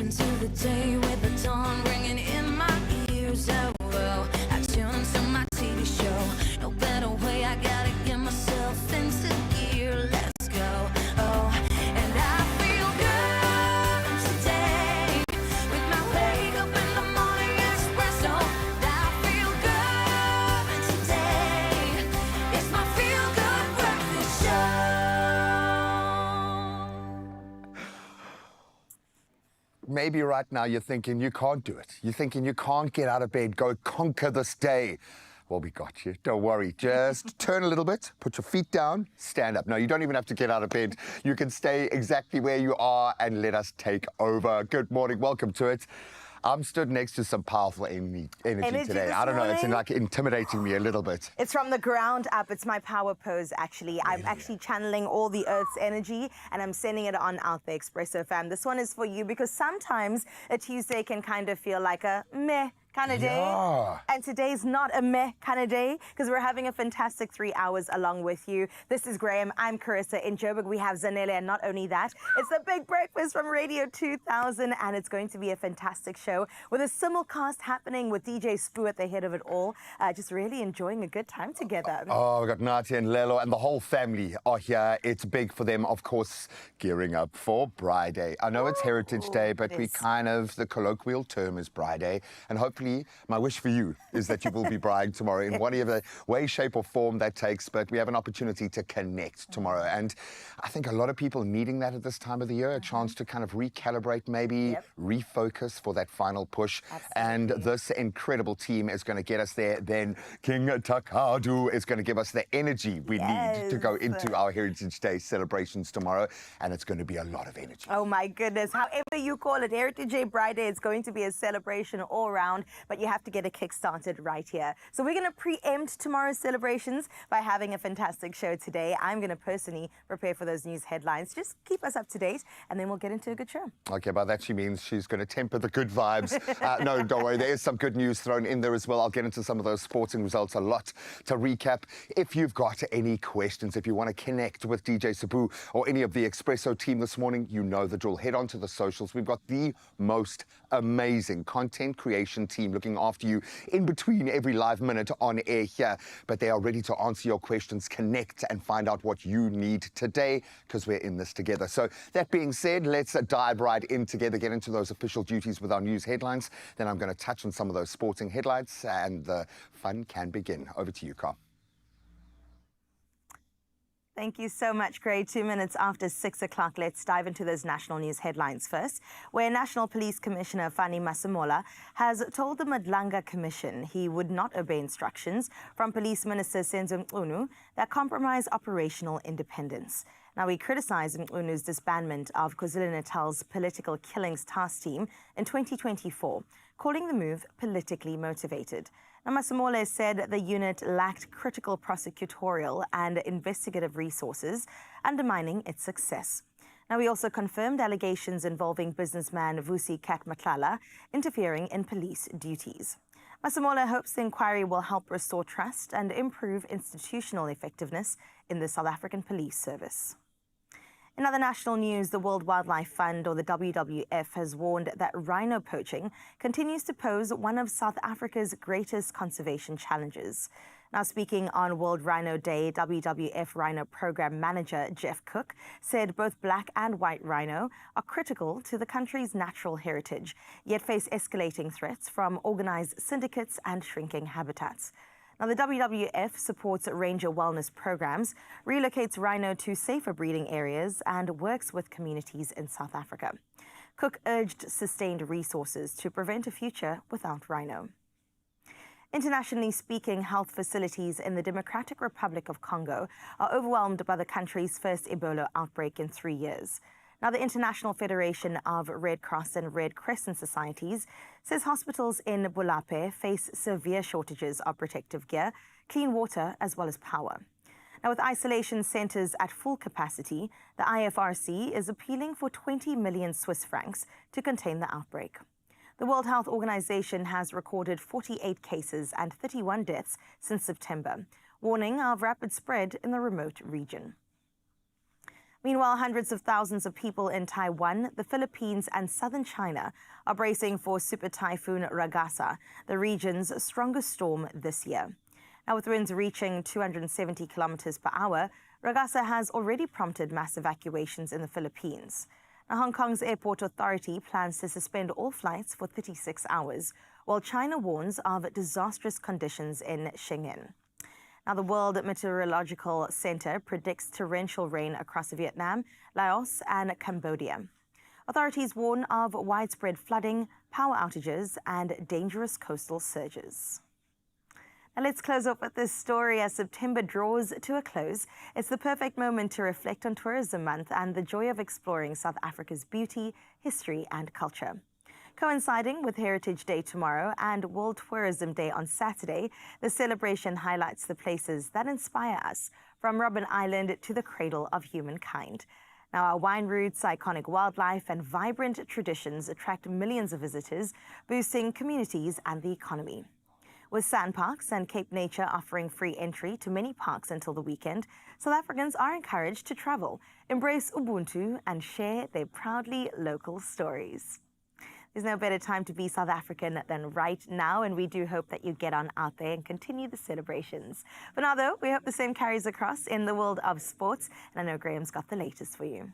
into the day with the dawn ringing in my ears. Oh, oh, I tune into my TV show. No better way, I gotta get myself into gear. Let's go. Oh, and I feel good today with my wake up in the morning espresso. I feel good today. It's my feel good breakfast show. Maybe right now you're thinking you can't do it. You're thinking you can't get out of bed, go conquer this day. Well, we got you. Don't worry. Just turn a little bit, put your feet down, stand up. No, you don't even have to get out of bed. You can stay exactly where you are and let us take over. Good morning. Welcome to it. I'm stood next to some powerful energy today. I don't know, it's like intimidating me a little bit. It's from the ground up. It's my power pose, actually. Yeah. I'm actually channeling all the Earth's energy and I'm sending it on out there, Expresso fam. This one is for you because sometimes a Tuesday can kind of feel like a meh kind of day. Yeah. And today's not a meh kind of day because we're having a fantastic 3 hours along with you. This is Graham. I'm Carissa. In Joburg, we have Zanele. And not only that, it's the Big Breakfast from Radio 2000. And it's going to be a fantastic show with a simulcast happening with DJ Spoo at the head of it all. Just really enjoying a good time together. Oh, we've got Nathi and Lelo and the whole family are here. It's big for them, of course, gearing up for Braai Day. I know it's Heritage Day, but we kind of, the colloquial term is Braai Day. And hopefully, my wish for you is that you will be braaiing tomorrow in whatever way, shape or form that takes. But we have an opportunity to connect tomorrow. And I think a lot of people needing that at this time of the year, a chance to kind of recalibrate, maybe refocus for that final push. And this incredible team is going to get us there. Then King Takadu is going to give us the energy we need to go into our Heritage Day celebrations tomorrow. And it's going to be a lot of energy. Oh my goodness. However you call it, Heritage Day, Braai Day, it's going to be a celebration all around. But you have to get a kick started right here. So we're going to preempt tomorrow's celebrations by having a fantastic show today. I'm going to personally prepare for those news headlines. Just keep us up to date, and then we'll get into a good show. Okay, by that she means she's going to temper the good vibes. No, don't worry. There is some good news thrown in there as well. I'll get into some of those sporting results, a lot to recap. If you've got any questions, if you want to connect with DJ Sabu or any of the Expresso team this morning, you know the drill. Head on to the socials. We've got the most amazing content creation team looking after you in between every live minute on air here, but they are ready to answer your questions, connect and find out what you need today because we're in this together. So that being said, let's dive right in together, get into those official duties with our news headlines. Then I'm going to touch on some of those sporting headlines and the fun can begin. Over to you, Carl. Thank you so much, Gray. 2 minutes after 6 o'clock, let's dive into those national news headlines first, where National Police Commissioner Fani Masemola has told the Madlanga Commission he would not obey instructions from Police Minister Senzo Mchunu that compromise operational independence. Now, he criticized Mchunu's disbandment of KwaZulu-Natal's Political Killings Task Team in 2024, calling the move politically motivated. Now, Masemola said the unit lacked critical prosecutorial and investigative resources, undermining its success. Now, he also confirmed allegations involving businessman Vusi Kat Matlala interfering in police duties. Masemola hopes the inquiry will help restore trust and improve institutional effectiveness in the South African Police Service. In other national news, the World Wildlife Fund, or the WWF, has warned that rhino poaching continues to pose one of South Africa's greatest conservation challenges. Now, speaking on World Rhino Day, WWF Rhino Program Manager Jeff Cook said both black and white rhino are critical to the country's natural heritage, yet face escalating threats from organized syndicates and shrinking habitats. Now, the WWF supports ranger wellness programs, relocates rhino to safer breeding areas, and works with communities in South Africa. Cook urged sustained resources to prevent a future without rhino. Internationally speaking, health facilities in the Democratic Republic of Congo are overwhelmed by the country's first Ebola outbreak in 3 years. Now, the International Federation of Red Cross and Red Crescent Societies says hospitals in Bulape face severe shortages of protective gear, clean water, as well as power. Now, with isolation centers at full capacity, the IFRC is appealing for 20 million Swiss francs to contain the outbreak. The World Health Organization has recorded 48 cases and 31 deaths since September, warning of rapid spread in the remote region. Meanwhile, hundreds of thousands of people in Taiwan, the Philippines, and southern China are bracing for Super Typhoon Ragasa, the region's strongest storm this year. Now, with winds reaching 270 kilometers per hour, Ragasa has already prompted mass evacuations in the Philippines. Now, Hong Kong's airport authority plans to suspend all flights for 36 hours, while China warns of disastrous conditions in Shingen. Now, the World Meteorological Center predicts torrential rain across Vietnam, Laos, and Cambodia. Authorities warn of widespread flooding, power outages, and dangerous coastal surges. Now, let's close up with this story as September draws to a close. It's the perfect moment to reflect on Tourism Month and the joy of exploring South Africa's beauty, history, and culture. Coinciding with Heritage Day tomorrow and World Tourism Day on Saturday, the celebration highlights the places that inspire us, from Robben Island to the cradle of humankind. Now, our wine routes, iconic wildlife, and vibrant traditions attract millions of visitors, boosting communities and the economy. With sandparks and Cape Nature offering free entry to many parks until the weekend, South Africans are encouraged to travel, embrace Ubuntu, and share their proudly local stories. There's no better time to be South African than right now, and we do hope that you get on out there and continue the celebrations. For now, though, we hope the same carries across in the world of sports, and I know Graham's got the latest for you.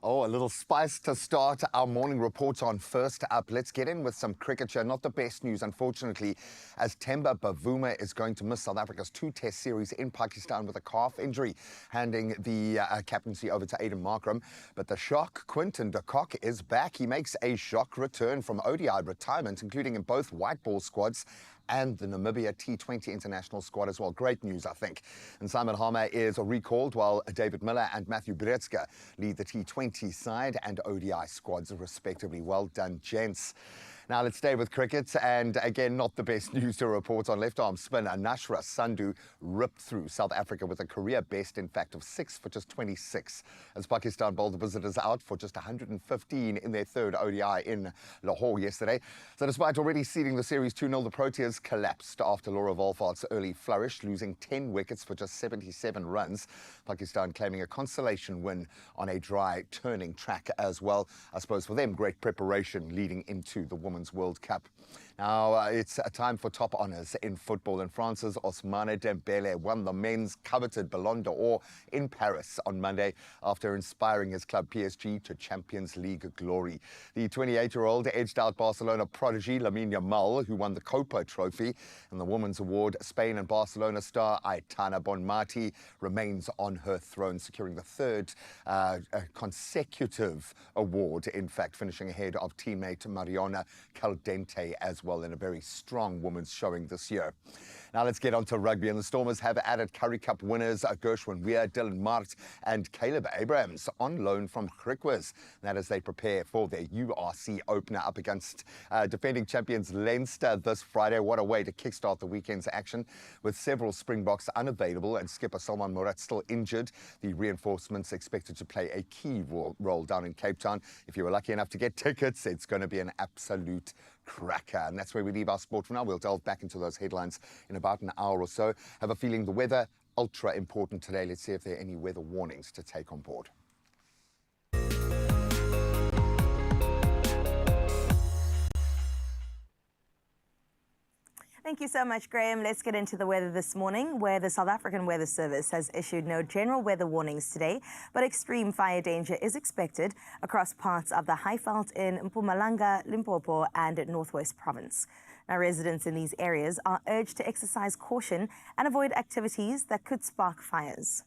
Oh, a little spice to start our morning report on. First up, let's get in with some cricket here. Not the best news, unfortunately, as Themba Bavuma is going to miss South Africa's 2-test series in Pakistan with a calf injury, handing the captaincy over to Aiden Markram. But the shock, Quinton de Kock, is back. He makes a shock return from ODI retirement, including in both white ball squads and the Namibia T20 international squad as well. Great news, I think. And Simon Harmer is recalled, while David Miller and Matthew Brezka lead the T20 side and ODI squads, respectively. Well done, gents. Now let's stay with cricket, and again, not the best news to report on. Left-arm spinner Nashra Sandhu ripped through South Africa with a career best, in fact, of 6 for just 26, as Pakistan bowled the visitors out for just 115 in their third ODI in Lahore yesterday. So despite already ceding the series 2-0, the Proteas collapsed after Laura Wolfart's early flourish, losing 10 wickets for just 77 runs. Pakistan claiming a consolation win on a dry turning track as well. I suppose for them, great preparation leading into the Women's World Cup. Now, it's a time for top honours in football, and France's Ousmane Dembele won the men's coveted Ballon d'Or in Paris on Monday after inspiring his club PSG to Champions League glory. The 28-year-old edged out Barcelona prodigy Lamine Yamal, who won the Copa Trophy. And the Women's Award, Spain and Barcelona star Aitana Bonmati remains on her throne, securing the third consecutive award, in fact, finishing ahead of teammate Mariona Caldente as well in a very strong women's showing this year. Now let's get on to rugby, and the Stormers have added Currie Cup winners Gershwin Weir, Dylan Mart and Caleb Abrahams on loan from Griquas. That as they prepare for their URC opener up against defending champions Leinster this Friday. What a way to kickstart the weekend's action, with several Springboks unavailable and skipper Salman Murat still injured. The reinforcements expected to play a key role down in Cape Town. If you were lucky enough to get tickets, it's going to be an absolute cracker. And that's where we leave our sport for now. We'll delve back into those headlines in about an hour or so. Have a feeling the weather, ultra important today. Let's see if there are any weather warnings to take on board. Thank you so much, Graham. Let's get into the weather this morning, where the South African Weather Service has issued no general weather warnings today, but extreme fire danger is expected across parts of the Highveld in Mpumalanga, Limpopo, and Northwest Province. Now, residents in these areas are urged to exercise caution and avoid activities that could spark fires.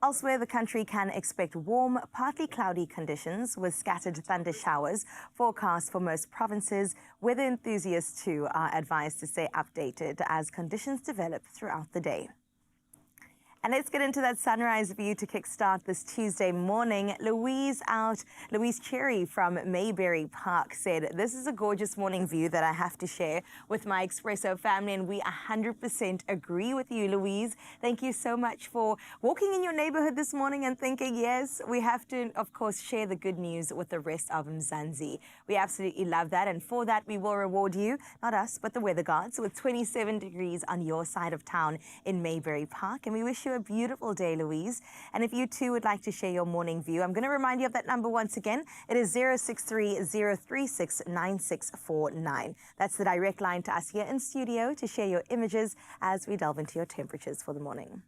Elsewhere, the country can expect warm, partly cloudy conditions with scattered thunder showers forecast for most provinces. Weather enthusiasts, too, are advised to stay updated as conditions develop throughout the day. And let's get into that sunrise view to kickstart this Tuesday morning. Louise Cherry from Mayberry Park said, "This is a gorgeous morning view that I have to share with my Expresso family," and we 100% agree with you, Louise. Thank you so much for walking in your neighborhood this morning and thinking, yes, we have to, of course, share the good news with the rest of Mzansi. We absolutely love that, and for that, we will reward you, not us, but the weather gods, with 27 degrees on your side of town in Mayberry Park. And we wish you a beautiful day, Louise. And if you too would like to share your morning view, I'm going to remind you of that number once again. It is 063-036-9649. That's the direct line to us here in studio to share your images as we delve into your temperatures for the morning.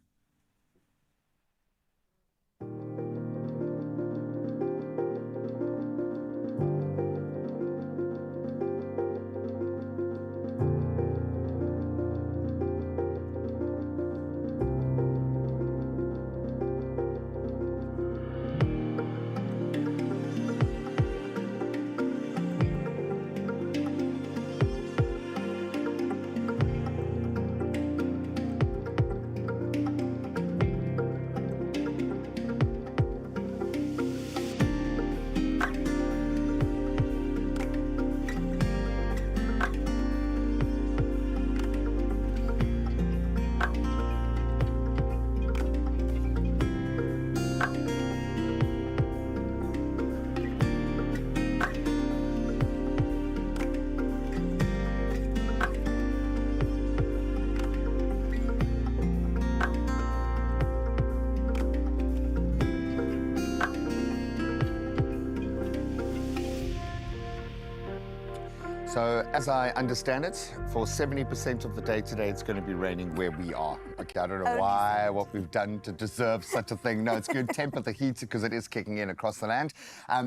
So, as I understand it, for 70% of the day today, it's going to be raining where we are. Okay, I don't know why, what we've done to deserve such a thing. No, it's good. Temper the heat because it is kicking in across the land.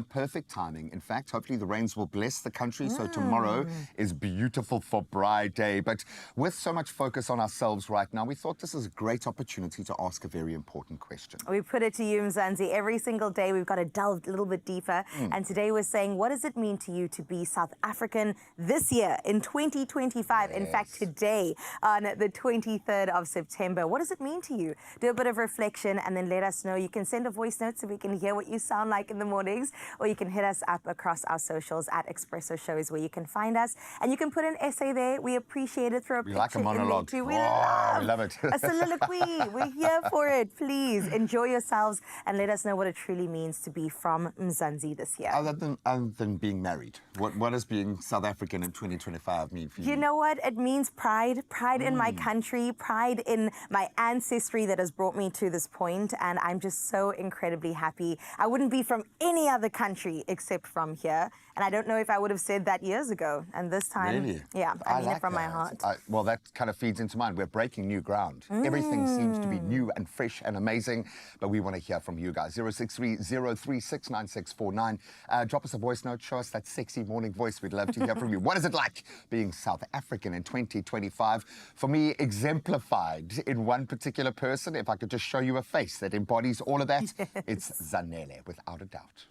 Perfect timing. In fact, hopefully the rains will bless the country. So tomorrow is beautiful for Braai Day. But with so much focus on ourselves right now, we thought this is a great opportunity to ask a very important question. We put it to you, Mzansi. Every single day we've got to delve a little bit deeper. And today we're saying, what does it mean to you to be South African this year in 2025? Yes. In fact, today on the 23rd of September. What does it mean to you? Do a bit of reflection and then let us know. You can send a voice note so we can hear what you sound like in the mornings, or you can hit us up across our socials at Expresso Show is where you can find us. And you can put an essay there. We appreciate it. Throw a We picture like a monologue. in there too. We love it. A soliloquy. We're here for it. Please enjoy yourselves and let us know what it truly means to be from Mzansi this year. Other than being married, what does being South African in 2025 mean for you? You know what? It means pride. Pride in my country, pride in my ancestry that has brought me to this point, and I'm just so incredibly happy. I wouldn't be from any other country except from here, and I don't know if I would have said that years ago. And this time, Really? yeah, I mean like it from my that. heart. Well, that kind of feeds into mine. We're breaking new ground. Everything seems to be new and fresh and amazing, but we want to hear from you guys. 063-036-9649. Drop us a voice note. Show us that sexy morning voice. We'd love to hear from you. What is it like being South African in 2025? For me, exemplified in one particular person. If I could just show you a face that embodies all of that, it's Zanele, without a doubt.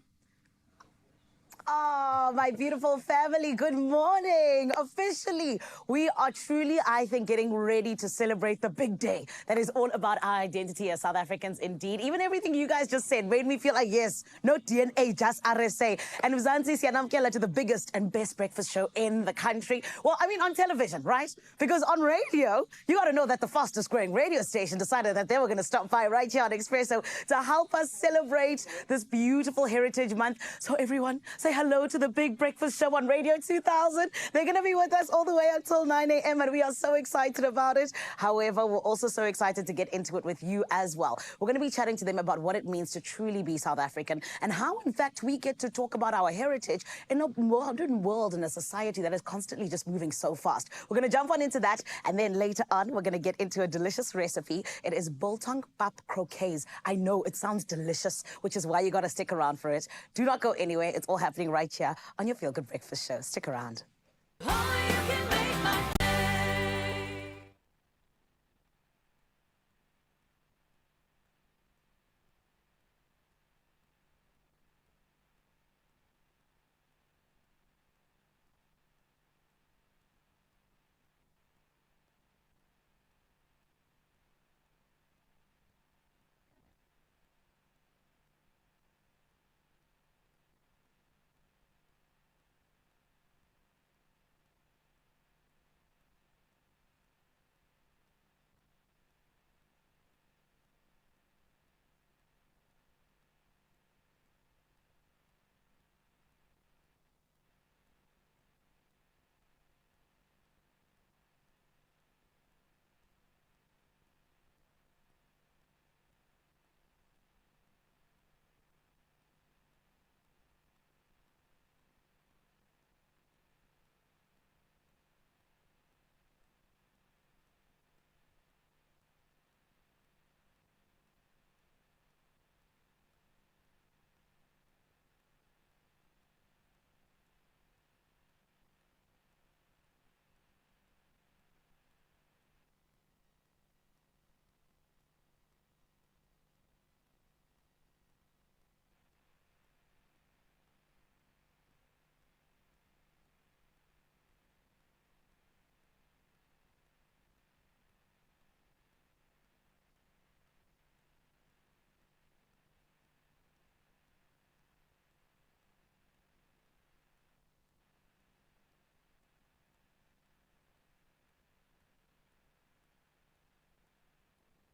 Oh, my beautiful family, good morning. Officially, we are truly, I think, getting ready to celebrate the big day that is all about our identity as South Africans indeed. Even everything you guys just said made me feel like, yes, no DNA, just RSA. And Mzansi siyanamkela to the biggest and best breakfast show in the country. Well, I mean, on television, right? Because on radio, you got to know that the fastest growing radio station decided that they were going to stop by right here on Expresso to help us celebrate this beautiful Heritage Month. So everyone, say hello to the big breakfast show on Radio 2000. They're going to be with us all the way until 9 a.m. and we are so excited about it. However, we're also so excited to get into it with you as well. We're going to be chatting to them about what it means to truly be South African and how, in fact, we get to talk about our heritage in a modern world and a society that is constantly just moving so fast. We're going to jump on into that, and then later on, we're going to get into a delicious recipe. It is biltong pap croquettes. I know it sounds delicious, which is why you got to stick around for it. Do not go anywhere. It's all happening right here on your Feel Good Breakfast Show. Stick around. Only you can make my day.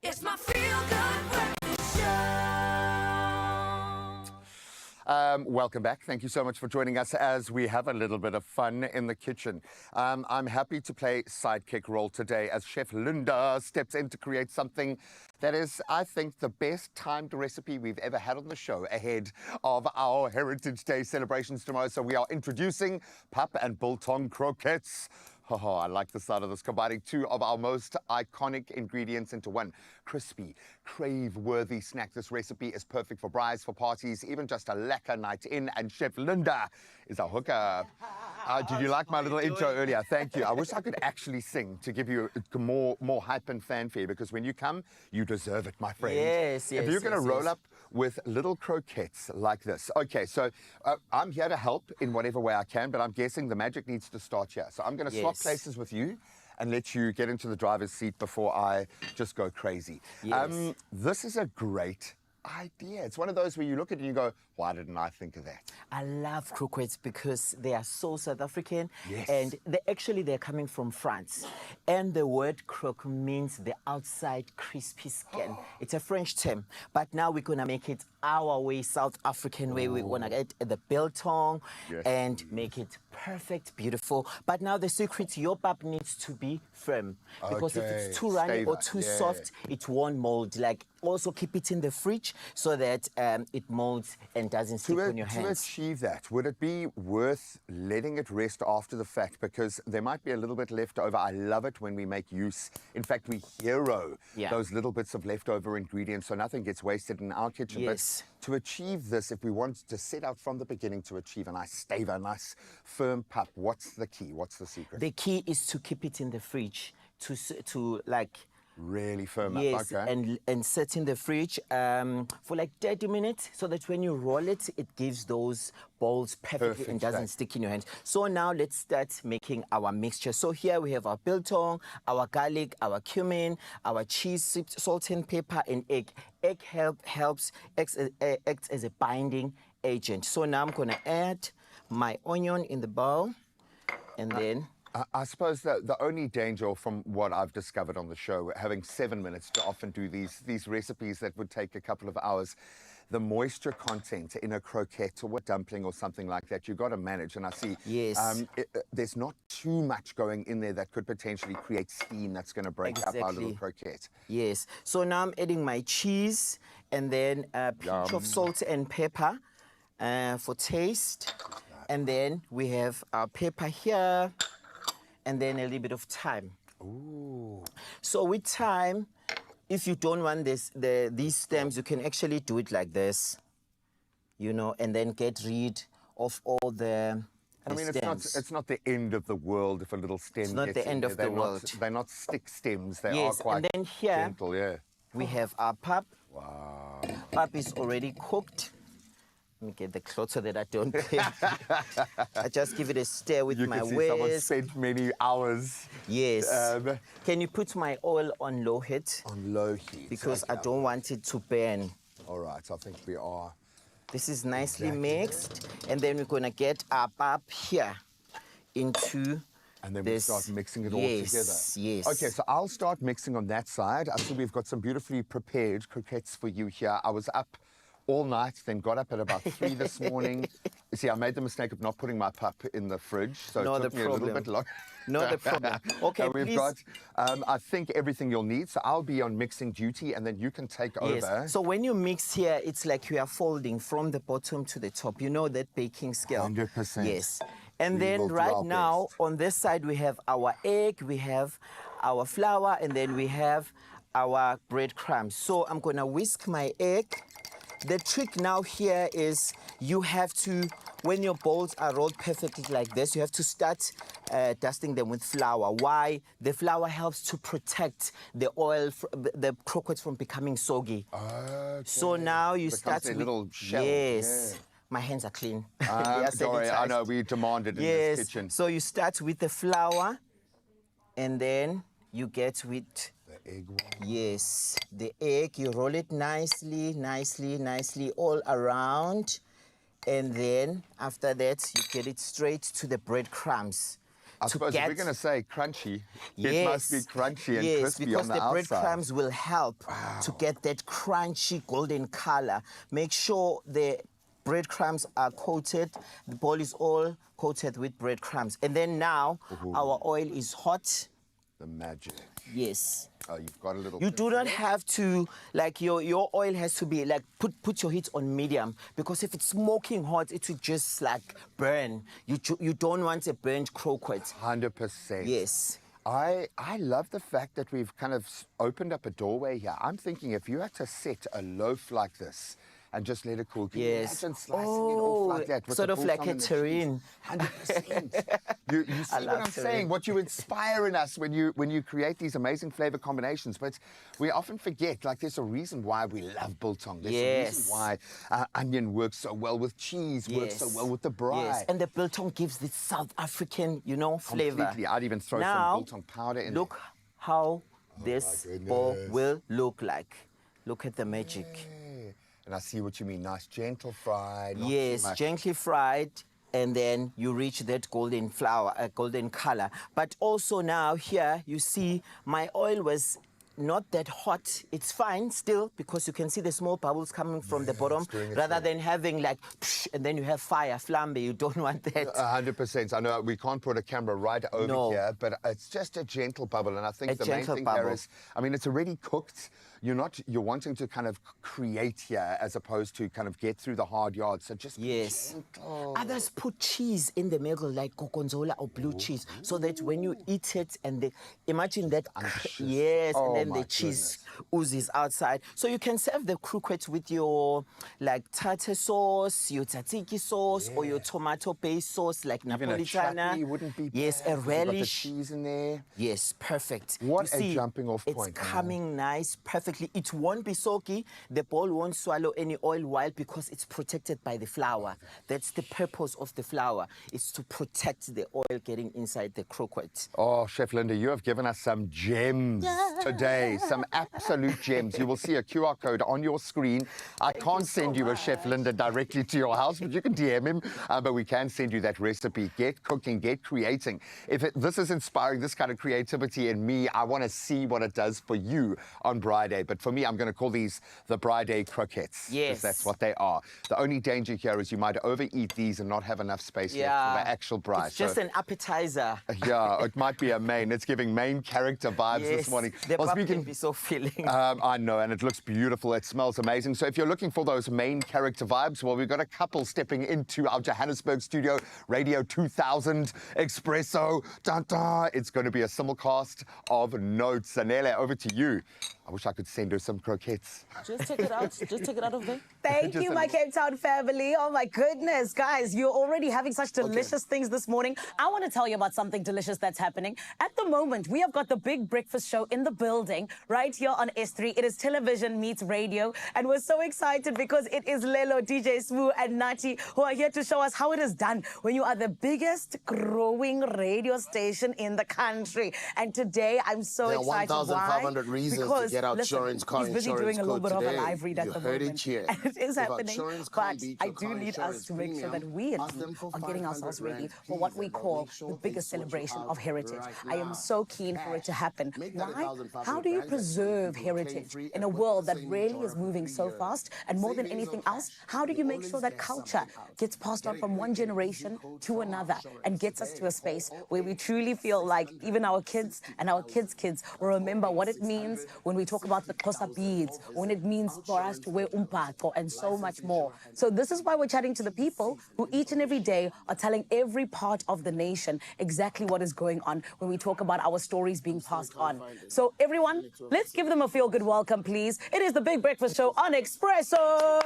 It's my feel-good breakfast show. Welcome back. Thank you so much for joining us as we have a little bit of fun in the kitchen. I'm happy to play sidekick role today as Chef Linda steps in to create something that is, I think, the best timed recipe we've ever had on the show ahead of our Heritage Day celebrations tomorrow. So we are introducing pap and biltong croquettes. Oh, I like the sound of this, combining two of our most iconic ingredients into one crispy, crave-worthy snack. This recipe is perfect for braais, for parties, even just a lekker night in. And Chef Linda is our hooker. Did you like my little intro earlier? Thank you. I wish I could actually sing to give you more hype and fanfare, because when you come, you deserve it, my friend. Yes, yes. If you're going to yes, roll yes. up with little croquettes like this. Okay, so I'm here to help in whatever way I can, but I'm guessing the magic needs to start here. So I'm going to swap Yes. places with you and let you get into the driver's seat before I just go crazy. Yes. This is a great idea. It's one of those where you look at it and you go, why didn't I think of that? I love croquettes because they are so South African. Yes. And they're coming from France. And the word croque means the outside crispy skin. It's a French term. But now we're going to make it our way, South African way. We want to get the biltong Yes. and make it perfect, beautiful. But now the secret, your pap needs to be firm. Because if Okay. it's too runny or Stable, too yeah. soft, it won't mold. Like, also keep it in the fridge so that it molds and doesn't stick on your To hands. achieve that, would it be worth letting it rest after the fact? Because there might be a little bit left over. I love it when we make use. In fact, we hero Yeah. those little bits of leftover ingredients so nothing gets wasted in our kitchen. Yes. But to achieve this, if we want to set out from the beginning to achieve a nice stave, a nice firm pap, what's the key? What's the secret? The key is to keep it in the fridge to like Really firm yes, up, okay. and set in the fridge for like 30 minutes so that when you roll it, it gives those balls perfectly Perfect and doesn't shape. stick in your hands. So now let's start making our mixture. So here we have our biltong, our garlic, our cumin, our cheese, salt and pepper, and egg. Egg acts as a binding agent. So now I'm gonna add my onion in the bowl, and then I suppose that the only danger from what I've discovered on the show, having 7 minutes to often do these recipes that would take a couple of hours, the moisture content in a croquette or a dumpling or something like that, you've got to manage. And I see Yes. there's not too much going in there that could potentially create steam that's going to break up our little Exactly. croquette. yes. So now I'm adding my cheese and then a pinch of salt and pepper for taste. And then we have our pepper here and then a little bit of thyme. Ooh. So with thyme, if you don't want these stems, you can actually do it like this, you know, and then get rid of all the I mean, stems. it's not the end of the world if a little stem not gets the in end there. of the They're not- world. They're not stick stems. They Yes, are quite and then here- gentle, yeah. We have our pap. Wow. Pap is already cooked. Let me get the cloth so that I don't. I just give it a stir with You my can see someone whisk. spent many hours Yes. Um, Can you put my oil on low heat? on low heat. Because Okay. I don't want it to burn. All right, I think we are. This is nicely Exactly. mixed. And then we're going to get our pap here into And then we this. start mixing it all Yes, together. yes. Okay, so I'll start mixing on that side. I see we've got some beautifully prepared croquettes for you here. I was up all night, then got up at about 3 this morning. You see, I made the mistake of not putting my pap in the fridge, so No, it took the me a little problem. bit long. Not a problem. Okay, and we've please. got, I think, everything you'll need. So I'll be on mixing duty, and then you can take Yes. over. So when you mix here, it's like you are folding from the bottom to the top. You know that baking scale. 100%. Yes. And We then will do right our now, best. on this side, we have our egg, we have our flour, and then we have our breadcrumbs. So I'm going to whisk my egg. The trick now here is you have to, when your balls are rolled perfectly like this, you have to start dusting them with flour. Why? The flour helps to protect the oil, the croquettes from becoming soggy. Okay. So now you Becomes start a with little shell. Yes. Yeah. My hands are clean. They are Sorry, I know sanitized. we demanded in Yes. this kitchen. So you start with the flour, and then you get with The egg white. yes the egg. You roll it nicely, nicely all around, and then after that you get it straight to the breadcrumbs. I suppose if we're going to say crunchy, Yes. it must be crunchy and crispy because on the the outside. breadcrumbs will help to get that crunchy golden color. Make sure the breadcrumbs are coated. The bowl is all coated with breadcrumbs. And then now our oil is hot. The magic. Yes. Oh, you've got a little... You do not have to, like your oil has to be like, put your heat on medium, because if it's smoking hot, it will just like burn. You don't want a burnt croquette. 100%. Yes. I love the fact that we've kind of opened up a doorway here. I'm thinking if you had to set a loaf like this and just let it cool, can you imagine slicing it off like that? With Sort the of like biltong a and the terrine. cheese? 100%. You see what love I'm terrine. saying? What you inspire in us when you create these amazing flavor combinations. But we often forget, like there's a reason why we love biltong. There's a reason why onion works so well with cheese, works so well with the braai. Yes, and the biltong gives this South African, flavor. Completely. I'd even throw Now, some biltong powder in look how this bowl will look like. Look at the magic. there. And I see what you mean. Nice, gentle fried. Not too Yes, much. gently fried, and then you reach that golden golden color. But also now here, you see my oil was not that hot. It's fine still, because you can see the small bubbles coming from the bottom, doing its rather work. than having like, psh, and then you have fire, flambe. You don't want that. 100%. I know we can't put a camera right over No. here, but it's just a gentle bubble. And I think A the main gentle thing here bubble. is, I mean, it's already cooked. You're wanting to kind of create here as opposed to kind of get through the hard yards. So just be Yes. gentle. Others put cheese in the middle, like gorgonzola or blue cheese, so that when you eat it and imagine that, yes, Oh, and then my the cheese oozes outside. So you can serve the croquette with your like tartar sauce, your tzatziki sauce, or your tomato-based sauce, like Even a Napolitana. chutney wouldn't be Yes, bad a because you've got the relish. cheese in there. Yes, perfect. What You a see, jumping off point, It's man. coming nice, perfectly. It won't be soggy. The bowl won't swallow any oil while, because it's protected by the flour. That's the purpose of the flour. It's to protect the oil getting inside the croquette. Oh, Chef Linda, you have given us some gems today, some absolute gems. You will see a QR code on your screen. I can't send you a Chef Linda directly to your house, but you can DM him. But we can send you that recipe. Get cooking, get creating. This is inspiring, this kind of creativity in me, I want to see what it does for you on Braai Day. But for me, I'm going to call these the Braai Day croquettes. 'Cause Yes. that's what they are. The only danger here is you might overeat these and not have enough space left for the actual braai. It's just an appetizer. Yeah, it might be a main. It's giving main character vibes Yes, this morning. the Well, pap speaking, can be so filling. I know, and it looks beautiful. It smells amazing. So if you're looking for those main character vibes, well, we've got a couple stepping into our Johannesburg studio, Radio 2000, Expresso. Dun, dun. It's going to be a simulcast of notes. Anele, over to you. I wish I could send her some croquettes. Just take it out. Just take it out of there. Thank Just you, a my little- Cape Town family. Oh my goodness, guys, you're already having such delicious things this morning. I want to tell you about something delicious that's happening. At the moment, we have got the big breakfast show in the building right here on S3. It is television meets radio, and we're so excited because it is Lelo, DJ Smoo, and Nati who are here to show us how it is done when you are the biggest growing radio station in the country. And today, I'm so There are excited. 1,500 Why? reasons Because, to get our listen, insurance car he's busy insurance doing a little code bit of today. a live read at You the heard moment. it here. And it is If our happening. insurance But can't beat I your do car need us insurance to make sure premium, that we ask them for are getting ourselves 500 ready rand for what we fees, and they'll call make sure the they biggest sort you celebration out of heritage. right I am now. so keen for it to happen. Make that Why? 1,500 How do you rand. preserve That's heritage claim-free in a and world that same really insurance is moving every so year. fast? And more than Savings anything on else, cash. how do you make Always sure that get culture something out. gets passed on Get from a one quick, generation easy code to for another insurance and gets us to a today. space where we truly feel like even our kids and our kids' kids will remember what it means when we talk about the Xhosa beads, when it means for us to wear umpaqo and so much more. So this is why we're chatting to the people who each and every day are telling every part of the nation exactly what is going on when we talk about our stories being passed on. So everyone, let's give them a feel-good welcome, please. It is the Big Breakfast Show on Expresso.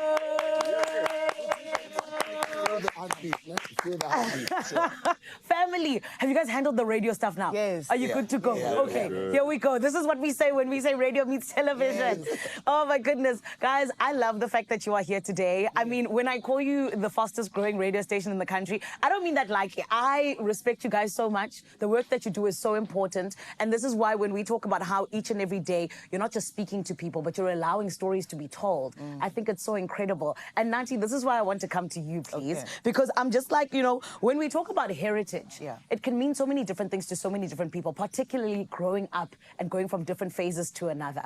Family, have you guys handled the radio stuff now? Yes. Are you good to go? Okay, here we go. This is what we say when we say radio meets television. Oh my goodness. Guys, I love the fact that you are here today. I mean, when I call you the fastest growing radio station in the country, I don't mean that lightly. I respect you guys so much. The work that you do is so important. And this is why when we talk about how each and every day you're not just speaking to people, but you're allowing stories to be told, I think it's so incredible. And Nati, this is why I want to come to you, please. Okay. Because because I'm just like, when we talk about heritage, Yeah. it can mean so many different things to so many different people, particularly growing up and going from different phases to another.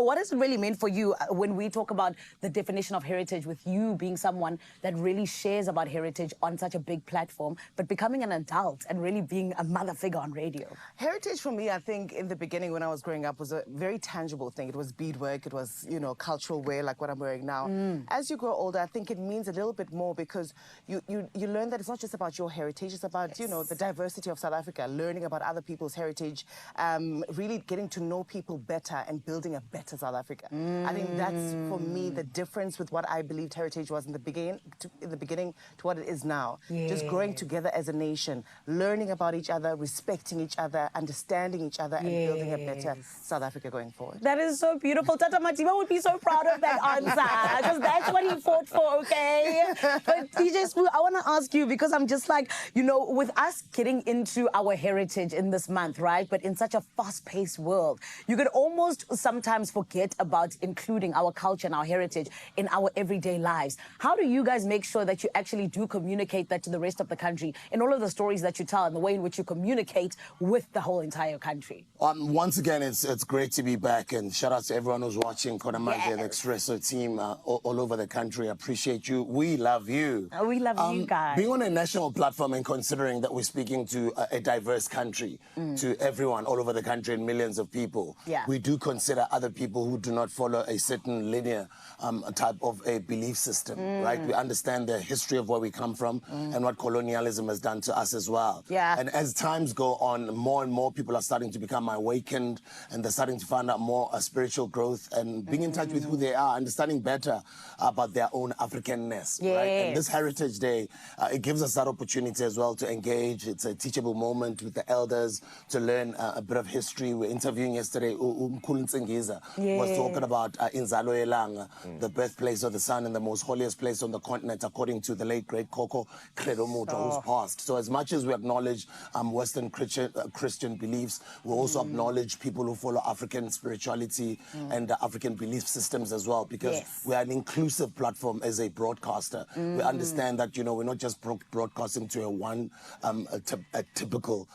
What does it really mean for you when we talk about the definition of heritage, with you being someone that really shares about heritage on such a big platform, but becoming an adult and really being a mother figure on radio? Heritage for me, I think in the beginning when I was growing up was a very tangible thing. It was beadwork, it was, cultural wear like what I'm wearing now. As you grow older, I think it means a little bit more because you learn that it's not just about your heritage, it's about, the diversity of South Africa, learning about other people's heritage, really getting to know people better and building a better South Africa. I think that's, for me, the difference with what I believed heritage was in the beginning to what it is now. Just growing together as a nation, learning about each other, respecting each other, understanding each other, and building a better South Africa going forward. That is so beautiful. Tata Matima would be so proud of that answer, because that's what he fought for, okay? But DJ Spoo, I want to ask you, because I'm just like, with us getting into our heritage in this month, right? But in such a fast-paced world, you could almost sometimes forget about including our culture and our heritage in our everyday lives. How do you guys make sure that you actually do communicate that to the rest of the country in all of the stories that you tell and the way in which you communicate with the whole entire country? Once again, it's great to be back, and shout out to everyone who's watching, Kodamante and the Expresso team all over the country. I appreciate you. We love you. We love you guys. Being on a national platform and considering that we're speaking to a diverse country, to everyone all over the country and millions of people, we do consider other people who do not follow a certain linear type of a belief system, right? We understand the history of where we come from and what colonialism has done to us as well. And as times go on, more and more people are starting to become awakened, and they're starting to find out more spiritual growth and being in touch with who they are, understanding better about their own Africanness, right? And this Heritage Day, it gives us that opportunity as well to engage. It's a teachable moment with the elders to learn a bit of history. We're interviewing yesterday, Mkhulu Nsingiza was talking about Inzalo Yelanga, the birthplace of the sun and the most holiest place on the continent, according to the late great Koko Credo Mutwa, who's passed. So as much as we acknowledge Western Christian beliefs, we also acknowledge people who follow African spirituality and African belief systems as well, because we are an inclusive platform as a broadcaster. We understand that, we're not just broadcasting to a typical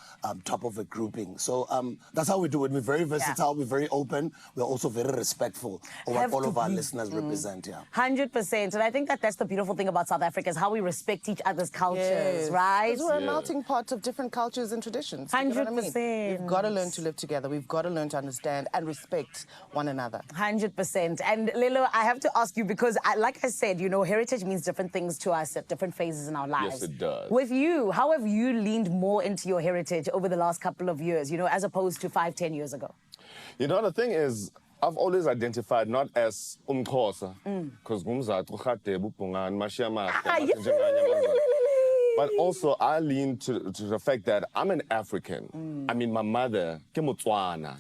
type of a grouping. So that's how we do it. We're very versatile, we're very open, we're also very respectful of what all of our listeners represent. 100%. And I think that's the beautiful thing about South Africa, is how we respect each other's cultures, right? Because we're a melting pot of different cultures and traditions. 100%. You know what I mean? We've got to learn to live together. We've got to learn to understand and respect one another. 100%. And Lilo, I have to ask you, because like I said, heritage means different things to us at different phases in our lives. Yes, it does. With you, how have you leaned more into your heritage over the last couple of years, as opposed to 5-10 years ago? The thing is, I've always identified not as Umxhosa, because but also I lean to the fact that I'm an African. I mean, my mother, ke Motswana,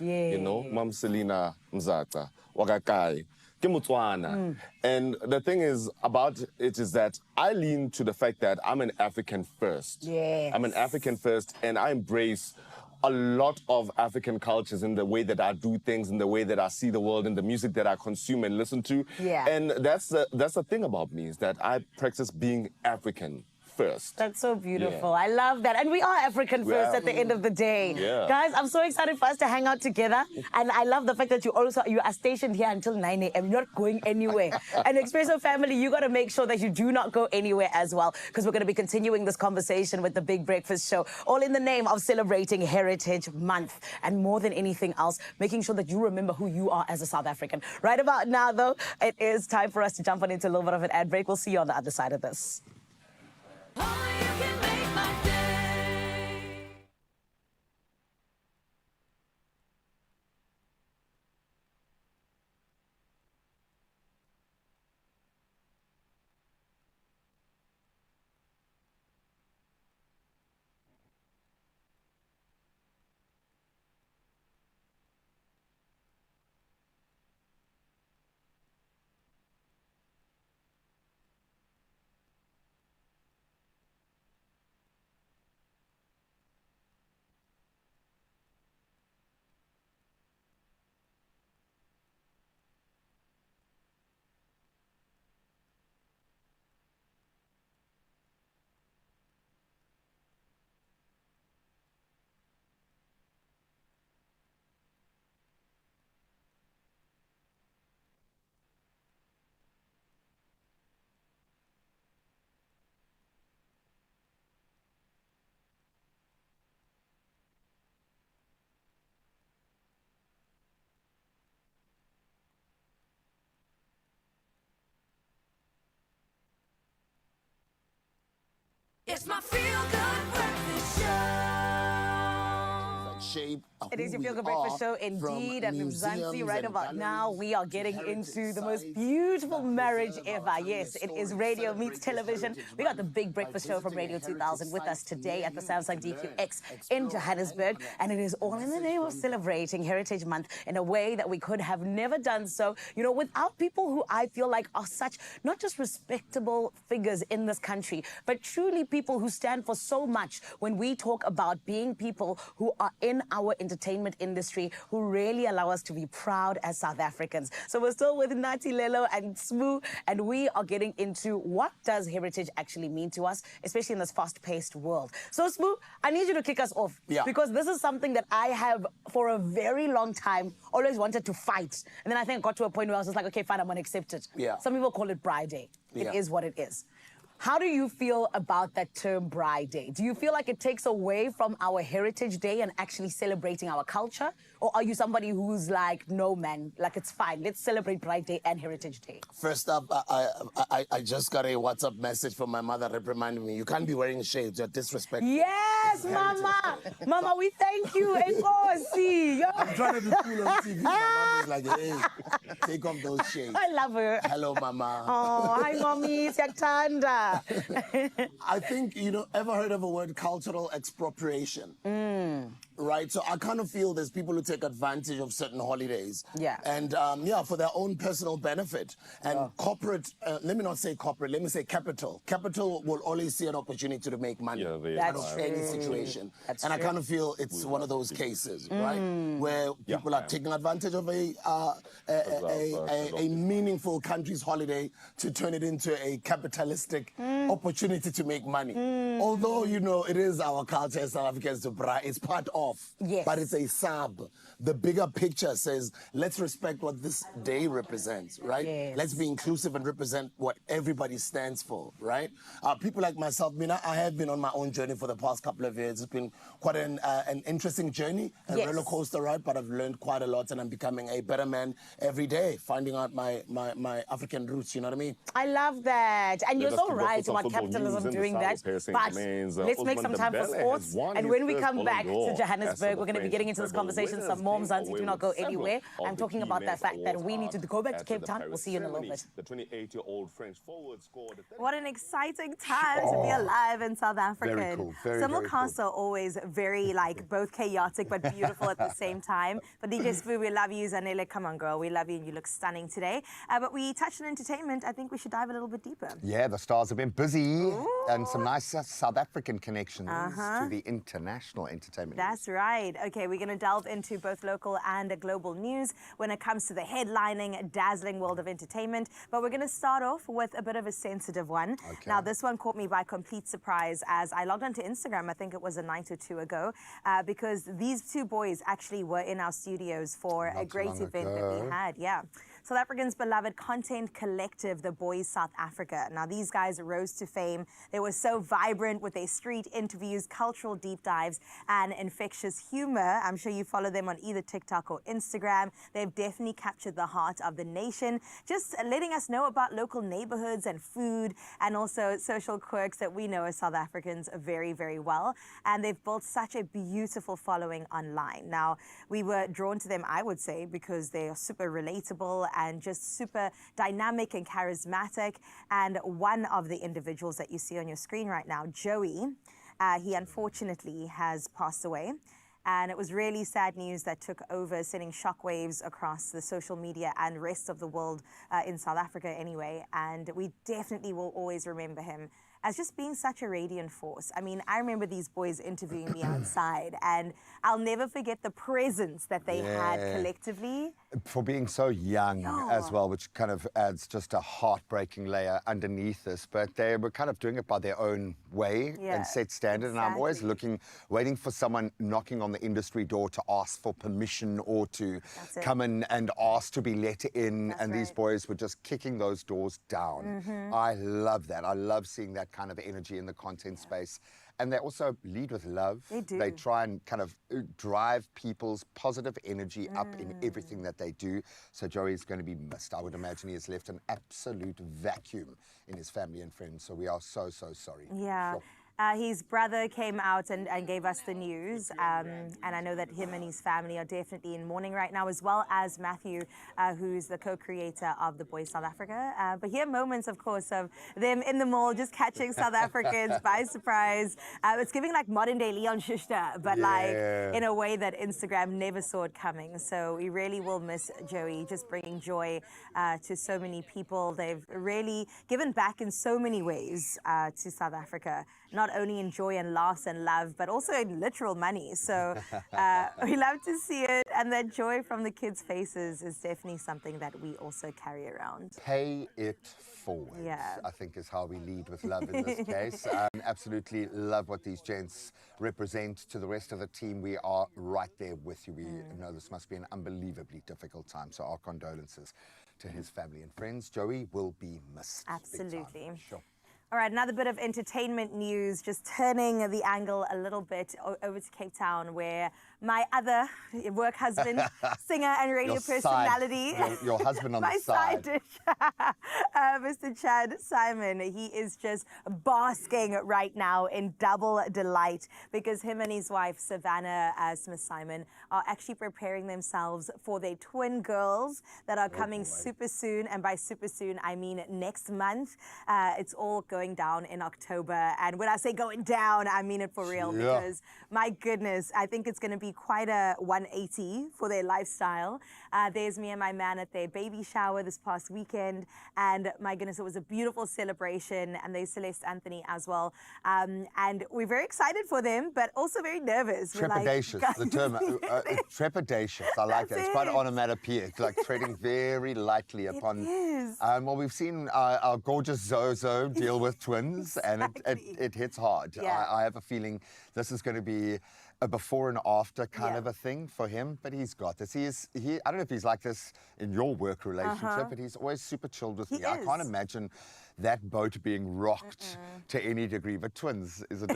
Mam Selina Mzata, Wagakai, ke Motswana. And the thing is about it is that I lean to the fact that I'm an African first. I'm an African first, and I embrace a lot of African cultures in the way that I do things, in the way that I see the world, in the music that I consume and listen to. And that's the thing about me, is that I practice being African first. That's so beautiful. I love that. And we are African first at the end of the day. Guys, I'm so excited for us to hang out together. And I love the fact that you are stationed here until 9 a.m. You're not going anywhere. And Expresso family, you got to make sure that you do not go anywhere as well, because we're going to be continuing this conversation with the Big Breakfast Show, all in the name of celebrating Heritage Month, and more than anything else, making sure that you remember who you are as a South African. Right about now, though, it is time for us to jump on into a little bit of an ad break. We'll see you on the other side of this. Only you can make my day. shape It is who your Feel Good we are Breakfast show, from indeed, at museums Mzansi. Right and about now, galleries, we are getting heritage into the most sites beautiful that marriage preserve our ever. family Yes, it is stories, radio meets celebrate this television. heritage We got the month Big by Breakfast Show from visiting a Radio heritage 2000 with site us today near at the you. Samsung You can learn, DQX in explore, Johannesburg. And it is all in the name of celebrating Heritage Month in a way that we could have never done so, you know, without people who I feel like are such, not just respectable figures in this country, but truly people who stand for so much when we talk about being people who are in our entertainment industry, who really allow us to be proud as South Africans. So we're still with Nathi Lelo and Smoo, and we are getting into what does heritage actually mean to us, especially in this fast-paced world. So Smoo, I need you to kick us off, because this is something that I have for a very long time always wanted to fight. And then I think I got to a point where I was just like, okay, fine, I'm going to accept it. Some people call it Braai Day. It is what it is. How do you feel about that term Braai Day? Do you feel like it takes away from our Heritage Day and actually celebrating our culture? Or are you somebody who's like, no, man, like it's fine. Let's celebrate Braai Day and Heritage Day. First up, I just got a WhatsApp message from my mother reprimanding me. You can't be wearing shades. You're disrespectful. Yes, Mama. Mama, we thank you. Enkosi. I'm trying to be cool on TV. My mom is like, hey, take off those shades. I love her. Hello, Mama. Oh, hi, Mommy. Siyakuthanda. I think, you know, ever heard of a word cultural expropriation? Right? So I kind of feel there's people who take advantage of certain holidays. And, for their own personal benefit. And corporate, let me not say corporate, let me say capital. Capital will always see an opportunity to make money out of any situation. I kind of feel it's one of those cases, right? Where people are taking advantage of a meaningful country's holiday to turn it into a capitalistic opportunity to make money. Although, you know, it is our culture as South Africans to braai, it's part of, but it's a sub. The bigger picture says, let's respect what this day represents, right? Let's be inclusive and represent what everybody stands for, right? People like myself, I have been on my own journey for the past couple of years. It's been quite an interesting journey, a roller coaster ride, but I've learned quite a lot and I'm becoming a better man every day, finding out my African roots, you know what I mean? I love that. And you're so right about capitalism doing that. But let's make some time for sports. And when we come back to Johannesburg, we're going to be getting into this conversation some more. Mzansi, do not go anywhere. I'm talking about that fact that we need to go back to Cape Town. We'll see you in a little bit. The 28-year-old French forward scored. What an exciting time to be alive in South Africa. Very cool. Very Simulcasts are always very, like, both chaotic but beautiful at the same time. But DJ Smoo, we love you. Zanele, come on, girl. We love you and you look stunning today. But we touched on entertainment. I think we should dive a little bit deeper. Yeah, the stars have been busy. And some nice South African connections to the international entertainment. That's right. Okay, we're going to delve into both local and global news when it comes to the headlining, dazzling world of entertainment. But we're going to start off with a bit of a sensitive one. Now, this one caught me by complete surprise as I logged onto Instagram, I think it was a night or two ago, because these two boys actually were in our studios for a great event that we had. South Africans' beloved content collective, The Boys South Africa. Now, these guys rose to fame. They were so vibrant with their street interviews, cultural deep dives, and infectious humor. I'm sure you follow them on either TikTok or Instagram. They've definitely captured the heart of the nation, just letting us know about local neighborhoods and food, and also social quirks that we know as South Africans very, very well. And they've built such a beautiful following online. Now, we were drawn to them, I would say, because they are super relatable and just super dynamic and charismatic. And one of the individuals that you see on your screen right now, Joey, he unfortunately has passed away. And it was really sad news that took over, sending shockwaves across the social media and rest of the world in South Africa anyway. And we definitely will always remember him as just being such a radiant force. I mean, I remember these boys interviewing me outside, and I'll never forget the presence that they had collectively. For being so young as well, which kind of adds just a heartbreaking layer underneath this. But they were kind of doing it by their own way and set standard. And I'm always waiting for someone knocking on the industry door to ask for permission or to come in and ask to be let in. And these boys were just kicking those doors down. I love that. I love seeing that kind of energy in the content space. And they also lead with love. They do. They try and kind of drive people's positive energy up in everything that they do. So Joey's going to be missed. I would imagine he has left an absolute vacuum in his family and friends. So we are so, so sorry. Yeah. Sure. His brother came out and gave us the news, and I know that him and his family are definitely in mourning right now, as well as Matthew, who's the co-creator of The Boys South Africa. But here are moments, of course, of them in the mall just catching South Africans by surprise. It's giving like modern day Leon Schuster, but like in a way that Instagram never saw it coming. So we really will miss Joey, just bringing joy to so many people. They've really given back in so many ways to South Africa, not only in joy and laughs and love, but also in literal money. So we love to see it, and that joy from the kids' faces is definitely something that we also carry around. Pay it forward, Yeah. I think is how we lead with love in this case. Absolutely love what these gents represent. To the rest of the team, we are right there with you. We know this must be an unbelievably difficult time, so our condolences to his family and friends. Joey will be missed. Absolutely. Sure. All right, another bit of entertainment news, just turning the angle a little bit over to Cape Town, where my other work husband, singer and radio personality, your husband on my the side dish, Mr. Chad Simon, he is just basking right now in double delight because him and his wife, Savannah Smith-Simon, are actually preparing themselves for their twin girls that are coming super soon. And by super soon, I mean next month. It's all going down in October. And when I say going down, I mean it for real, because my goodness, I think it's going to be quite a 180 for their lifestyle. There's me and my man at their baby shower this past weekend, and my goodness, it was a beautiful celebration. And there's Celeste Anthony as well, and we're very excited for them, but also very nervous. Trepidatious, the term. Trepidatious, I like it. It's quite onomatopoeic, like treading very lightly upon. Well, we've seen our gorgeous Zozo deal with twins, and it hits hard. I have a feeling this is going to be a before and after kind of a thing for him, but he's got this. I don't know if he's like this in your work relationship, but he's always super chilled with me. I can't imagine that boat being rocked to any degree, but twins is a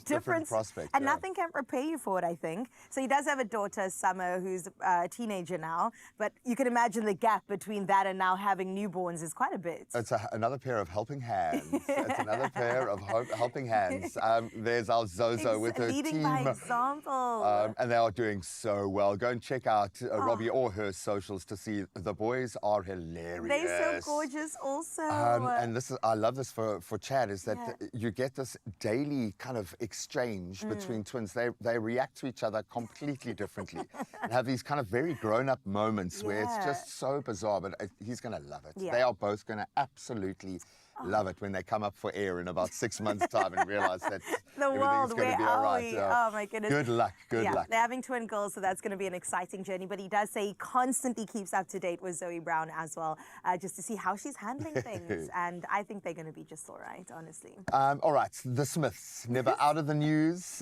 different prospect. And nothing can prepare you for it, I think. So he does have a daughter, Summer, who's a teenager now, but you can imagine the gap between that and now having newborns is quite a bit. It's another pair of helping hands. It's another pair of helping hands. There's our Zozo with her leading team. by example. And they are doing so well. Go and check out Robbie or her socials to see the boys are hilarious. They're so gorgeous also. And I love this for Chad, is that you get this daily kind of exchange between twins. They react to each other completely differently and have these kind of very grown-up moments where it's just so bizarre, but he's going to love it. They are both going to absolutely love it when they come up for air in about 6 months' time and realize that everything's going to be all right. Oh my goodness. Good luck. Good luck. They're having twin girls, so that's going to be an exciting journey. But he does say he constantly keeps up to date with Zoe Brown as well, just to see how she's handling things. And I think they're going to be just all right, honestly. All right, the Smiths, never out of the news.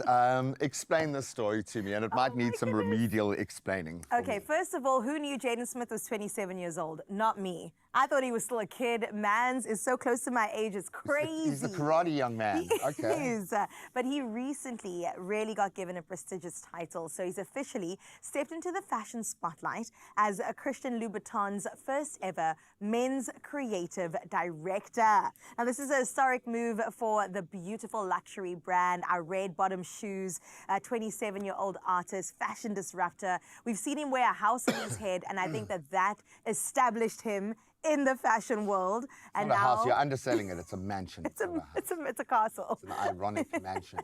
Explain this story to me, and it might need some remedial explaining. Okay, first of all, who knew Jaden Smith was 27 years old? Not me. I thought he was still a kid. Mans is so close to my age, it's crazy. He's a karate young man. He is. But he recently really got given a prestigious title. So he's officially stepped into the fashion spotlight as Christian Louboutin's first ever men's creative director. Now, this is a historic move for the beautiful luxury brand. Our red bottom shoes, 27-year-old artist, fashion disruptor. We've seen him wear a house on his head, and I think that established him in the fashion world. And not a now house, you're underselling it. It's a mansion. it's a castle. It's an ironic mansion.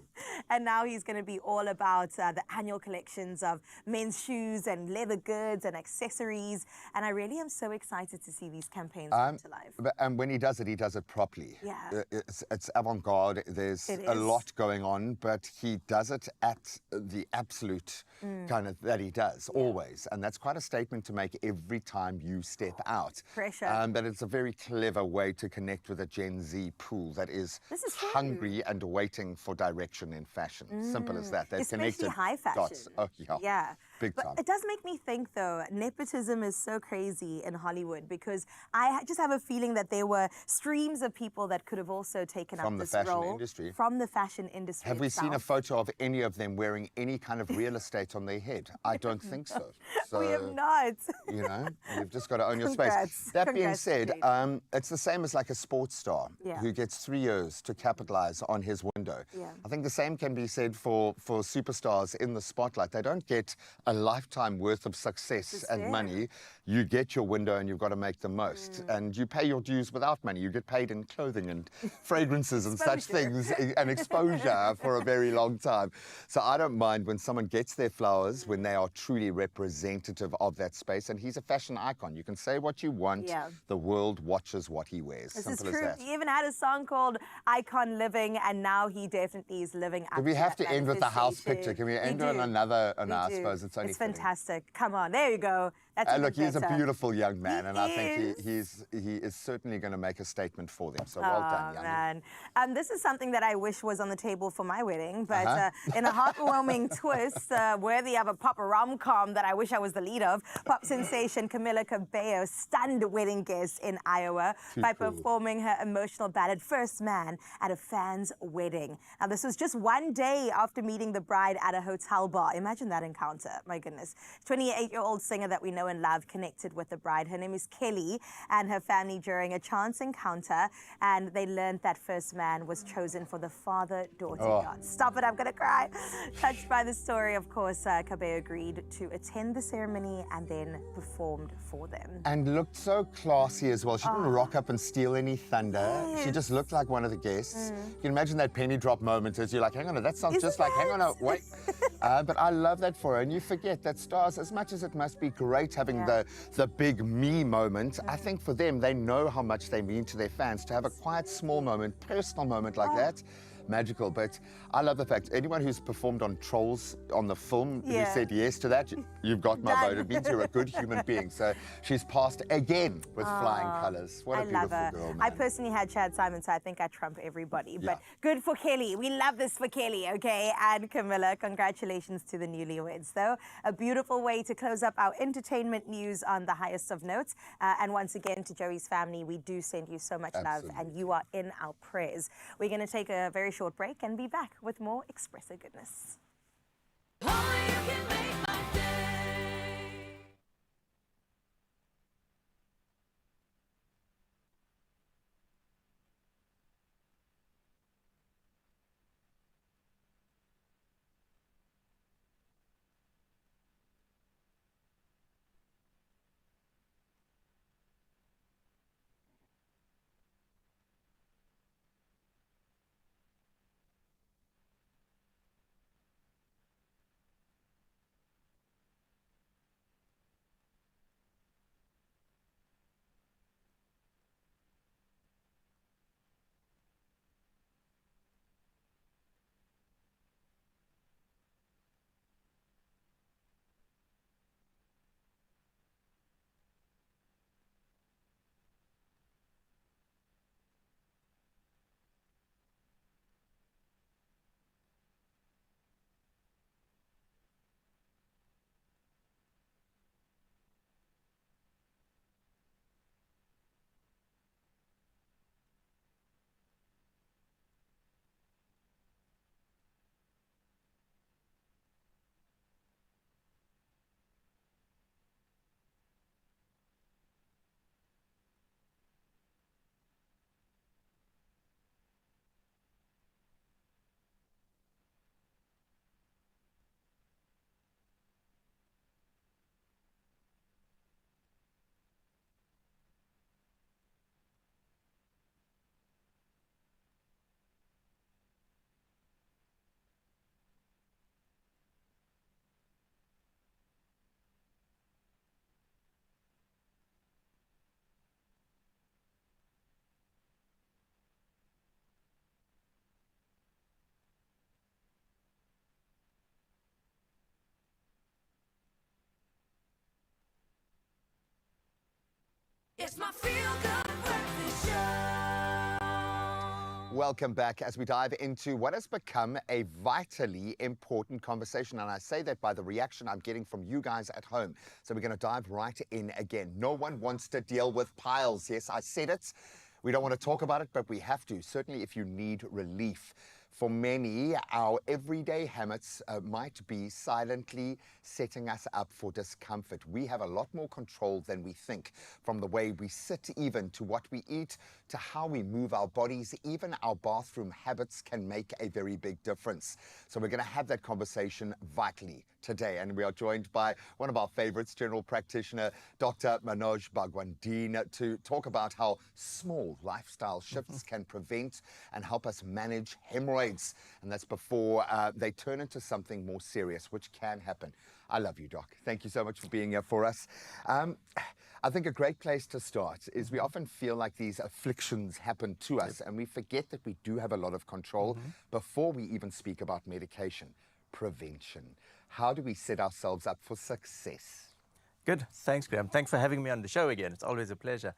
And now he's going to be all about the annual collections of men's shoes and leather goods and accessories. And I really am so excited to see these campaigns come to life. And when he does it properly. Yeah. It's avant-garde. There's a lot going on, but he does it at the absolute kind of that he does always. And that's quite a statement to make every time you step out. Pressure. But it's a very clever way to connect with a Gen Z pool that is hungry and waiting for direction in fashion. Simple as that. They've Especially connected high fashion. dots. Oh, yeah. Yeah. Big But time. it does make me think, though, nepotism is so crazy in Hollywood because I just have a feeling that there were streams of people that could have also taken From up the this fashion role industry. from the fashion industry. Have we seen a itself. photo of any of them wearing any kind of real estate on their head? I don't think so. So, We have not. you know, you've just got to own your Congrats. space. That being Congrats, said, Jade. it's the same as like a sports star Yeah. who gets 3 years to capitalize on his window. Yeah. I think the same can be said for superstars in the spotlight. They don't get a lifetime worth of success and fair. money. You get your window and you've got to make the most. And you pay your dues without money. You get paid in clothing and fragrances and such things and exposure for a very long time. So I don't mind when someone gets their flowers when they are truly representative of that space. And he's a fashion icon. You can say what you want. Yeah. The world watches what he wears. This Simple is true. as that. He even had a song called Icon Living, and now he definitely is living up Do we to have that to end with the house manifestation. picture? Can we We end on do. another? We No, I do. suppose it's only fitting. fantastic. Come on, there you go. That's even Look, he's a better. beautiful young man, He and I think is. he is certainly going to make a statement for them. So well done, young man. Man. This is something that I wish was on the table for my wedding, but Uh-huh. in a heartwarming twist, worthy of a pop rom-com that I wish I was the lead of, pop sensation Camila Cabello stunned wedding guests in Iowa by cool. performing her emotional ballad First Man at a fan's wedding. Now, this was just one day after meeting the bride at a hotel bar. Imagine that encounter. My goodness. 28-year-old singer that we know and love connected with the bride. Her name is Kelly, and her family during a chance encounter, and they learned that First Man was chosen for the father-daughter dance. Stop it, I'm gonna cry. Touched by the story, of course, Cabello agreed to attend the ceremony and then performed for them. And looked so classy as well. She didn't rock up and steal any thunder. She Yes. just looked like one of the guests. You can imagine that penny drop moment as you're like, hang on, that sounds just like, hang on, wait. But I love that for her. And you forget that stars, as much as it must be great having the big me moment, I think for them, they know how much they mean to their fans. To have a quiet, small moment, personal moment like that, magical. But I love the fact anyone who's performed on Trolls on the film who said yes to that, you've got my vote. It means you're a good human being. So she's passed again with flying colours. What a I love beautiful her. girl, man. I personally had Chad Simon, so I think I trump everybody. But good for Kelly. We love this for Kelly, okay? And Camilla, congratulations to the newlyweds, though. A beautiful way to close up our entertainment news on the highest of notes. And once again, to Joey's family, we do send you so much love, and you are in our prayers. We're going to take a very short break and be back with more Expresso goodness. Only you can make my day. It's my feel-good breakfast show. Welcome back as we dive into what has become a vitally important conversation. And I say that by the reaction I'm getting from you guys at home. So we're going to dive right in again. No one wants to deal with piles. Yes, I said it. We don't want to talk about it, but we have to. Certainly if you need relief. For many, our everyday habits might be silently setting us up for discomfort. We have a lot more control than we think, from the way we sit even to what we eat to how we move our bodies. Even our bathroom habits can make a very big difference. So we're going to have that conversation vitally today. And we are joined by one of our favorites, general practitioner, Dr. Manoj Bhagwandeen, to talk about how small lifestyle shifts can prevent and help us manage hemorrhoids. And that's before they turn into something more serious, which can happen. I love you, Doc. Thank you so much for being here for us. I think a great place to start is we often feel like these afflictions happen to us and we forget that we do have a lot of control before we even speak about medication. Prevention. How do we set ourselves up for success? Good. Thanks, Graham. Thanks for having me on the show again. It's always a pleasure.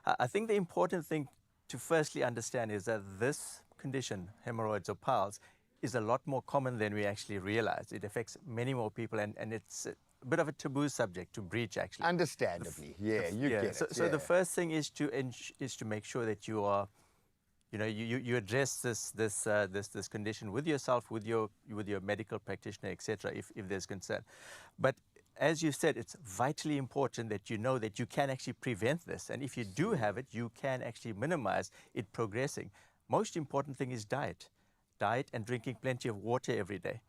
I think the important thing to firstly understand is that this condition, hemorrhoids or piles, is a lot more common than we actually realize. It affects many more people, and it's a bit of a taboo subject to breach, actually. Understandably, get it. So the first thing is to make sure that you are, you address this condition with yourself, with your medical practitioner, etc. If there's concern, but as you said, it's vitally important that you know that you can actually prevent this, and if you do have it, you can actually minimize it progressing. Most important thing is diet and drinking plenty of water every day.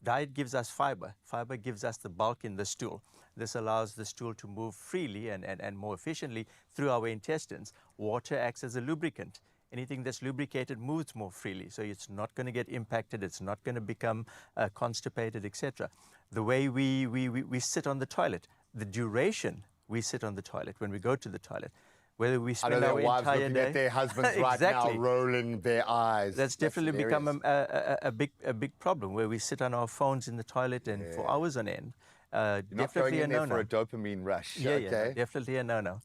Diet gives us fiber. Fiber gives us the bulk in the stool. This allows the stool to move freely and more efficiently through our intestines. Water acts as a lubricant. Anything that's lubricated moves more freely, so it's not going to get impacted, it's not going to become constipated, etc. The way we sit on the toilet, the duration we sit on the toilet when we go to the toilet, whether we spend our entire day... at their husbands right now, rolling their eyes. That's definitely become a big problem, where we sit on our phones in the toilet and for hours on end. You're not going in there for a dopamine rush. Yeah, definitely a no-no.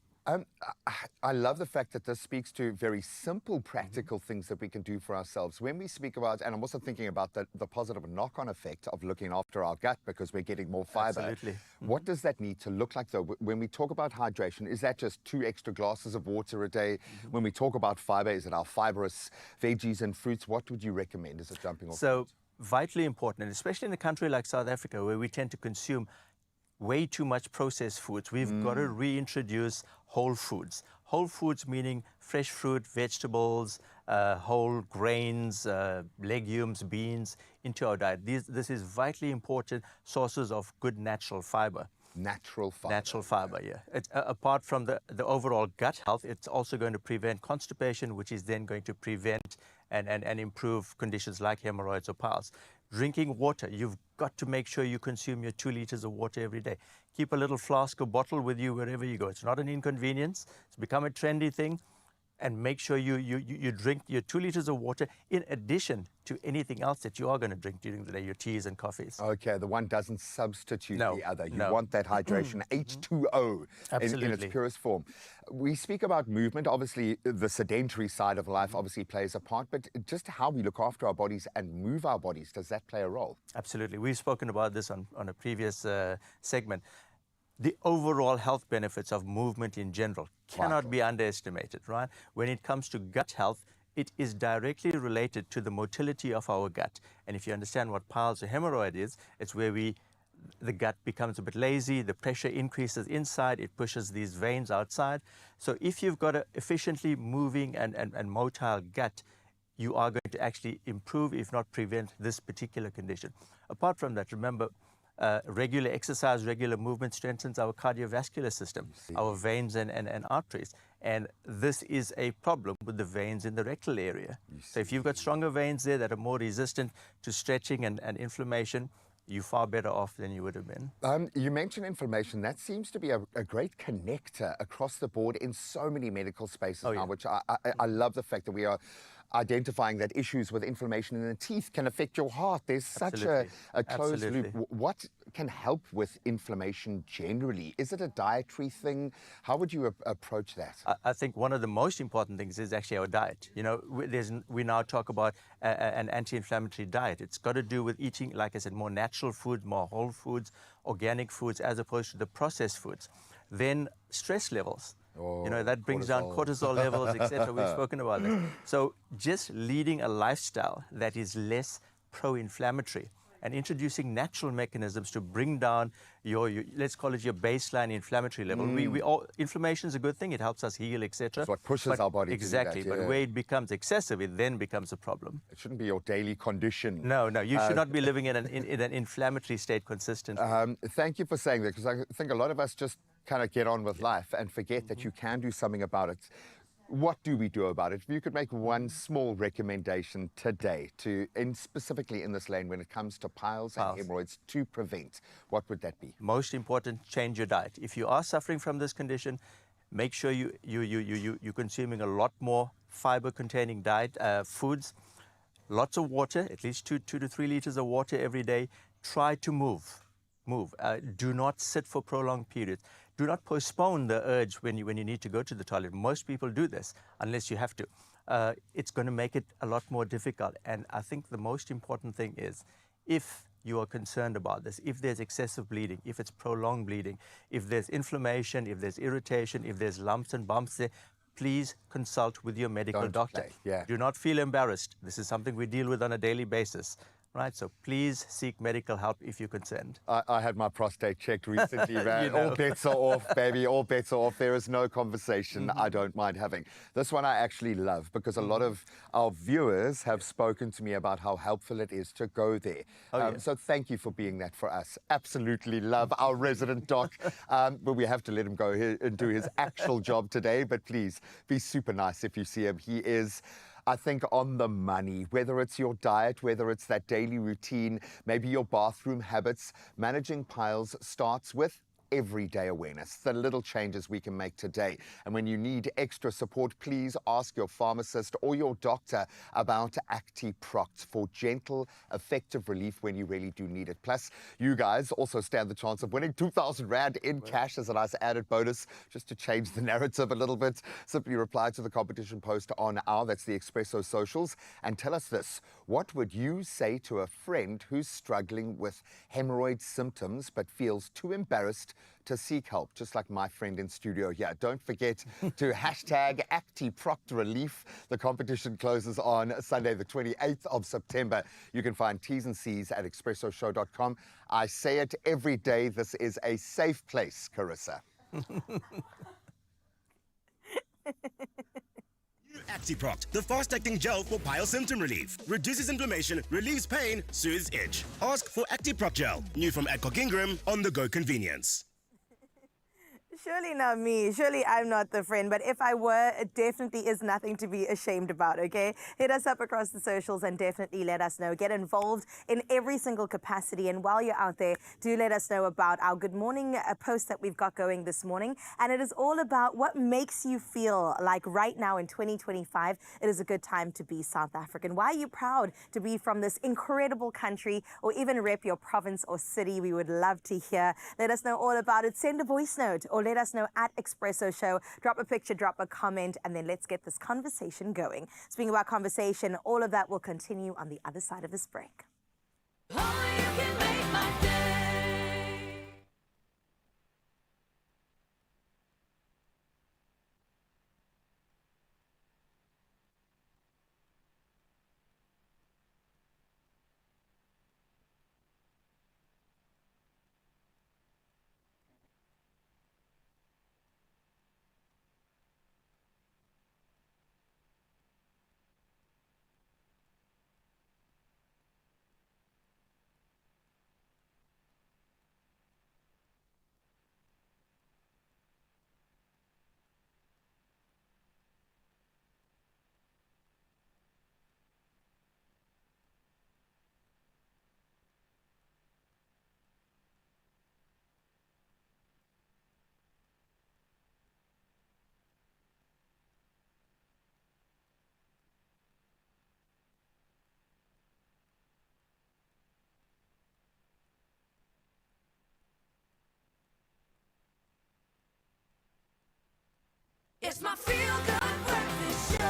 I love the fact that this speaks to very simple, practical things that we can do for ourselves. When we speak about, and I'm also thinking about the positive knock-on effect of looking after our gut because we're getting more fiber. Absolutely. What does that need to look like, though? When we talk about hydration, is that just 2 extra glasses of water a day? When we talk about fiber, is it our fibrous veggies and fruits? What would you recommend as a jumping off point? Vitally important, and especially in a country like South Africa, where we tend to consume way too much processed foods, we've got to reintroduce whole foods. Whole foods meaning fresh fruit, vegetables, whole grains, legumes, beans into our diet. This is vitally important sources of good natural fiber. Natural fiber. Natural fiber, yeah. It's, apart from the overall gut health, it's also going to prevent constipation, which is then going to prevent and improve conditions like hemorrhoids or piles. Drinking water, you've got to make sure you consume your 2 liters of water every day. Keep a little flask or bottle with you wherever you go. It's not an inconvenience. It's become a trendy thing. And make sure you drink your 2 liters of water in addition to anything else that you are going to drink during the day, your teas and coffees. Okay, the one doesn't substitute the other. You want that hydration, H2O in its purest form. We speak about movement. Obviously, the sedentary side of life obviously plays a part, but just how we look after our bodies and move our bodies, does that play a role? Absolutely. We've spoken about this on a previous segment. The overall health benefits of movement in general cannot be underestimated, right? When it comes to gut health, it is directly related to the motility of our gut. And if you understand what piles or hemorrhoid is, it's where the gut becomes a bit lazy, the pressure increases inside, it pushes these veins outside. So if you've got an efficiently moving and motile gut, you are going to actually improve, if not prevent, this particular condition. Apart from that, remember, regular exercise, regular movement strengthens our cardiovascular system, our veins and arteries. And this is a problem with the veins in the rectal area. So if you've got stronger veins there that are more resistant to stretching and inflammation, you're far better off than you would have been. You mentioned inflammation. That seems to be a great connector across the board in so many medical spaces now, which I love the fact that we are identifying that issues with inflammation in the teeth can affect your heart. There's such a closed loop. Absolutely. What can help with inflammation generally? Is it a dietary thing? How would you approach that? I think one of the most important things is actually our diet. You know, we now talk about an anti-inflammatory diet. It's got to do with eating, like I said, more natural food, more whole foods, organic foods, as opposed to the processed foods. Then stress levels. You know, that brings down cortisol levels, etc. We've spoken about this. So just leading a lifestyle that is less pro-inflammatory and introducing natural mechanisms to bring down your let's call it your baseline inflammatory level. Inflammation is a good thing. It helps us heal, etc. It's what pushes our body exactly, to do that. But where it becomes excessive, it then becomes a problem. It shouldn't be your daily condition. No, you should not be living in an inflammatory state consistently. Thank you for saying that, because I think a lot of us just kind of get on with life and forget that you can do something about it. What do we do about it? If you could make one small recommendation today specifically in this lane when it comes to piles and hemorrhoids to prevent, what would that be? Most important, change your diet. If you are suffering from this condition, make sure you're consuming a lot more fiber-containing diet foods, lots of water, at least 2 to 3 liters of water every day. Try to move. Do not sit for prolonged periods. Do not postpone the urge when you need to go to the toilet. Most people do this unless you have to. It's going to make it a lot more difficult. And I think the most important thing is, if you are concerned about this, if there's excessive bleeding, if it's prolonged bleeding, if there's inflammation, if there's irritation, if there's lumps and bumps there, please consult with your medical doctor. Do not feel embarrassed. This is something we deal with on a daily basis. Right, so please seek medical help if you're concerned. I had my prostate checked recently, man. All bets are off, baby. All bets are off. There is no conversation I don't mind having. This one I actually love, because a lot of our viewers have spoken to me about how helpful it is to go there. So thank you for being that for us. Absolutely love our resident doc. But we have to let him go here and do his actual job today. But please be super nice if you see him. He is, I think, on the money, whether it's your diet, whether it's that daily routine, maybe your bathroom habits. Managing piles starts with everyday awareness, the little changes we can make today. And when you need extra support, please ask your pharmacist or your doctor about ActiProct for gentle, effective relief when you really do need it. Plus, you guys also stand the chance of winning 2,000 Rand in cash as a nice added bonus, just to change the narrative a little bit. Simply reply to the competition post on that's the Expresso socials, and tell us this: what would you say to a friend who's struggling with hemorrhoid symptoms but feels too embarrassed to seek help, just like my friend in studio here? Don't forget to hashtag ActiProct Relief. The competition closes on Sunday, the 28th of September. You can find T's and C's at expressoshow.com. I say it every day, this is a safe place, Carissa. ActiProct, the fast-acting gel for pile symptom relief. Reduces inflammation, relieves pain, soothes itch. Ask for ActiProct gel. New from Adcock Ingram, on-the-go convenience. Surely not me. Surely I'm not the friend. But if I were, it definitely is nothing to be ashamed about, okay? Hit us up across the socials and definitely let us know. Get involved in every single capacity. And while you're out there, do let us know about our Good Morning post that we've got going this morning. And it is all about what makes you feel like right now in 2025, it is a good time to be South African. Why are you proud to be from this incredible country, or even rep your province or city? We would love to hear. Let us know all about it. Send a voice note or let us know at Expresso Show. Drop a picture, drop a comment, and then let's get this conversation going. Speaking about conversation, all of that will continue on the other side of this break. Only you can make my day. It's my feel-good breakfast show.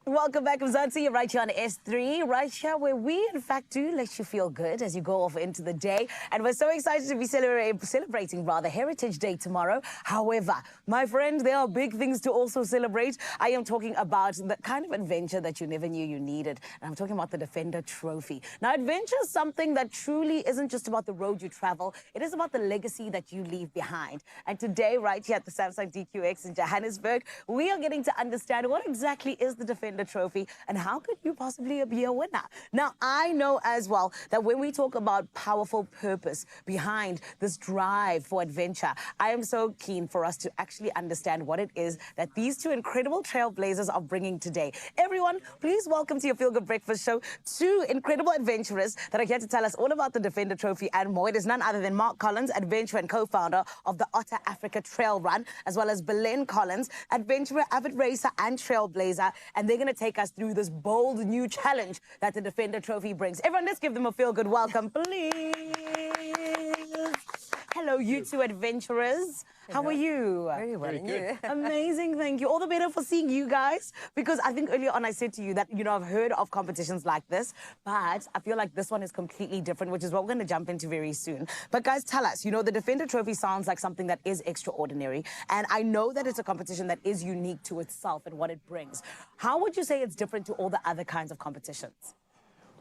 Welcome back, Mzansi. You're right here on S3, right here where we, in fact, do let you feel good as you go off into the day. And we're so excited to be celebrating Heritage Day tomorrow. However, my friend, there are big things to also celebrate. I am talking about the kind of adventure that you never knew you needed. And I'm talking about the Defender Trophy. Now, adventure is something that truly isn't just about the road you travel. It is about the legacy that you leave behind. And today, right here at the Samsung DQX in Johannesburg, we are getting to understand what exactly is the Defender Trophy and how could you possibly be a winner. Now, I know as well that when we talk about powerful purpose behind this drive for adventure, I am so keen for us to actually understand what it is that these two incredible trailblazers are bringing today. Everyone, please welcome to your Feel Good Breakfast Show two incredible adventurers that are here to tell us all about the Defender Trophy and more. It is none other than Mark Collins, adventurer and co-founder of the Otter Africa Trail Run, as well as Belen Collins, adventurer, avid racer and trailblazer. And they're going to take us through this bold new challenge that the Defender Trophy brings. Everyone, let's give them a feel-good welcome, please. Hello, you two adventurers. How are you? Very well, and you? Amazing, thank you. All the better for seeing you guys, because I think earlier on I said to you that, I've heard of competitions like this, but I feel like this one is completely different, which is what we're going to jump into very soon. But guys, tell us, the Defender Trophy sounds like something that is extraordinary, and I know that it's a competition that is unique to itself and what it brings. How would you say it's different to all the other kinds of competitions?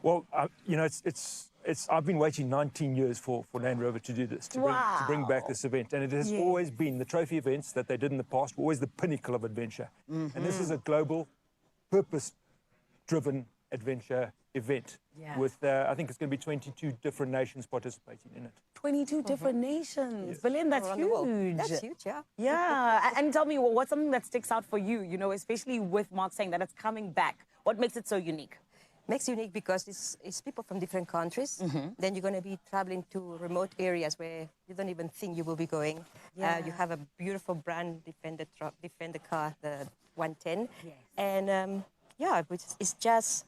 Well, I've been waiting 19 years for Land Rover to do this, to bring back this event. And it has always been, the trophy events that they did in the past were always the pinnacle of adventure. And this is a global, purpose-driven adventure event with, I think it's going to be 22 different nations participating in it. 22 different nations. Belen, that's huge. That's huge, yeah. Yeah. And tell me, what's something that sticks out for you, especially with Mark saying that it's coming back? What makes it so unique? Makes unique because it's people from different countries. Then you're going to be traveling to remote areas where you don't even think you will be going. You have a beautiful brand Defender car, the 110. And it's just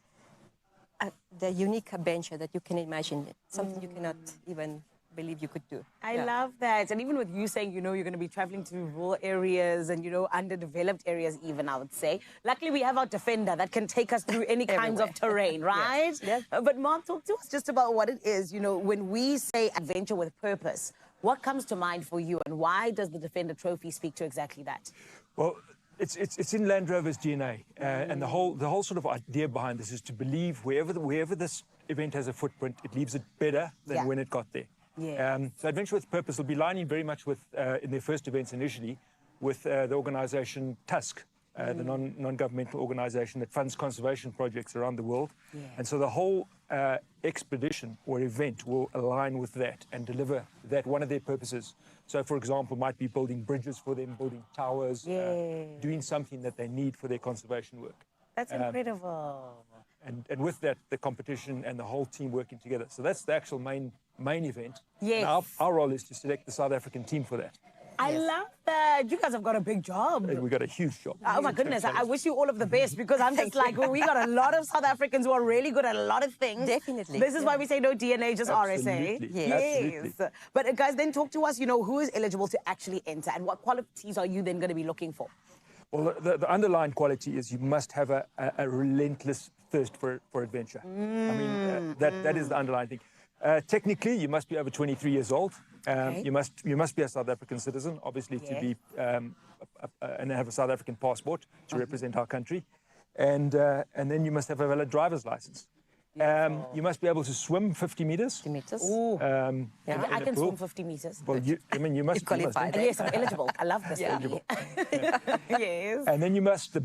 the unique adventure that you can imagine. Something you cannot even believe you could do. I love that. And even with you saying, you're going to be traveling to rural areas and, underdeveloped areas even, I would say. Luckily, we have our Defender that can take us through any kinds of terrain, right? Yes. But Mark, talk to us just about what it is, when we say adventure with purpose, what comes to mind for you and why does the Defender Trophy speak to exactly that? Well, it's in Land Rover's DNA. And the whole sort of idea behind this is to believe wherever this event has a footprint, it leaves it better than when it got there. So Adventure with Purpose will be lining very much with, in their first events initially, with the organisation TUSC, the non-governmental organisation that funds conservation projects around the world. And so the whole expedition or event will align with that and deliver that, one of their purposes. So, for example, might be building bridges for them, building towers, doing something that they need for their conservation work. That's incredible. And with that, the competition and the whole team working together. So that's the actual main event. Yes. And our role is to select the South African team for that. I love that. You guys have got a big job. And we got a huge job. Oh, my goodness. I wish you all of the best because I'm just like, we got a lot of South Africans who are really good at a lot of things. Definitely. This is why we say no DNA, just Absolutely. RSA. Yes. But guys, then talk to us, who is eligible to actually enter and what qualities are you then going to be looking for? Well, the underlying quality is you must have a relentless thirst for adventure. I mean, that is the underlying thing. Technically, you must be over 23 years old. You must be a South African citizen, obviously, to be and have a South African passport to represent our country, and then you must have a valid driver's license. You must be able to swim 50 meters. 50 meters. I can swim 50 meters. Well, you must qualify. Yes, I'm eligible. I love this. Eligible. Yes. And then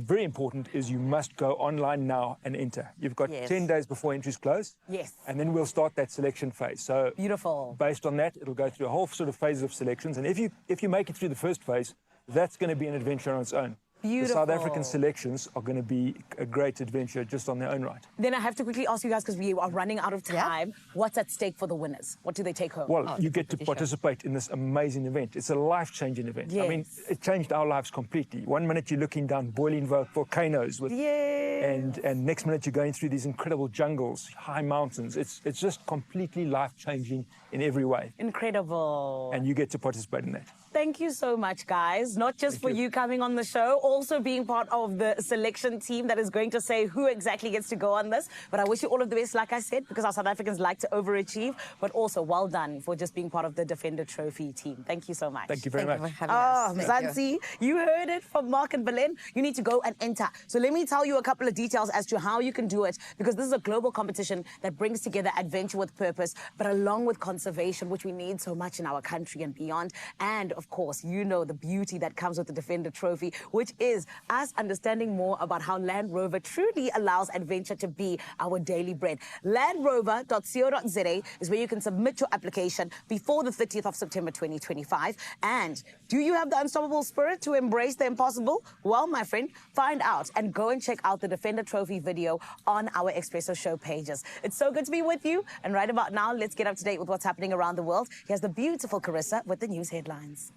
very important is you must go online now and enter. You've got 10 days before entries close. Yes. And then we'll start that selection phase. So beautiful. Based on that, it'll go through a whole sort of phase of selections. And if you make it through the first phase, that's going to be an adventure on its own. Beautiful. The South African selections are going to be a great adventure just on their own right. Then I have to quickly ask you guys, because we are running out of time, what's at stake for the winners? What do they take home? Well, you get to participate in this amazing event. It's a life-changing event. Yes. I mean, it changed our lives completely. One minute you're looking down boiling volcanoes with, and next minute you're going through these incredible jungles, high mountains. It's just completely life-changing in every way. Incredible. And you get to participate in that. Thank you so much, guys. Not just for you coming on the show, also being part of the selection team that is going to say who exactly gets to go on this. But I wish you all of the best, like I said, because our South Africans like to overachieve. But also, well done for just being part of the Defender Trophy team. Thank you so much. Thank you very much. For having us. Mzansi, you heard it from Mark and Belen. You need to go and enter. So let me tell you a couple of details as to how you can do it, because this is a global competition that brings together adventure with purpose, but along with conservation, which we need so much in our country and beyond. And of course, you know the beauty that comes with the Defender Trophy, which is us understanding more about how Land Rover truly allows adventure to be our daily bread. Landrover.co.za is where you can submit your application before the 30th of September 2025. And do you have the unstoppable spirit to embrace the impossible? Well, my friend, find out and go and check out the Defender Trophy video on our Expresso show pages. It's so good to be with you. And right about now, let's get up to date with what's happening around the world. Here's the beautiful Carissa with the news headlines.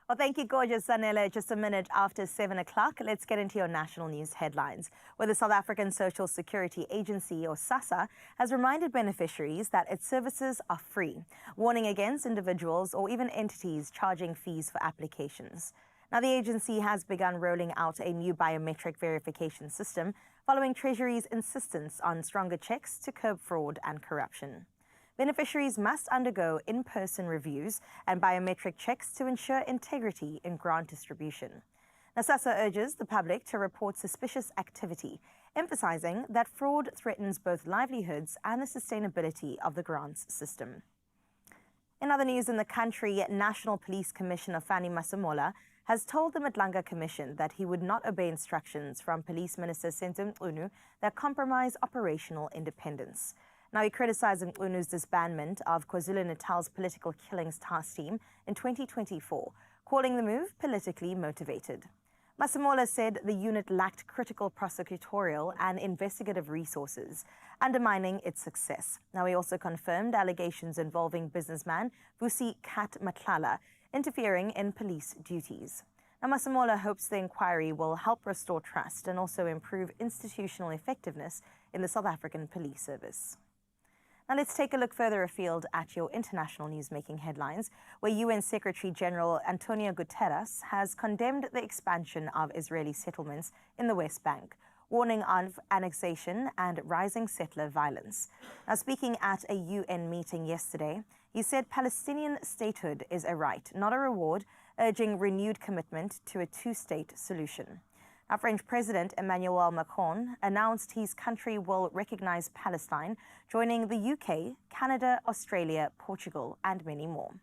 Well, thank you, gorgeous Sanele. Just a minute after 7 o'clock, let's get into your national news headlines, where the South African Social Security Agency, or SASSA, has reminded beneficiaries that its services are free, warning against individuals or even entities charging fees for applications. Now, the agency has begun rolling out a new biometric verification system following Treasury's insistence on stronger checks to curb fraud and corruption. Beneficiaries must undergo in-person reviews and biometric checks to ensure integrity in grant distribution. Now, SASSA urges the public to report suspicious activity, emphasizing that fraud threatens both livelihoods and the sustainability of the grants system. In other news in the country, National Police Commissioner Fanny Masemola has told the Madlanga Commission that he would not obey instructions from Police Minister Senzo Mchunu that compromise operational independence. Now, he criticized Mchunu's disbandment of KwaZulu-Natal's political killings task team in 2024, calling the move politically motivated. Masemola said the unit lacked critical prosecutorial and investigative resources, undermining its success. Now, he also confirmed allegations involving businessman Vusi Kat Matlala interfering in police duties. Now, Masemola hopes the inquiry will help restore trust and also improve institutional effectiveness in the South African Police Service. Now let's take a look further afield at your international newsmaking headlines, where UN Secretary-General Antonio Guterres has condemned the expansion of Israeli settlements in the West Bank, warning of annexation and rising settler violence. Now, speaking at a UN meeting yesterday, he said Palestinian statehood is a right, not a reward, urging renewed commitment to a two-state solution. Our French President Emmanuel Macron announced his country will recognize Palestine, joining the UK, Canada, Australia, Portugal, and many more.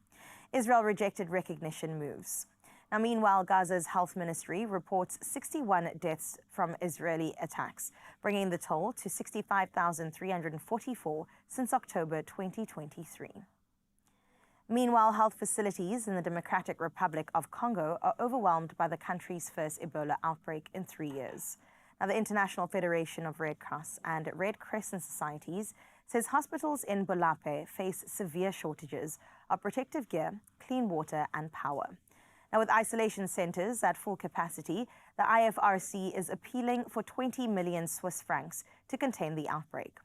Israel rejected recognition moves. Now, meanwhile, Gaza's health ministry reports 61 deaths from Israeli attacks, bringing the toll to 65,344 since October 2023. Meanwhile, health facilities in the Democratic Republic of Congo are overwhelmed by the country's first Ebola outbreak in 3 years. Now, the International Federation of Red Cross and Red Crescent Societies says hospitals in Bolape face severe shortages of protective gear, clean water, and power. Now, with isolation centers at full capacity, the IFRC is appealing for 20 million Swiss francs to contain the outbreak.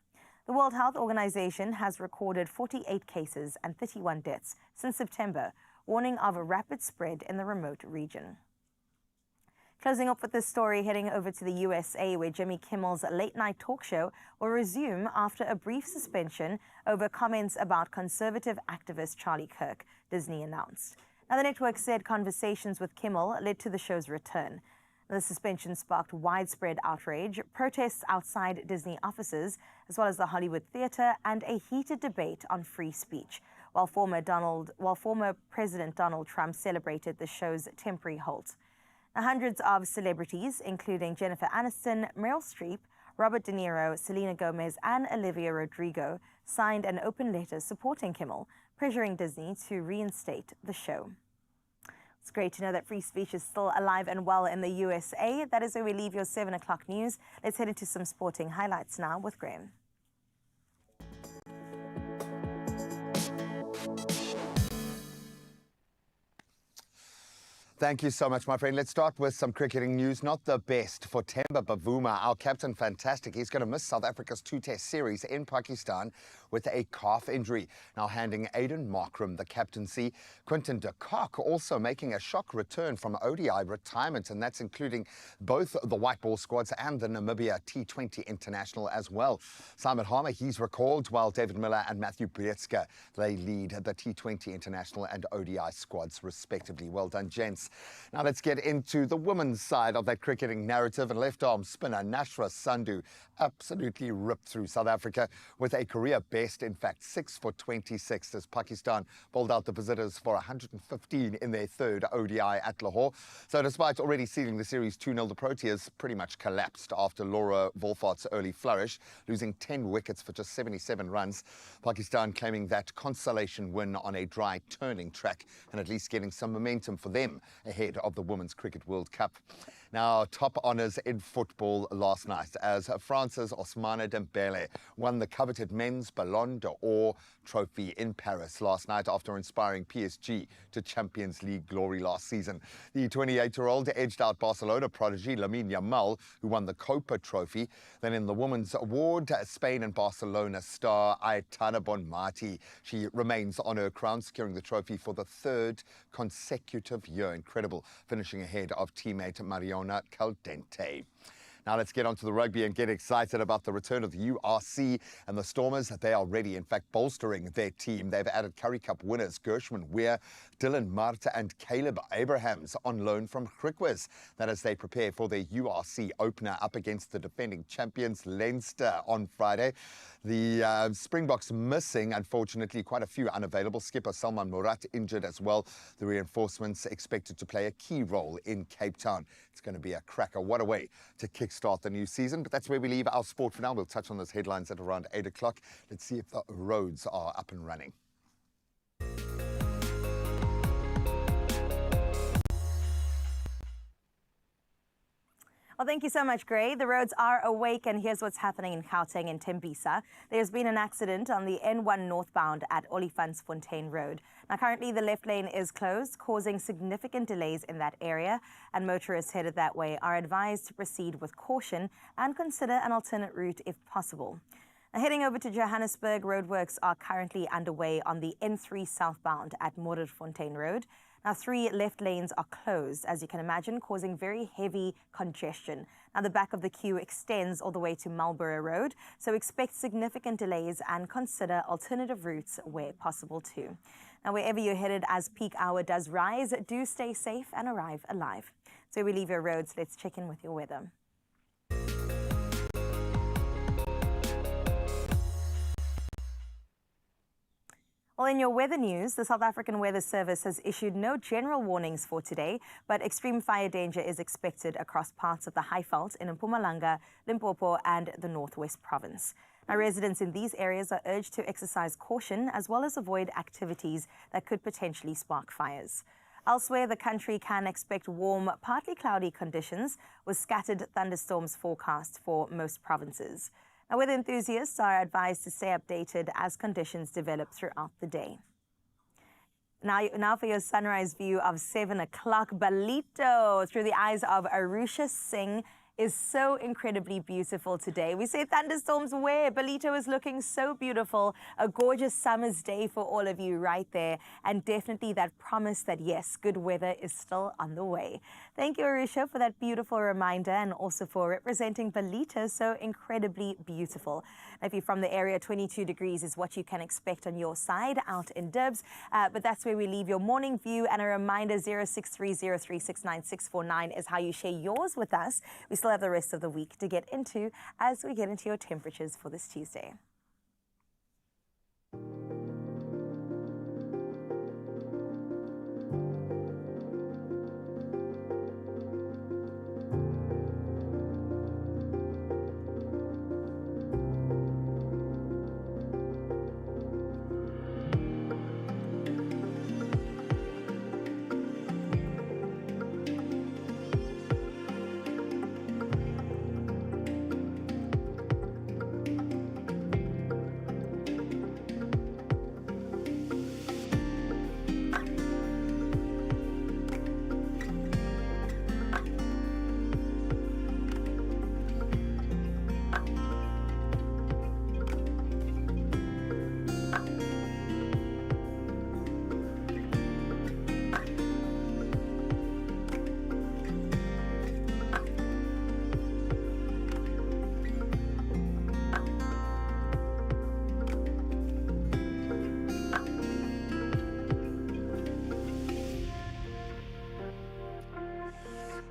The World Health Organization has recorded 48 cases and 31 deaths since September, warning of a rapid spread in the remote region. Closing up with this story, heading over to the USA, where Jimmy Kimmel's late-night talk show will resume after a brief suspension over comments about conservative activist Charlie Kirk, Disney announced. Now, the network said conversations with Kimmel led to the show's return. The suspension sparked widespread outrage, protests outside Disney offices, as well as the Hollywood Theatre, and a heated debate on free speech, while former President Donald Trump celebrated the show's temporary halt. Now, hundreds of celebrities, including Jennifer Aniston, Meryl Streep, Robert De Niro, Selena Gomez, and Olivia Rodrigo, signed an open letter supporting Kimmel, pressuring Disney to reinstate the show. It's great to know that free speech is still alive and well in the USA. That is where we leave your 7 o'clock news. Let's head into some sporting highlights now with Graham. Thank you so much, my friend. Let's start with some cricketing news. Not the best for Temba Bavuma, our captain. Fantastic. He's going to miss South Africa's 2-test series in Pakistan with a calf injury. Now handing Aiden Markram the captaincy. Quinton de Kock also making a shock return from ODI retirement, and that's including both the white ball squads and the Namibia T20 international as well. Simon Harmer, he's recalled, while David Miller and Matthew Brietzke, they lead the T20 international and ODI squads respectively. Well done, gents. Now let's get into the women's side of that cricketing narrative. And left-arm spinner Nashra Sandhu absolutely ripped through South Africa with a career best, in fact, 6 for 26 as Pakistan bowled out the visitors for 115 in their third ODI at Lahore. So despite already sealing the series 2-0, the Proteas pretty much collapsed after Laura Wolfart's early flourish, losing 10 wickets for just 77 runs. Pakistan claiming that consolation win on a dry turning track and at least getting some momentum for them ahead of the Women's Cricket World Cup. Now, top honours in football last night as France's Ousmane Dembele won the coveted men's Ballon d'Or trophy in Paris last night after inspiring PSG to Champions League glory last season. The 28-year-old edged out Barcelona prodigy Lamine Yamal, who won the Copa trophy. Then in the women's award, Spain and Barcelona star Aitana Bonmati. She remains on her crown, securing the trophy for the third consecutive year. Incredible, finishing ahead of teammate Mariona Caldente. Now let's get on to the rugby and get excited about the return of the URC and the Stormers. They are ready, in fact, bolstering their team. They've added Currie Cup winners Gershwin Weir, Dylan Marta and Caleb Abrahams on loan from Griquas. That as they prepare for their URC opener up against the defending champions Leinster on Friday. The Springboks missing, unfortunately, quite a few unavailable. Skipper Salman Murat injured as well. The reinforcements expected to play a key role in Cape Town. It's going to be a cracker. What a way to kickstart the new season. But that's where we leave our sport for now. We'll touch on those headlines at around 8 o'clock. Let's see if the roads are up and running. Well, thank you so much, Gray. The roads are awake, and here's what's happening in Gauteng and Tembisa. There's been an accident on the N1 northbound at Olifantsfontein Road. Now, currently, the left lane is closed, causing significant delays in that area, and motorists headed that way are advised to proceed with caution and consider an alternate route if possible. Now, heading over to Johannesburg, roadworks are currently underway on the N3 southbound at Modderfontein Road. Now, 3 left lanes are closed, as you can imagine, causing very heavy congestion. Now, the back of the queue extends all the way to Marlborough Road, so expect significant delays and consider alternative routes where possible too. Now, wherever you're headed as peak hour does rise, do stay safe and arrive alive. So we leave your roads. Let's check in with your weather. Well, in your weather news, the South African Weather Service has issued no general warnings for today, but extreme fire danger is expected across parts of the Highveld in Mpumalanga, Limpopo, and the Northwest Province. Now, residents in these areas are urged to exercise caution as well as avoid activities that could potentially spark fires. Elsewhere, the country can expect warm, partly cloudy conditions with scattered thunderstorms forecast for most provinces. Now, weather enthusiasts are advised to stay updated as conditions develop throughout the day. Now for your sunrise view of 7 o'clock. Balito, through the eyes of Arusha Singh, is so incredibly beautiful today. We say thunderstorms where? Balito is looking so beautiful. A gorgeous summer's day for all of you right there. And definitely that promise that, yes, good weather is still on the way. Thank you, Arusha, for that beautiful reminder and also for representing Balito so incredibly beautiful. If you're from the area, 22 degrees is what you can expect on your side out in Dibs. But that's where we leave your morning view. And a reminder, 0630369649 is how you share yours with us. We still have the rest of the week to get into as we get into your temperatures for this Tuesday.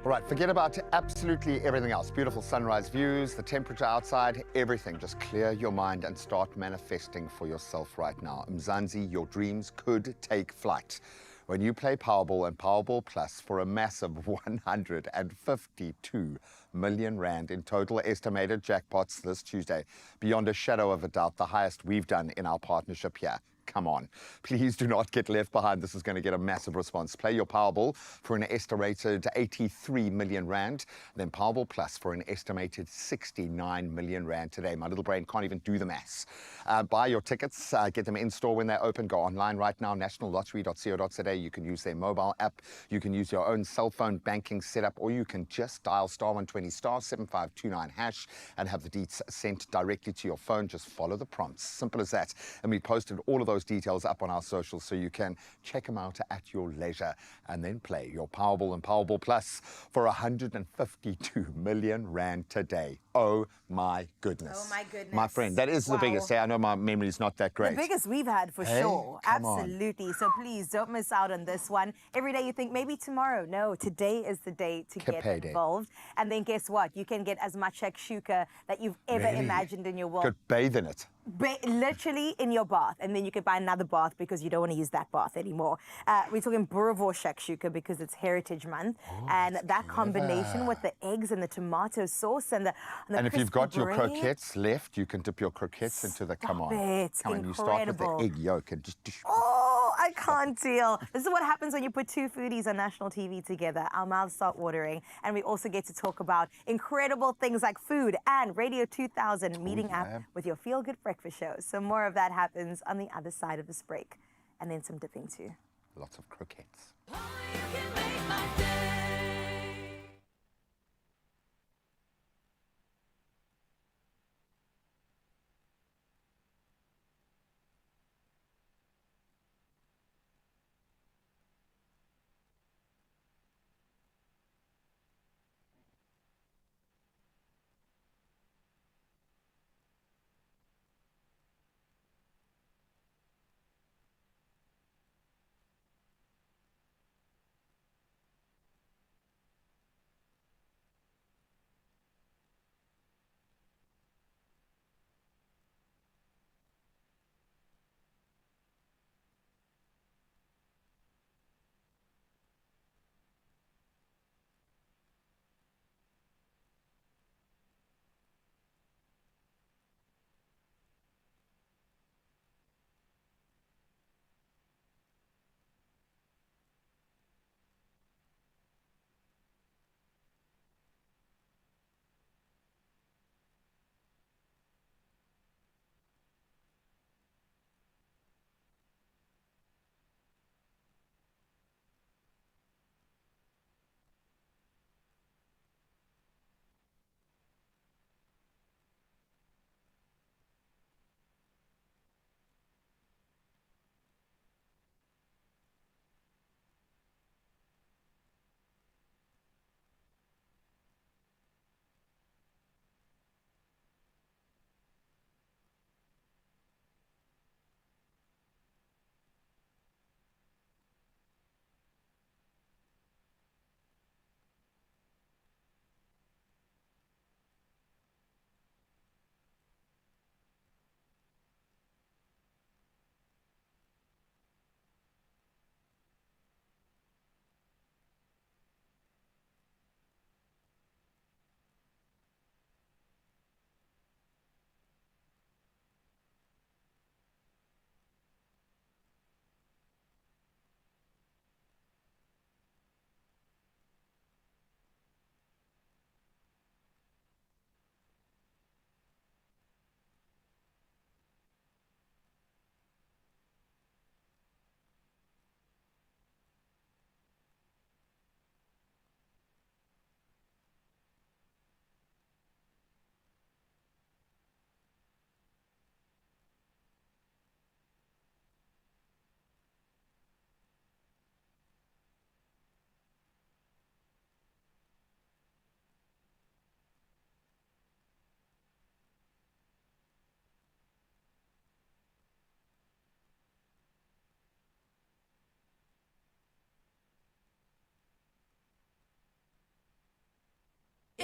All right, forget about absolutely everything else. Beautiful sunrise views, the temperature outside, everything. Just clear your mind and start manifesting for yourself right now. Mzansi, your dreams could take flight when you play Powerball and Powerball Plus for a massive 152 million rand in total estimated jackpots this Tuesday. Beyond a shadow of a doubt, the highest we've done in our partnership here. Come on, please do not get left behind. This is going to get a massive response. Play your Powerball for an estimated 83 million rand, then Powerball Plus for an estimated 69 million rand today. My little brain can't even do the maths. Buy your tickets, get them in store when they're open. Go online right now, nationallottery.co.za. You can use their mobile app, you can use your own cell phone banking setup, or you can just dial *120 *7529 hash and have the deets sent directly to your phone. Just follow the prompts, simple as that. And we posted all of those details up on our socials so you can check them out at your leisure and then play your Powerball and Powerball Plus for 152 million rand today. Oh my goodness. Oh my goodness. My friend, that is the biggest. I know my memory is not that great. The biggest we've had for sure. Absolutely. So please don't miss out on this one. Every day you think maybe tomorrow. No, today is the day to get involved. And then guess what? You can get as much shakshuka that you've ever imagined in your world. Could bathe in it. Literally in your bath, and then you could buy another bath because you don't want to use that bath anymore. We're talking boerewors shakshuka because it's Heritage Month, and that combination with the eggs and the tomato sauce and the and if you've got bread, your croquettes left, you can dip your croquettes into the come on. You start with the egg yolk and just. Oh, I can't deal. This is what happens when you put two foodies on national TV together. Our mouths start watering, and we also get to talk about incredible things like food and Radio 2000 meeting up with your feel-good breakfast show. So more of that happens on the other side of this break, and then some dipping too. Lots of croquettes.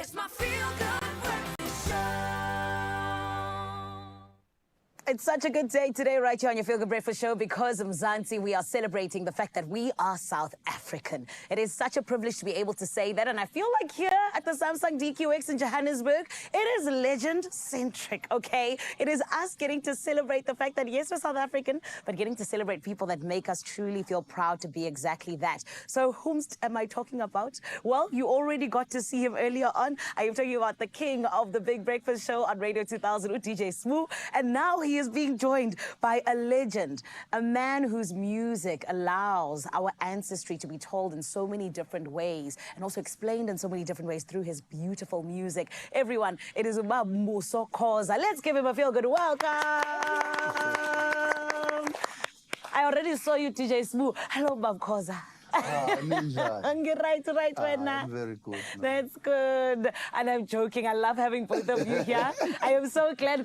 It's my feel-good breakfast show. It's such a good day today right here on your Feel Good Breakfast Show because Mzansi, we are celebrating the fact that we are South African. It is such a privilege to be able to say that, and I feel like here at the Samsung DQX in Johannesburg, it is legend-centric, okay? It is us getting to celebrate the fact that, yes, we're South African, but getting to celebrate people that make us truly feel proud to be exactly that. So whom am I talking about? Well, you already got to see him earlier on. I am talking about the king of the Big Breakfast Show on Radio 2000, DJ Smooth, and now he is being joined by a legend, a man whose music allows our ancestry to be told in so many different ways and also explained in so many different ways through his beautiful music. Everyone, it is Mbuso Khoza. Let's give him a feel-good welcome. I already saw you, DJ Smooth. Hello, Bab Khoza. Right, very good. That's good. And I'm joking. I love having both of you here. I am so glad.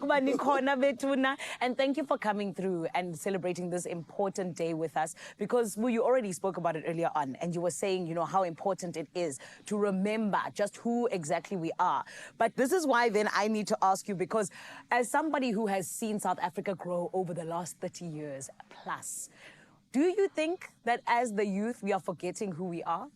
And thank you for coming through and celebrating this important day with us because you already spoke about it earlier on and you were saying, you know, how important it is to remember just who exactly we are. But this is why then I need to ask you because as somebody who has seen South Africa grow over the last 30 years plus, do you think that as the youth, we are forgetting who we are?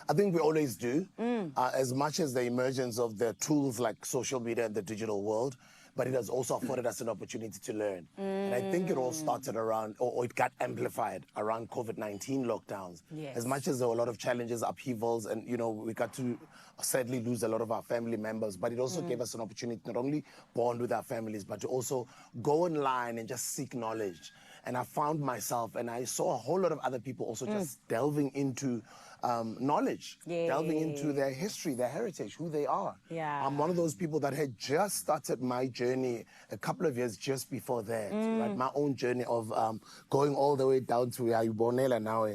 I think we always do, as much as the emergence of the tools like social media and the digital world, but it has also afforded us an opportunity to learn. And I think it all started around, or it got amplified around COVID-19 lockdowns. Yes. As much as there were a lot of challenges, upheavals, and, you know, we got to sadly lose a lot of our family members, but it also gave us an opportunity to not only bond with our families, but to also go online and just seek knowledge. And I found myself, and I saw a whole lot of other people also just delving into knowledge, delving into their history, their heritage, who they are. Yeah. I'm one of those people that had just started my journey a couple of years just before that, right? My own journey of going all the way down to Ayubonela now.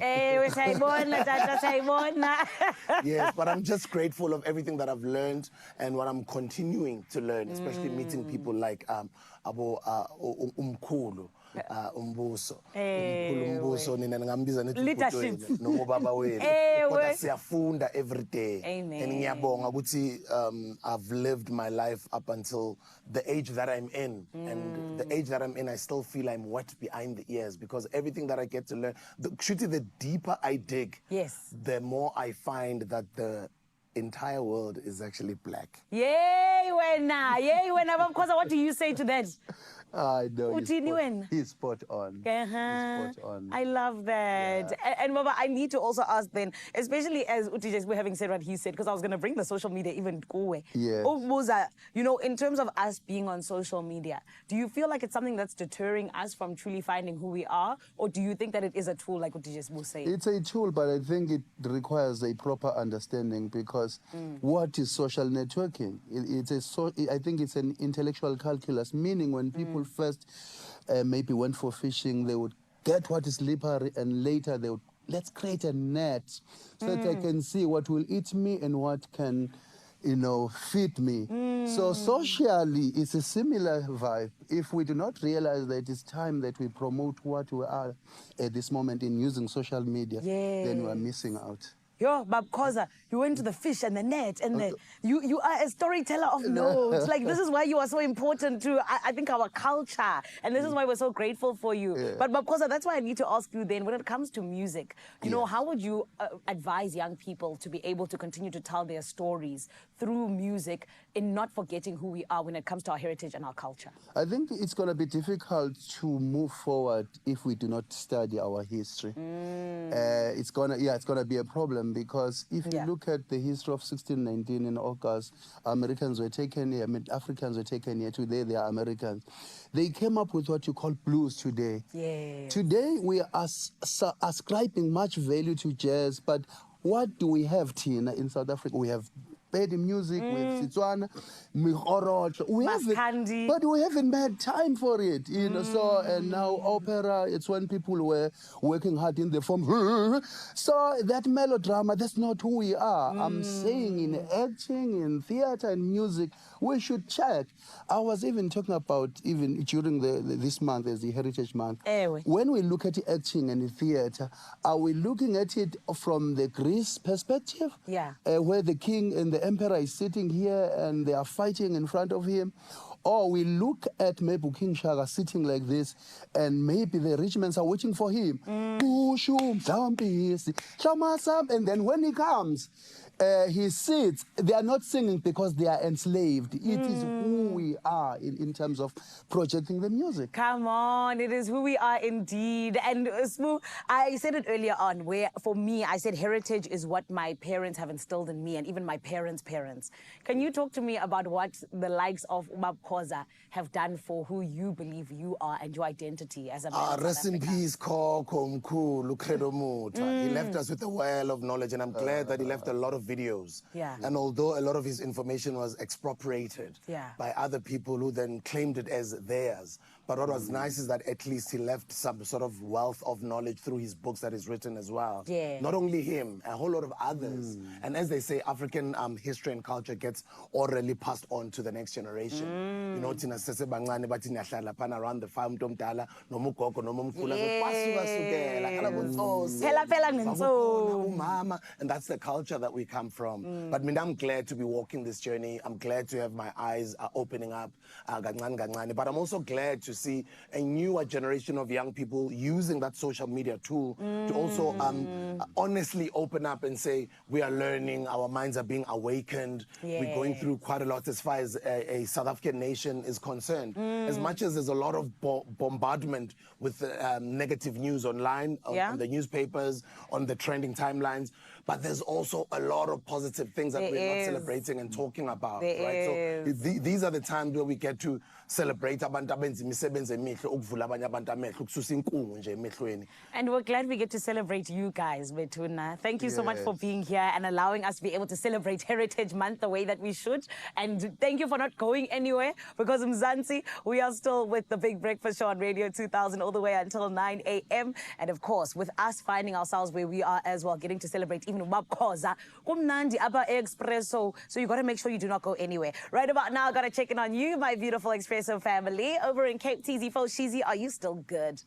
Yes, but I'm just grateful of everything that I've learned and what I'm continuing to learn, especially meeting people like Abo Umkhulu. Umbuso nina ngambiza nethi nobaba wenu kodwa siyafunda every day. Amen. And ngiyabonga ukuthi I've lived my life up until the age that I'm in, and the age that I'm in I still feel I'm wet behind the ears because everything that I get to learn, the deeper I dig, the more I find that the entire world is actually black. Yay, because what do you say to that? I know he's spot on. He's spot on. I love that. Yeah. And Baba, I need to also ask then, especially as Utijas were having said what he said, because I was going to bring the social media even go. Yeah. You know, in terms of us being on social media, do you feel like it's something that's deterring us from truly finding who we are, or do you think that it is a tool, like Utijas was saying? It's a tool, but I think it requires a proper understanding because what is social networking? I think it's an intellectual calculus, meaning when people first maybe went for fishing, they would get what is slippery and later they would, let's create a net so that I can see what will eat me and what can, you know, feed me. So socially, it's a similar vibe. If we do not realize that it's time that we promote what we are at this moment in using social media, then we are missing out. Yo, Bab Khoza, you went to the fish and the net, and you are a storyteller of notes. Like, this is why you are so important to, I think, our culture. And this is why we're so grateful for you. Yeah. But Bab Khoza, that's why I need to ask you then, when it comes to music, you know, how would you advise young people to be able to continue to tell their stories through music in not forgetting who we are when it comes to our heritage and our culture? I think it's going to be difficult to move forward if we do not study our history. It's gonna be a problem because if you look at the history of 1619 in August, Americans were taken here, Africans were taken here. Today they are Americans. They came up with what you call blues today. Today we are ascribing much value to jazz, but what do we have, Tina, in South Africa? We have Pedi music, we have Setswana, we have it, but we haven't had time for it, you know. So, and now opera, it's when people were working hard in the form. So that melodrama, that's not who we are. I'm saying in acting, in theater and music, we should check. I was even talking about, even during this month as the Heritage Month, when we look at the acting and the theater, are we looking at it from the Greece perspective? Yeah. Where the king and the the emperor is sitting here and they are fighting in front of him. Or we look at maybe King Shaka sitting like this, and maybe the regiments are waiting for him. And then when he comes, he sits. They are not singing because they are enslaved. It is who we are in terms of projecting the music. Come on, it is who we are indeed. And Smoo, I said it earlier on, where for me, I said heritage is what my parents have instilled in me, and even my parents' parents. Can you talk to me about what the likes of Umabkoza have done for who you believe you are and your identity as a man? Rest in peace, Koko Mkhulu Credo Mutwa. He left us with a well of knowledge, and I'm glad that he left a lot of videos. Yeah. And although a lot of his information was expropriated by other people who then claimed it as theirs, but what was nice is that at least he left some sort of wealth of knowledge through his books that he's written as well. Yeah. Not only him, a whole lot of others. And as they say, African history and culture gets orally passed on to the next generation. You know, tina sese bangane bathi niyahlala phana around the farm uMntala noma ugogo noma umkhulu kwasuka-sukela kana bontsotsi Phela ngentsoni. umama, and that's the culture that we come from. But mina, I'm glad to be walking this journey. I'm glad to have my eyes opening up kancane kancane. But I'm also glad to see a newer generation of young people using that social media tool to also honestly open up and say, we are learning, our minds are being awakened. We're going through quite a lot as far as a South African nation is concerned. As much as there's a lot of bombardment with negative news online, on the newspapers, on the trending timelines, but there's also a lot of positive things that we're not celebrating and talking about. Right? So these are the times where we get to celebrate abantu abenza imisebenzi emihle ukuvula abanye abantu amehlo ukususa inkungu nje emehlweni. And we're glad we get to celebrate you guys, Betuna. Thank you so much for being here and allowing us to be able to celebrate Heritage Month the way that we should. And thank you for not going anywhere, because Mzansi, we are still with the Big Breakfast Show on Radio 2000 all the way until 9 a.m. And of course, with us finding ourselves where we are as well, getting to celebrate even Umabkoza, kumnandi aba Expresso. So you got to make sure you do not go anywhere. Right about now, I got to check in on you, my beautiful Expresso family. Over in Cape TZ, Foshizi, are you still good?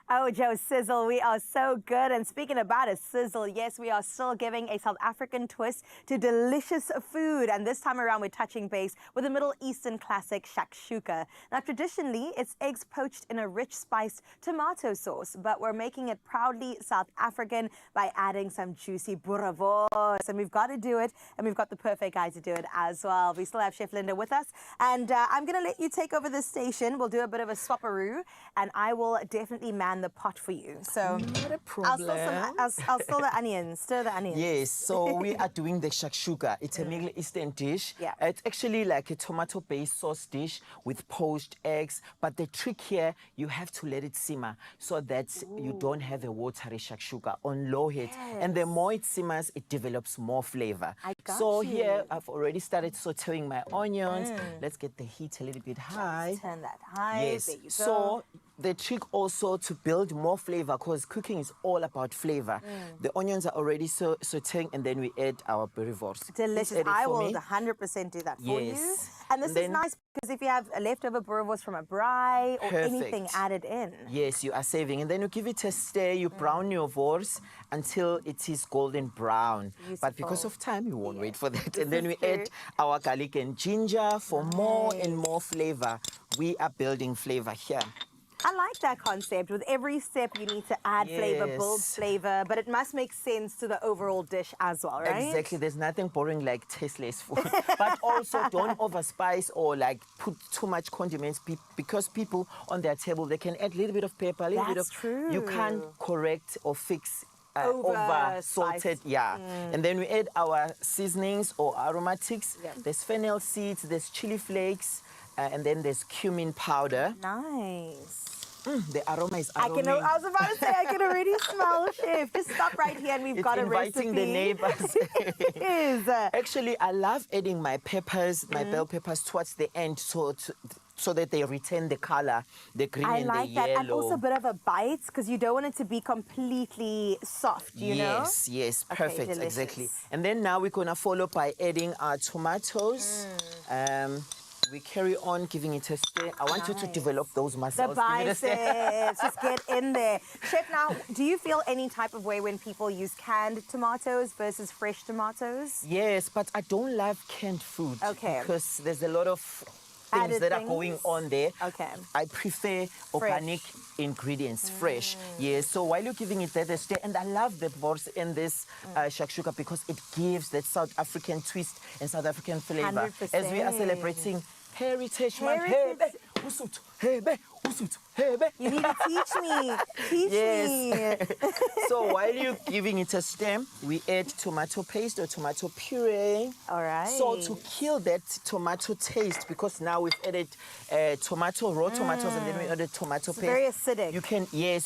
Oh, Joe Sizzle, we are so good. And speaking about a sizzle, yes, we are still giving a South African twist to delicious food. And this time around, we're touching base with a Middle Eastern classic, shakshuka. Now, traditionally, it's eggs poached in a rich spiced tomato sauce, but we're making it proudly South African by adding some juicy boerewors. And we've got to do it, and we've got the perfect guy to do it as well. We still have Chef Linda with us, and I'm going to let you take over this station. We'll do a bit of a swapperoo, and I will definitely man the pot for you. So not a problem. I'll stir the onions. Stir the onions. Yes, so we are doing the shakshuka. It's a Middle Eastern dish. It's actually like a tomato-based sauce dish with poached eggs. But the trick here, you have to let it simmer so that you don't have a watery shakshuka on low heat. And the more it simmers, it develops more flavor. So here, I've already started sauteing my onions. Let's get the heat a little bit high. Let's turn that high. Yes. There you go. So the trick also to build more flavor, because cooking is all about flavor. The onions are already sauteing, and then we add our boerewors. Delicious. I will 100% do that for you. And this is nice because if you have a leftover boerewors from a braai or anything added in. Yes, you are saving. And then you give it a stir, you brown your wors until it is golden brown. Beautiful. But because of time, you won't wait for that. And then we add our garlic and ginger for more and more flavor. We are building flavor here. I like that concept. With every step, you need to add flavor, build flavor, but it must make sense to the overall dish as well, right? Exactly. There's nothing boring like tasteless food. But also, don't overspice or like put too much condiments, because people on their table, they can add a little bit of pepper, a little bit of... true. You can't correct or fix over salted, and then we add our seasonings or aromatics. There's fennel seeds, there's chili flakes, and then there's cumin powder. Nice. The aroma is I was about to say, I can already smell, Chef. Just stop right here and we've got a recipe. Inviting the neighbors. It is. Actually, I love adding my peppers, my bell peppers towards the end, so that they retain the color, the green and the yellow. I like that. And also a bit of a bite, because you don't want it to be completely soft, you know? Yes, perfect, exactly. And then now we're going to follow by adding our tomatoes. We carry on giving it a stir. I want you to develop those muscles. The biceps, just get in there. Chef, now, do you feel any type of way when people use canned tomatoes versus fresh tomatoes? Yes, but I don't love canned food. Okay. Because there's a lot of things that are going on there. Okay. I prefer organic ingredients, fresh. Yes, so while you're giving it that stir, and I love the boerewors in this shakshuka because it gives that South African twist and South African flavor. 100%. As we are celebrating Heritage Month. Hebe, Usuthu, Hebe, Usuthu, Hebe. You need to teach me. Teach me. So while you're giving it a stem, we add tomato paste or tomato puree. All right. So to kill that tomato taste, because now we've added tomato, raw tomatoes, and then we added tomato paste. Very acidic. You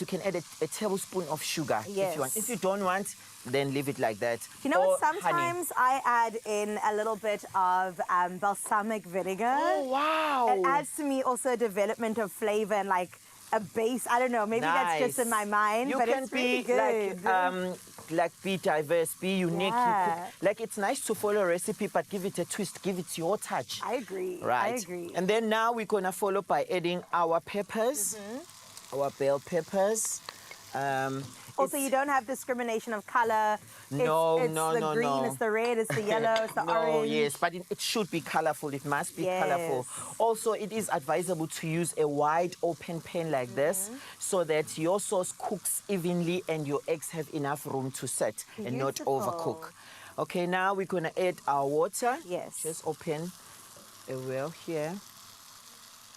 can add a tablespoon of sugar if you want. If you don't want, then leave it like that. You know or what? Sometimes I add in a little bit of balsamic vinegar. Oh, wow. It adds to me also a development of flavor and like a base. I don't know. Maybe that's just in my mind, but it's really good. Like be diverse, be unique. Yeah. Like it's nice to follow a recipe, but give it a twist, give it your touch. I agree. Right. I agree. And then now we're gonna follow by adding our peppers, our bell peppers. Also, you don't have discrimination of color. No, it's the green, it's the red, it's the yellow, it's the orange. Yes, but it should be colorful. It must be colorful. Also, it is advisable to use a wide open pan like this so that your sauce cooks evenly and your eggs have enough room to set and not overcook. Okay, now we're going to add our water. Yes. Just open a well here.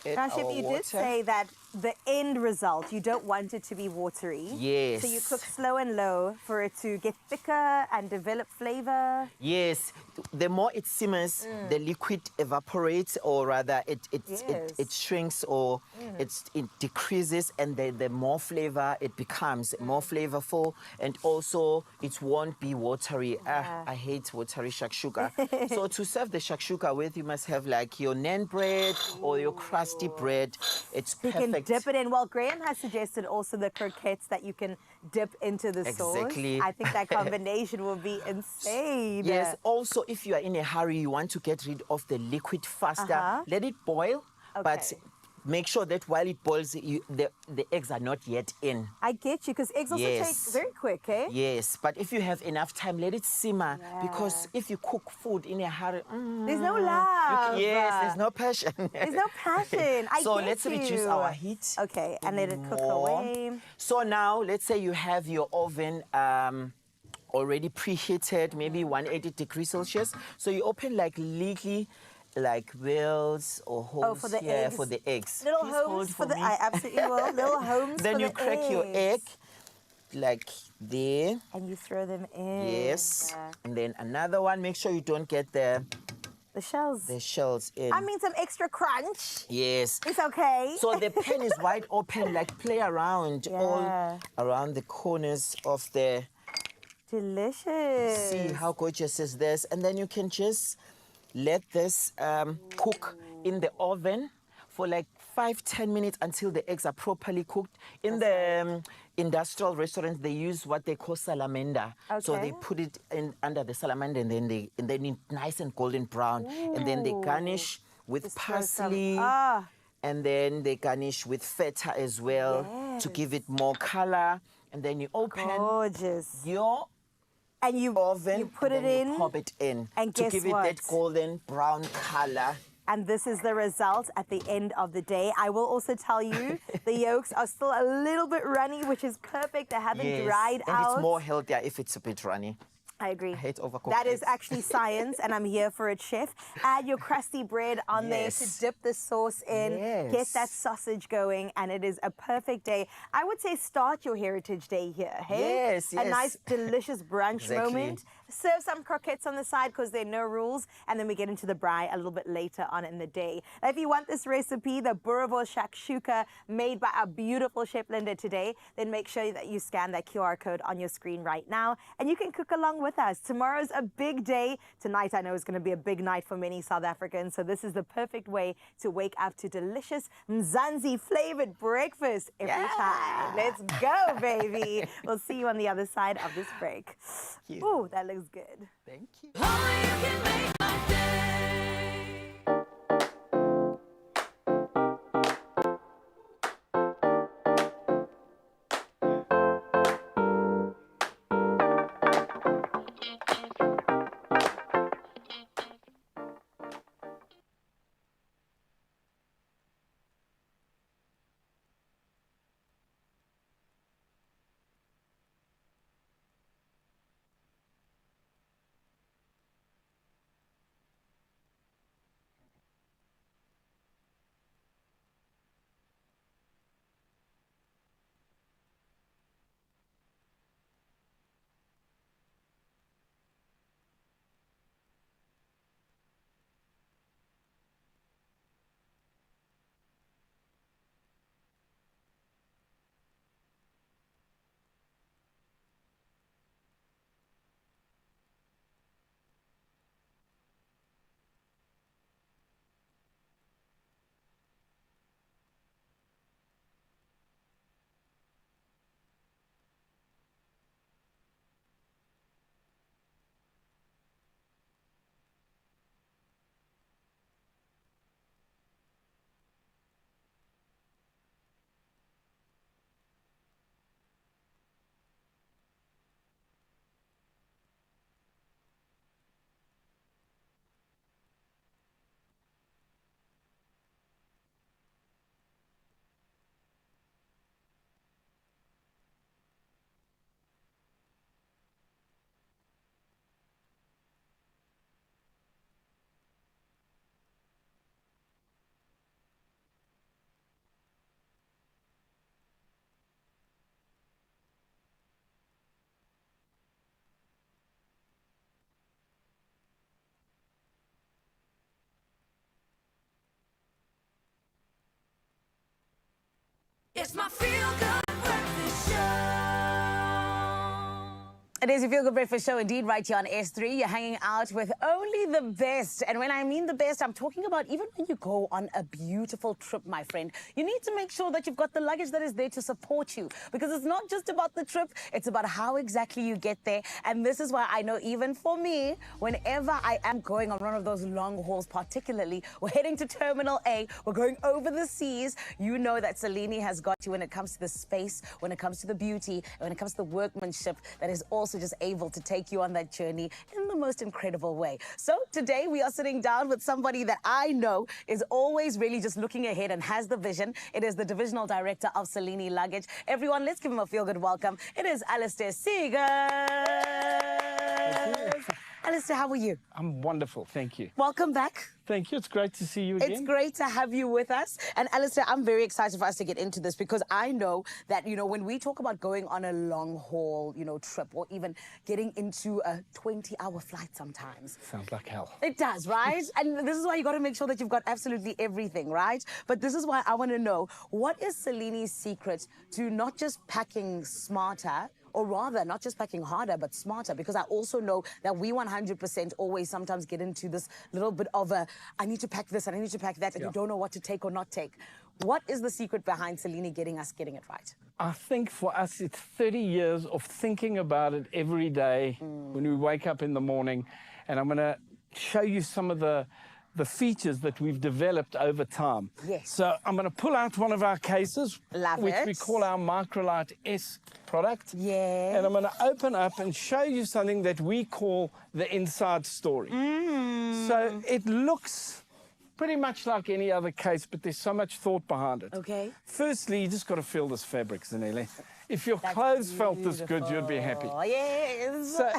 Now, Chef, you did say that the end result, you don't want it to be watery. Yes. So you cook slow and low for it to get thicker and develop flavor. Yes. The more it simmers, the liquid evaporates, or rather it shrinks, or it decreases, and the more flavor it becomes, more flavorful, and also it won't be watery. I hate watery shakshuka. So to serve the shakshuka with, you must have like your naan bread or your crusty bread. It's perfect. Dip it in. Well, Graham has suggested also the croquettes that you can dip into the sauce. Exactly. I think that combination will be insane. Yes. Also, if you are in a hurry, you want to get rid of the liquid faster, let it boil, but make sure that while it boils, the eggs are not yet in. I get you, because eggs also take very quick, eh? Yes, but if you have enough time, let it simmer, because if you cook food in a hurry, there's no love. There's no passion. There's no passion. So let's reduce our heat. Okay, and let it cook away. So now, let's say you have your oven already preheated, maybe 180 degrees Celsius. So you open like wells or holes for the here eggs. for the eggs. Little Please homes for the. me. I absolutely will. Little homes. Then for you the crack your egg like there. And you throw them in. Yes. And then another one. Make sure you don't get the shells. The shells in. I mean, some extra crunch. Yes. It's okay. So the pan is wide open. Like play around all around the corners of the. Delicious. See how gorgeous is this, and then you can just let this cook in the oven for like 5-10 minutes until the eggs are properly cooked. In the industrial restaurants, they use what they call salamander. So they put it in under the salamander, and then it's nice and golden brown. And then they garnish with parsley. And then they garnish with feta as well to give it more color. And then you open your oven, you put it in, you pop it in, and to give it that golden brown color. And this is the result at the end of the day. I will also tell you, the yolks are still a little bit runny, which is perfect. They haven't dried out. And it's more healthier if it's a bit runny. I agree. I hate overcooked That eggs. is actually science, and I'm here for it, Chef. Add your crusty bread on there to dip the sauce in. Get that sausage going, and it is a perfect day. I would say start your Heritage Day here, hey? Yes, A nice, delicious brunch moment. Serve some croquettes on the side because there are no rules, and then we get into the braai a little bit later on in the day. Now, if you want this recipe, the boerewors shakshuka made by our beautiful Chef Linda today, then make sure that you scan that QR code on your screen right now, and you can cook along with us. Tomorrow's a big day. Tonight, I know, is going to be a big night for many South Africans, so this is the perfect way to wake up to delicious Mzansi-flavored breakfast every time. Let's go, baby. We'll see you on the other side of this break. Ooh, that looks good. Thank you. It's my feel-good breakfast show. It is your Feel Good Breakfast Show, indeed, right here on S3. You're hanging out with only the best. And when I mean the best, I'm talking about even when you go on a beautiful trip, my friend, you need to make sure that you've got the luggage that is there to support you. Because it's not just about the trip, it's about how exactly you get there. And this is why I know even for me, whenever I am going on one of those long hauls, particularly, we're heading to Terminal A, we're going over the seas, you know that Selene has got you when it comes to the space, when it comes to the beauty, and when it comes to the workmanship that is also just able to take you on that journey in the most incredible way. So today we are sitting down with somebody that I know is always really just looking ahead and has the vision. It is the Divisional Director of Selene Luggage. Everyone, let's give him a feel-good welcome. It is Alistair Seeger. Alistair, how are you? I'm wonderful, thank you. Welcome back. Thank you, it's great to see you again. It's great to have you with us. And Alistair, I'm very excited for us to get into this because I know that, you know, when we talk about going on a long haul, you know, trip or even getting into a 20-hour flight sometimes. Sounds like hell. It does, right? And this is why you got to make sure that you've got absolutely everything, right? But this is why I want to know, what is Selene's secret to not just packing smarter, or rather, not just packing harder, but smarter, because I also know that we 100% always sometimes get into this little bit of a, I need to pack this and I need to pack that, and you don't know what to take or not take. What is the secret behind Selene getting it right? I think for us, it's 30 years of thinking about it every day when we wake up in the morning, and I'm going to show you some of the features that we've developed over time. Yes. So I'm going to pull out one of our cases, which we call our Microlite S product. Yeah. And I'm going to open up and show you something that we call the inside story. So it looks pretty much like any other case, but there's so much thought behind it. Okay. Firstly, you just got to feel this fabric, Zanele. If your clothes felt this good, you'd be happy. Oh, yes. So,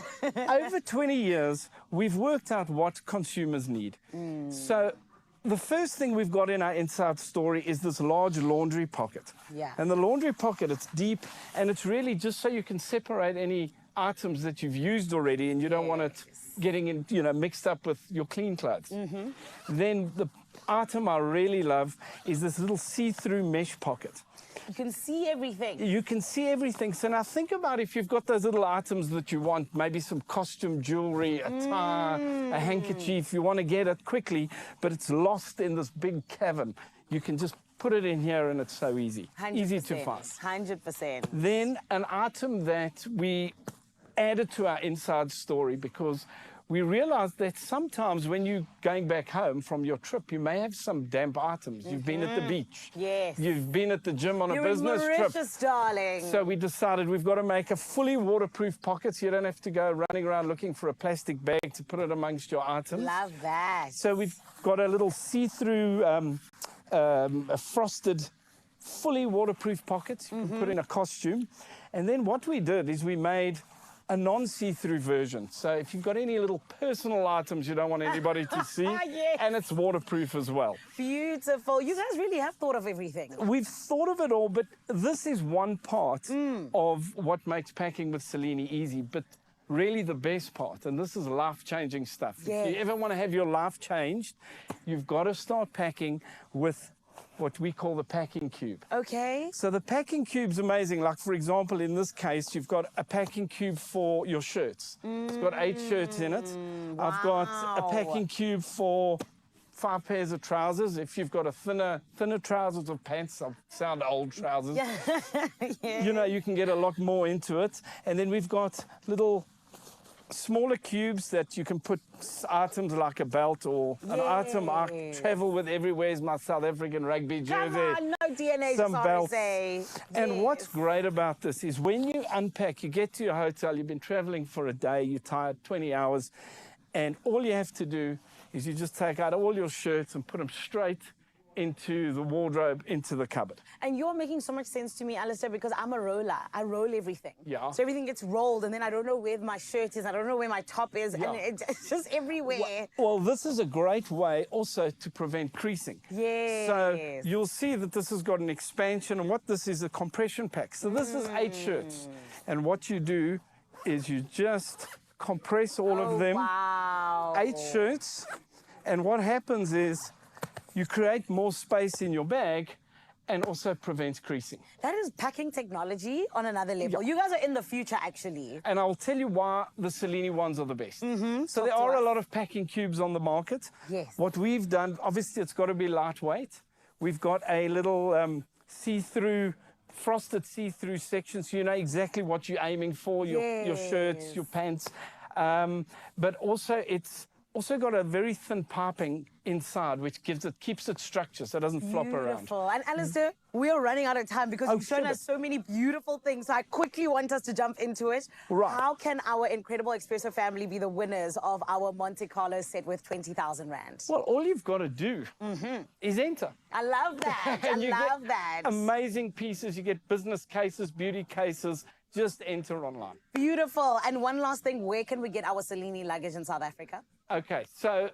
over 20 years, we've worked out what consumers need. So, the first thing we've got in our inside story is this large laundry pocket. Yeah. And the laundry pocket, it's deep, and it's really just so you can separate any items that you've used already, and you don't want it getting in, you know, mixed up with your clean clothes. Then the item I really love is this little see-through mesh pocket. You can see everything. You can see everything. So now think about if you've got those little items that you want, maybe some costume jewelry, a tie, a handkerchief, you want to get it quickly, but it's lost in this big cavern. You can just put it in here and it's so easy. 100%, easy to find. 100%. Then an item that we added to our inside story because we realized that sometimes when you're going back home from your trip, you may have some damp items. You've been at the beach. Yes. You've been at the gym on a business trip. Darling. So we decided we've got to make a fully waterproof pocket so you don't have to go running around looking for a plastic bag to put it amongst your items. Love that. So we've got a little see-through a frosted, fully waterproof pocket. You can put in a costume. And then what we did is we made a non-see-through version. So if you've got any little personal items you don't want anybody to see, Yes. and it's waterproof as well. Beautiful. You guys really have thought of everything. We've thought of it all, but this is one part of what makes packing with Selene easy, but really the best part, and this is life-changing stuff. Yes. If you ever want to have your life changed, you've got to start packing with what we call the packing cube. Okay. So the packing cube's amazing. Like, for example, in this case, you've got a packing cube for your shirts. It's got 8 shirts in it. Wow. I've got a packing cube for 5 pairs of trousers. If you've got a thinner trousers or pants, I'll sound old trousers. You know, you can get a lot more into it. And then we've got little smaller cubes that you can put items like a belt or an item I travel with everywhere is my South African rugby jersey. Come on, no DNA, some belts. Say. And what's great about this is when you unpack, you get to your hotel, you've been traveling for a day, you're tired, 20 hours, and all you have to do is you just take out all your shirts and put them straight into the wardrobe, into the cupboard. And you're making so much sense to me, Alistair, because I'm a roller. I roll everything. Yeah. So everything gets rolled, and then I don't know where my shirt is. I don't know where my top is. Yeah. And it's just everywhere. Well, this is a great way also to prevent creasing. Yes. So you'll see that this has got an expansion, and what this is a compression pack. So this is 8 shirts. And what you do is you just compress all of them. Wow. 8 shirts. And what happens is you create more space in your bag, and also prevents creasing. That is packing technology on another level. You guys are in the future, actually. And I'll tell you why the Cellini ones are the best. So there are a lot of packing cubes on the market. Yes. What we've done, obviously it's got to be lightweight. We've got a little see-through, frosted see-through section, so you know exactly what you're aiming for, your shirts, your pants. But also it's also got a very thin piping inside, which keeps it structured so it doesn't flop around. Beautiful. And Alistair, we are running out of time because you've shown us so many beautiful things. So I quickly want us to jump into it. Right. How can our incredible Expresso family be the winners of our Monte Carlo set with 20,000 Rand? Well, all you've got to do is enter. I love that. I love that. Amazing pieces. You get business cases, beauty cases. Just enter online. Beautiful. And one last thing, where can we get our Cellini luggage in South Africa? Okay, so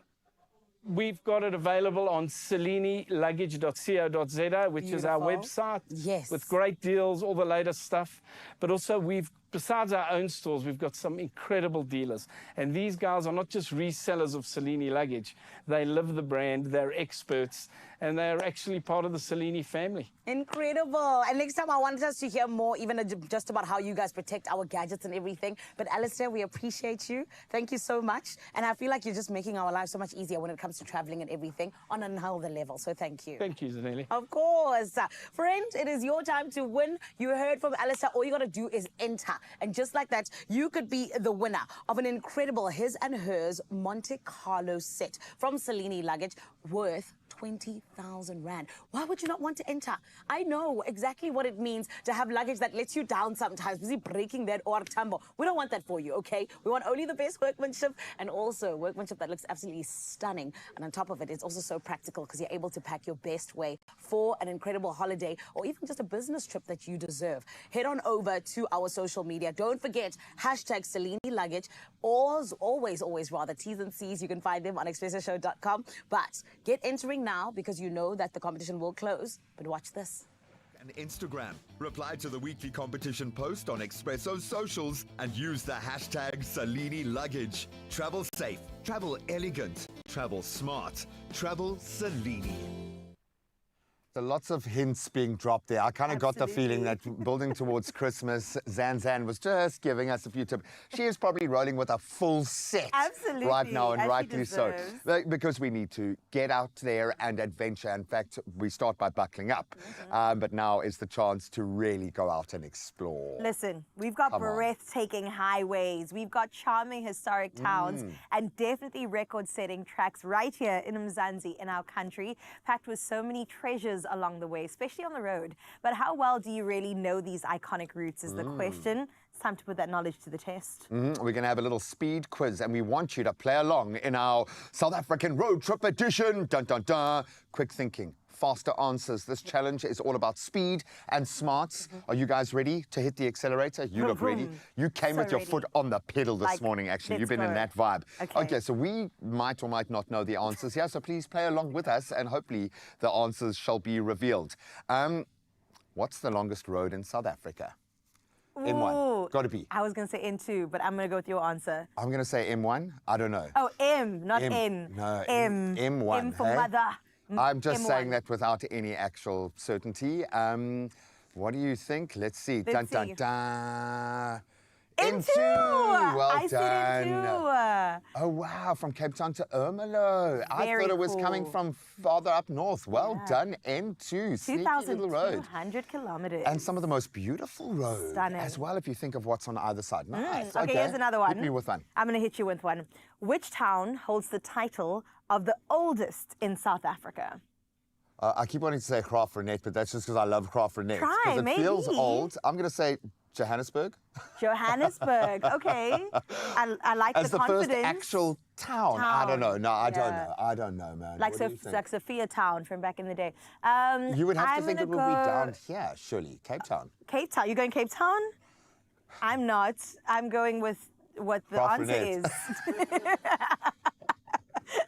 we've got it available on celliniluggage.co.za, which is our website. Yes. With great deals, all the latest stuff. But also besides our own stores, we've got some incredible dealers. And these guys are not just resellers of Cellini luggage. They live the brand, they're experts, and they're actually part of the Cellini family. Incredible. And next time I want us to hear more, even just about how you guys protect our gadgets and everything. But Alistair, we appreciate you. Thank you so much. And I feel like you're just making our lives so much easier when it comes to traveling and everything on another level. So thank you. Thank you, Zanelli. Of course. Friend, it is your time to win. You heard from Alistair. All you got to do is enter. And just like that, you could be the winner of an incredible his and hers Monte Carlo set from Cellini luggage worth 20,000 Rand. Why would you not want to enter? I know exactly what it means to have luggage that lets you down sometimes, busy breaking that or tumble. We don't want that for you, okay? We want only the best workmanship and also workmanship that looks absolutely stunning. And on top of it, it's also so practical because you're able to pack your best way for an incredible holiday or even just a business trip that you deserve. Head on over to our social media. Don't forget, hashtag Cellini luggage. Always, rather, T's and C's. You can find them on expressoshow.com. But get entering now because you know that the competition will close. But watch this. And Instagram. Reply to the weekly competition post on Expresso's socials and use the hashtag Cellini luggage. Travel safe, travel elegant, travel smart, travel Cellini. So lots of hints being dropped there. I kind of got the feeling that building towards Christmas, Zan was just giving us a few tips. She is probably rolling with a full set right now, and rightly so. Because we need to get out there and adventure. In fact, we start by buckling up. But now is the chance to really go out and explore. Listen, we've got breathtaking highways. We've got charming historic towns and definitely record-setting tracks right here in Mzansi, in our country, packed with so many treasures along the way, especially on the road. But how well do you really know these iconic routes is the question. It's time to put that knowledge to the test. We're going to have a little speed quiz, and we want you to play along in our South African road trip edition. Dun, dun, dun. Quick thinking, faster answers. This challenge is all about speed and smarts. Are you guys ready to hit the accelerator? You look ready. You came with your foot on the pedal this morning, actually. You've been in that vibe. Okay, so we might or might not know the answers here, so please play along with us, and hopefully the answers shall be revealed. What's the longest road in South Africa? M1. Got to be. I was going to say N2, but I'm going to go with your answer. I'm going to say M1. I don't know. Oh, M, not N. No, M. M1. M for mother. I'm just M1. saying that without any actual certainty. What do you think? Let's see. Dun, dun, dun. N2! Well I said N2. Oh, wow. From Cape Town to Ermelo. I thought it was coming from farther up north. Well done, N2. Sneaky little road. 2,200 kilometers. And some of the most beautiful roads as well, if you think of what's on either side. Nice. Okay, here's another one. Hit me with one. I'm going to hit you with one. Which town holds the title of the oldest in South Africa? I keep wanting to say Graafrenet, but that's just because I love Graafrenet. Try, it feels old. I'm going to say Johannesburg. Johannesburg, okay. I like As the As confidence. the first actual town. I don't know. No, I don't know. I don't know, man. Like, like Sophia Town from back in the day. You would have to think it would be down here, surely. Cape Town. Cape Town. You going Cape Town? I'm not. I'm going with what the answer is.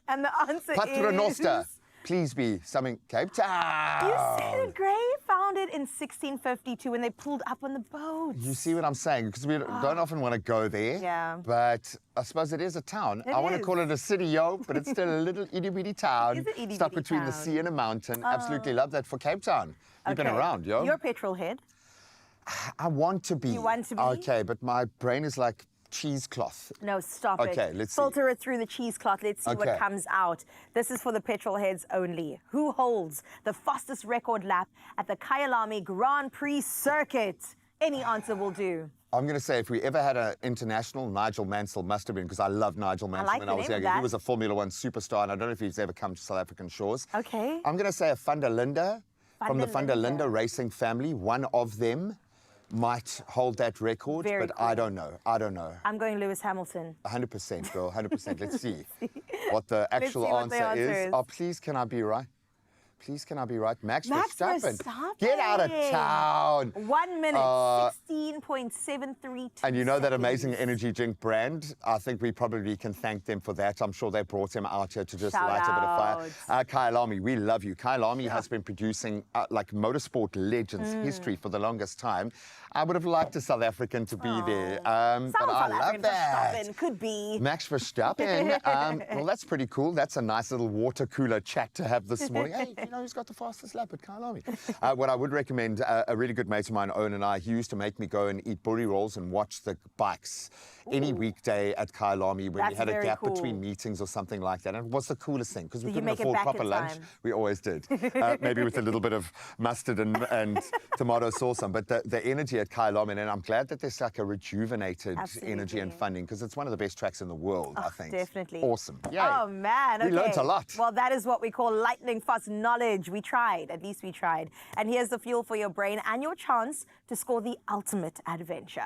And the answer is... Paternoster. Please be something Cape Town. You said it great. Found founded in 1652 when they pulled up on the boats. You see what I'm saying? Because we don't often want to go there. Yeah. But I suppose it is a town. I want to call it a city, yo, but it's still a little itty-bitty town. It is an itty-bitty stuck between the town. sea and a mountain. Absolutely love that for Cape Town. You've been around, yo. You're a petrol head. I want to be. You want to be? Okay, but my brain is like cheesecloth. No, stop it. Okay, let's see. Filter it through the cheesecloth. Let's see Okay. what comes out. This is for the petrol heads only. Who holds the fastest record lap at the Kyalami Grand Prix circuit? Any answer will do. I'm going to say if we ever had an international, Nigel Mansell must have been, because I love Nigel Mansell like when the I was name of younger. He that. was a Formula One superstar, and I don't know if he's ever come to South African shores. Okay. I'm going to say a Funda Linda from the Funda Linda racing family. One of them might hold that record, Very but cool. I don't know. I don't know. I'm going Lewis Hamilton. 100%, girl, 100%. Let's see what the actual see what the answer answer is. is. Oh, please, can I be right? Please, can I be right? Max Verstappen. Verstappen. Get out of town. 1 minute, 16.732 And you know that seconds. amazing energy drink brand? I think we probably can thank them for that. I'm sure they brought him out here to just Shout light a bit of out. fire. Kyalami, we love you. Kyalami has been producing like motorsport legends history for the longest time. I would have liked a South African to be there, but I love that. Verstappen could be. Max Verstappen. Well, that's pretty cool. That's a nice little water cooler chat to have this morning. Hey, you know who's got the fastest lap at Kyalami? What I would recommend, a really good mate of mine, Owen, and I, he used to make me go and eat boerewors and watch the bikes any weekday at Kyalami when we That's had a very gap cool. between meetings or something like that. And it was the coolest thing because we Did you couldn't make it afford back proper in lunch. time? We always did. Maybe with a little bit of mustard and tomato sauce on. But the energy at Kyalami, and I'm glad that there's like a rejuvenated energy and funding because it's one of the best tracks in the world, I think. Definitely. Awesome. Yay. Oh, man. We Okay. learnt a lot. Well, that is what we call lightning fast knowledge. We tried. At least we tried. And here's the fuel for your brain and your chance to score the ultimate adventure.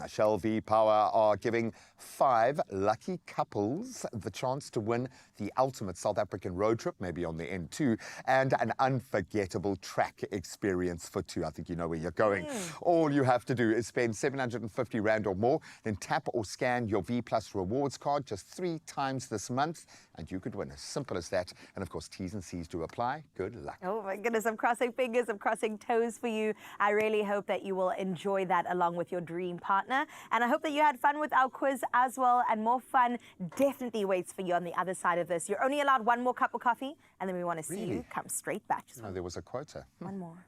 Shell V Power are giving 5 lucky couples the chance to win the ultimate South African road trip, maybe on the N2, and an unforgettable track experience for 2. I think you know where you're going. All you have to do is spend 750 Rand or more, then tap or scan your V Plus rewards card just 3 times this month, and you could win. As simple as that. And of course, T's and C's do apply. Good luck. Oh my goodness, I'm crossing fingers, I'm crossing toes for you. I really hope that you will enjoy that along with your dream partner. And I hope that you had fun with our quiz as well. And more fun definitely waits for you on the other side of this. You're only allowed 1 more cup of coffee, and then we want to see you come straight back. Just No, there was a quota. one more.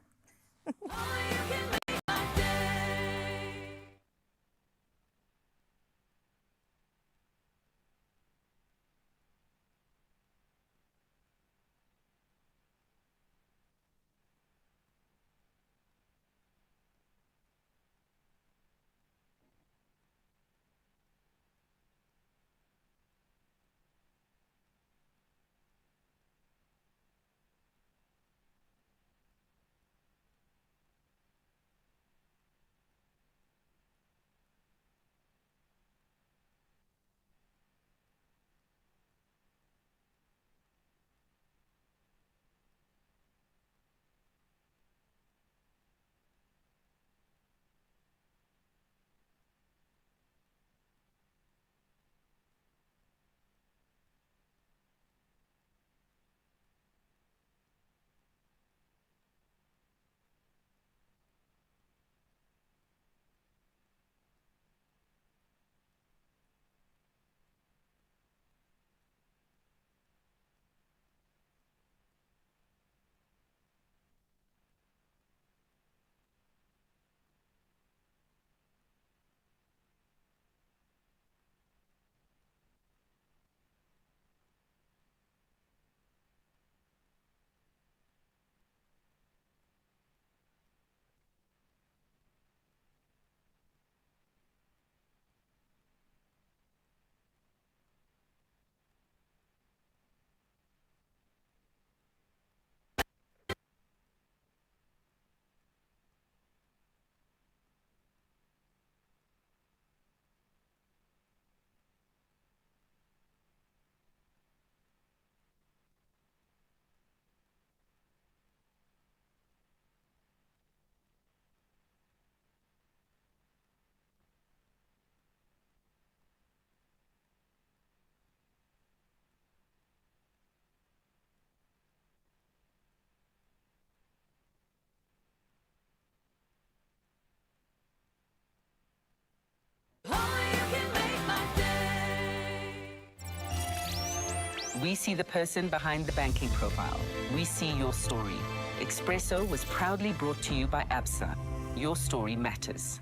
We see the person behind the banking profile. We see your story. Expresso was proudly brought to you by Absa. Your story matters.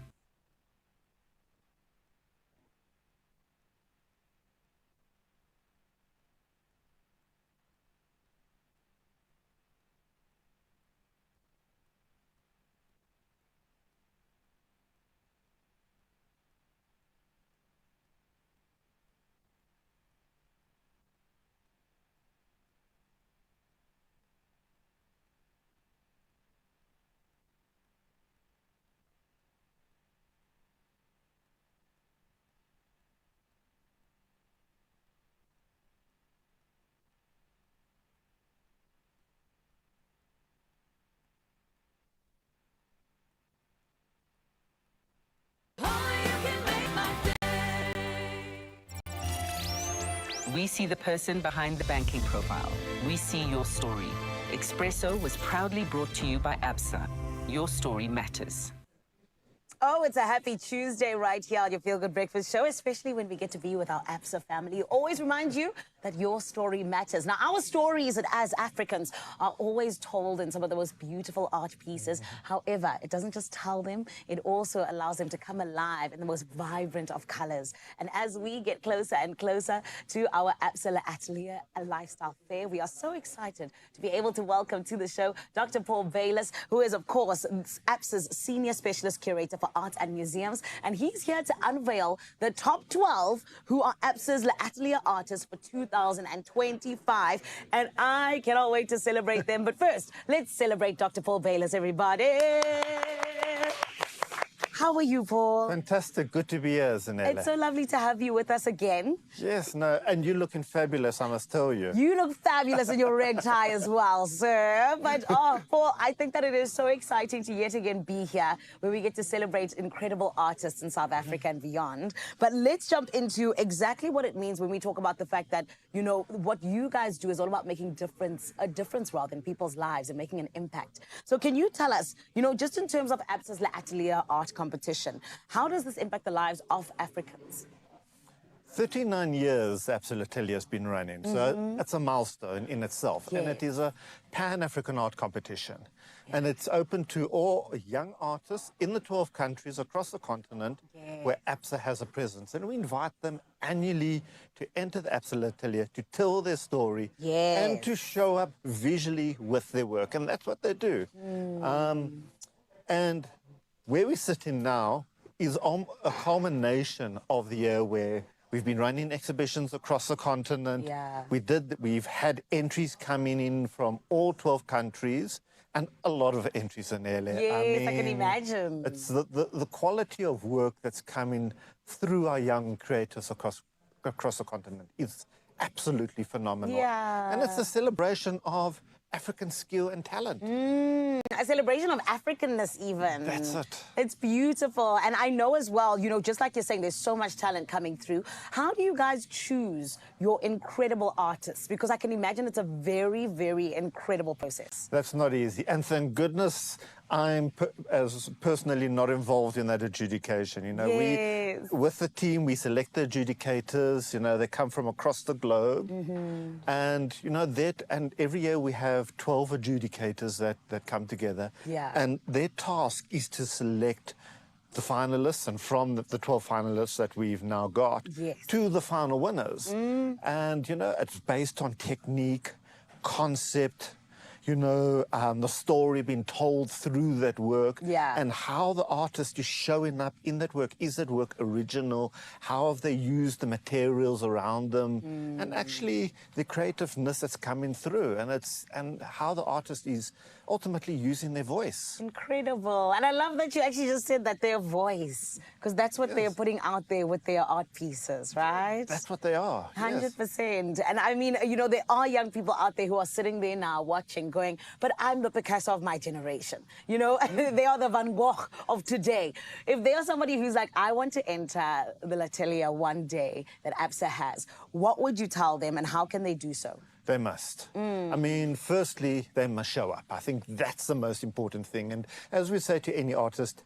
We see the person behind the banking profile. We see your story. Expresso was proudly brought to you by Absa. Your story matters. Oh, it's a happy Tuesday right here on your Feel Good Breakfast Show, especially when we get to be with our Absa family. Always remind you that your story matters. Now, our stories as Africans are always told in some of the most beautiful art pieces. However, it doesn't just tell them, it also allows them to come alive in the most vibrant of colors. And as we get closer and closer to our Absa L'Atelier, a lifestyle fair, we are so excited to be able to welcome to the show Dr. Paul Bayless, who is, of course, Absa's Senior Specialist Curator for Arts and Museums. And he's here to unveil the top 12 who are Absa's L'Atelier artists for 2025. And I cannot wait to celebrate them. But first, let's celebrate Dr. Paul Bayless, everybody. How are you, Paul? Fantastic. Good to be here, Zanella. It's so lovely to have you with us again. Yes, no, and you're looking fabulous, I must tell you. You look fabulous in your red tie as well, sir. But, oh, Paul, I think that it is so exciting to yet again be here where we get to celebrate incredible artists in South Africa and beyond. But let's jump into exactly what it means when we talk about the fact that, you know, what you guys do is all about making a difference rather in people's lives and making an impact. So can you tell us, you know, just in terms of Absa's L'Atelier art competition, how does this impact the lives of Africans? 39 years Absa L'Atelier has been running, so that's a milestone in itself. Yes. And it is a Pan-African art competition. And it's open to all young artists in the 12 countries across the continent where Absa has a presence. And we invite them annually to enter the Absa L'Atelier, to tell their story and to show up visually with their work. And that's what they do. And where we're sitting now is a culmination of the year where we've been running exhibitions across the continent. We've had entries coming in from all 12 countries and a lot of entries in there. Yes, I can imagine. It's the quality of work that's coming through our young creators across the continent is absolutely phenomenal. And it's a celebration of African skill and talent. A celebration of Africanness even. That's it. It's beautiful. And I know as well, you know, just like you're saying, there's so much talent coming through. How do you guys choose your incredible artists? Because I can imagine it's a very, very incredible process. That's not easy. And thank goodness I'm personally not involved in that adjudication. You know, with the team, we select the adjudicators. You know, they come from across the globe. And, you know, and every year we have 12 adjudicators that come together. And their task is to select the finalists, and from the 12 finalists that we've now got to the final winners. And, you know, it's based on technique, concept, you know, the story being told through that work and how the artist is showing up in that work. Is that work original? How have they used the materials around them? And actually the creativeness that's coming through, and how the artist is ultimately using their voice. Incredible. And I love that you actually just said that their voice, because that's what they're putting out there with their art pieces, right? That's what they are. 100%. And I mean, you know, there are young people out there who are sitting there now watching, going, but I'm the Picasso of my generation. You know, they are the Van Gogh of today. If they are somebody who's like, I want to enter the L'Atelier one day that Absa has, what would you tell them and how can they do so? They must. I mean, firstly, they must show up. I think that's the most important thing. And as we say to any artist,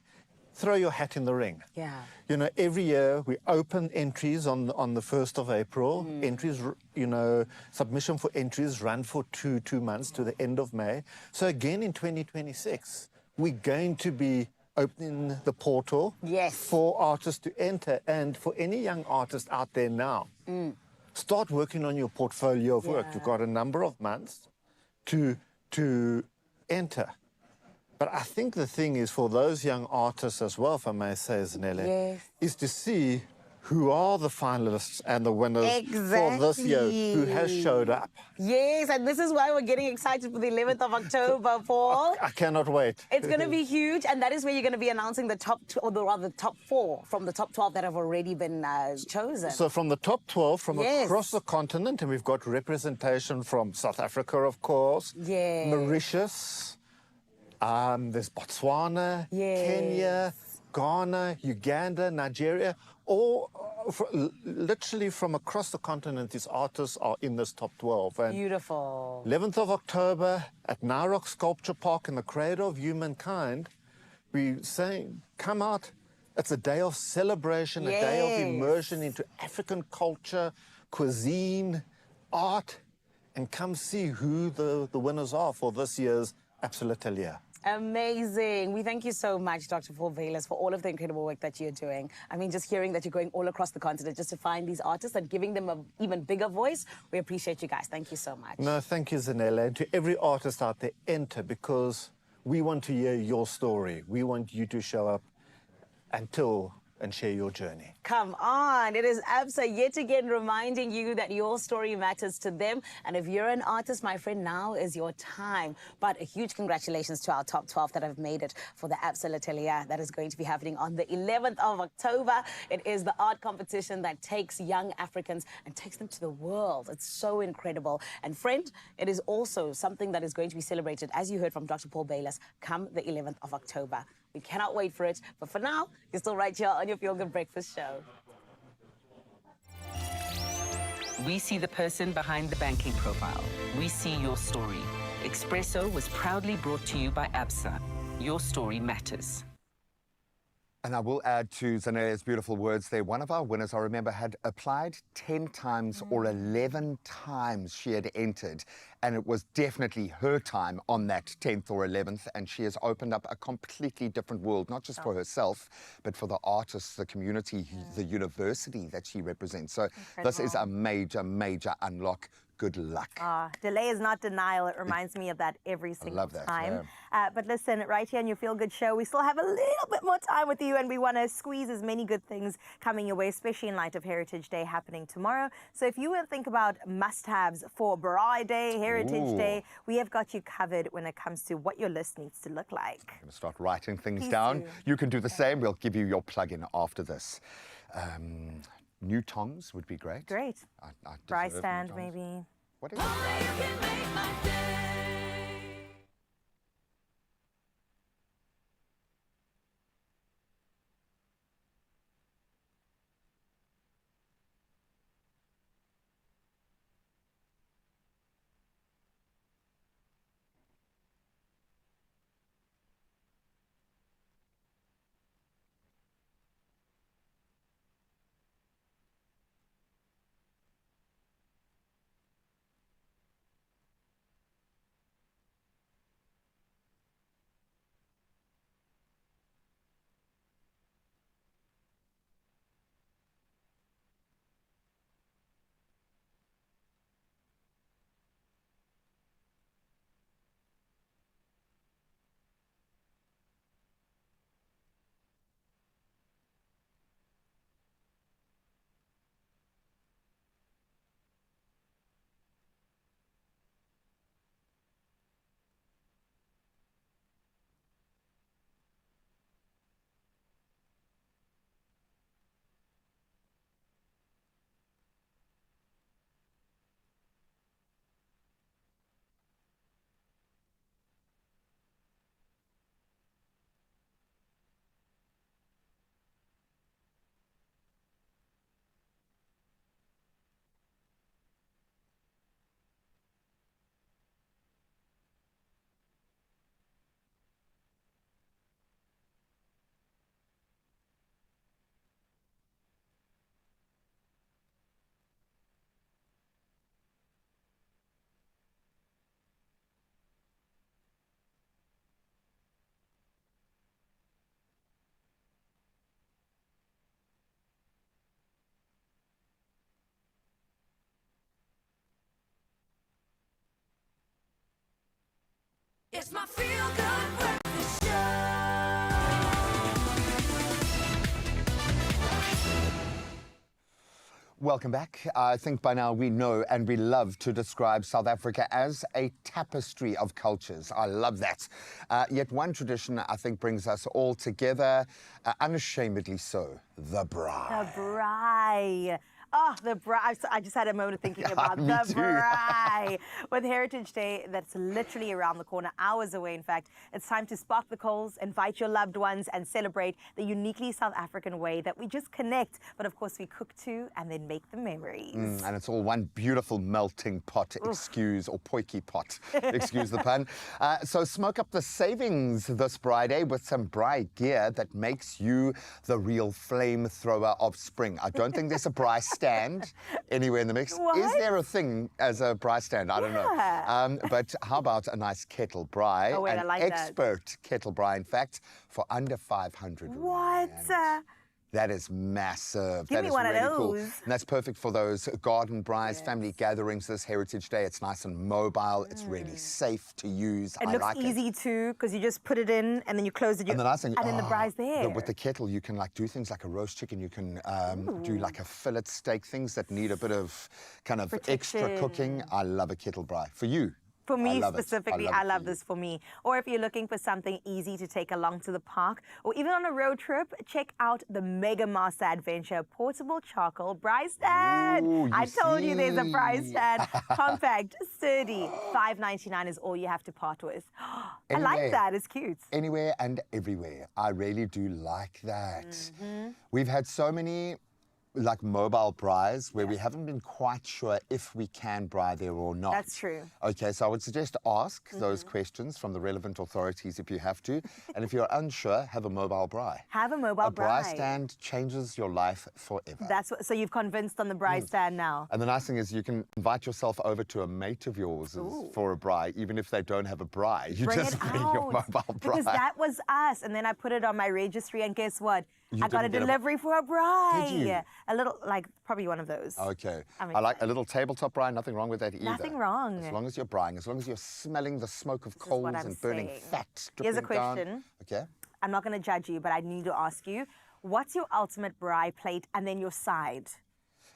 throw your hat in the ring. Yeah. You know, every year we open entries on the 1st of April. Entries, you know, submission for entries run for two months to the end of May. So again in 2026, we're going to be opening the portal for artists to enter. And for any young artist out there now, start working on your portfolio of work. You've got a number of months to enter. But I think the thing is for those young artists as well, if I may say, Zanele, is to see who are the finalists and the winners for this year, who has showed up. Yes, and this is why we're getting excited for the 11th of October, Paul. I cannot wait. It's going to be huge, and that is where you're going to be announcing the top, or the rather top 4 from the top 12 that have already been chosen. So from the top 12 from across the continent, and we've got representation from South Africa, of course, Mauritius, there's Botswana, Kenya, Ghana, Uganda, Nigeria, all literally from across the continent, these artists are in this top 12. And beautiful. 11th of October at Nairock Sculpture Park in the Cradle of Humankind, we saying, come out. It's a day of celebration, a day of immersion into African culture, cuisine, art, and come see who the winners are for this year's Absa L'Atelier. Amazing. We thank you so much, Dr. Paul Baylis, for all of the incredible work that you're doing. I mean, just hearing that you're going all across the continent just to find these artists and giving them an even bigger voice. We appreciate you guys. Thank you so much. No, thank you, Zanele. And to every artist out there, enter, because we want to hear your story. We want you to show up and share your journey. Come on. It is Absa yet again reminding you that your story matters to them. And if you're an artist, my friend, now is your time. But a huge congratulations to our top 12 that have made it for the Absa L'Atelier that is going to be happening on the 11th of October. It is the art competition that takes young Africans and takes them to the world. It's so incredible. And friend, it is also something that is going to be celebrated, as you heard from Dr. Paul Baylis, come the 11th of October. We cannot wait for it. But for now, you're still right here on your Feel Good Breakfast Show. We see the person behind the banking profile. We see your story. Expresso was proudly brought to you by Absa. Your story matters. And I will add to Zanele's beautiful words there. One of our winners, I remember, had applied 10 times or 11 times she had entered. And it was definitely her time on that 10th or 11th. And she has opened up a completely different world, not just for herself, but for the artists, the community, the university that she represents. So this is a major, major unlock. Good luck. Delay is not denial. It reminds me of that every single time. But listen, right here on your Feel Good Show, we still have a little bit more time with you, and we want to squeeze as many good things coming your way, especially in light of Heritage Day happening tomorrow. So if you will think about must-haves for Braai Day, Heritage Day, we have got you covered when it comes to what your list needs to look like. I'm going to start writing things down. You can do the same. We'll give you your plug-in after this. New tongs would be great. Great. Braai stand, maybe. What is it? It's my feel-good breakfast show. Welcome back. I think by now we know and we love to describe South Africa as a tapestry of cultures. I love that. Yet one tradition I think brings us all together, unashamedly so, the braai. The braai. Oh, the braai. I just had a moment of thinking about the braai. With Heritage Day, that's literally around the corner, hours away, in fact. It's time to spark the coals, invite your loved ones, and celebrate the uniquely South African way that we just connect, but of course we cook too, and then make the memories. And it's all one beautiful melting pot, or potjie pot, excuse the pun. So smoke up the savings this Friday with some braai gear that makes you the real flamethrower of spring. I don't think there's a braai stand anywhere in the mix. What? Is there a thing as a braai stand? I don't know. But how about a nice kettle braai? Oh, wait, an I like expert kettle braai, in fact, for under 500 What? That is massive. Give That me is one of really those. cool. And that's perfect for those garden braais, family gatherings this Heritage Day. It's nice and mobile. It's really safe to use. It I looks like easy too, because you just put it in and then you close it. And the nice thing, and then the braai's there. with the kettle, you can like do things like a roast chicken. You can do like a fillet steak, things that need a bit of kind of extra Protection. cooking. I love a kettle braai. For you? For me I love it. specifically, I love this for me. Or if you're looking for something easy to take along to the park, or even on a road trip, check out the Mega Master Adventure Portable Charcoal Braai Stand. Ooh, I told you there's a braai see. stand. Compact, sturdy, $5.99 is all you have to part with. I like Anyway. that, it's cute. Anywhere and everywhere. I really do like that. We've had so many like mobile braais where we haven't been quite sure if we can braai there or not. That's true. Okay, so I would suggest ask those questions from the relevant authorities if you have to. And if you're unsure, have a mobile braai. Have a mobile A braai braai. stand changes your life forever. That's what, so you've convinced on the braai stand now. And the nice thing is you can invite yourself over to a mate of yours for a braai, even if they don't have a braai. You Bring just it bring out. your mobile braai. Because that was us. And then I put it on my registry, and guess what? You I got a didn't get a- delivery for a braai. Did you? A little, like, probably one of those. Okay. I'm I like a little tabletop braai, nothing wrong with that either. Nothing wrong. As long as you're braaiing, as long as you're smelling the smoke of This is coals what I'm and burning saying. fat Here's a dripping down. question. Okay. I'm not going to judge you, but I need to ask you, what's your ultimate braai plate and then your side?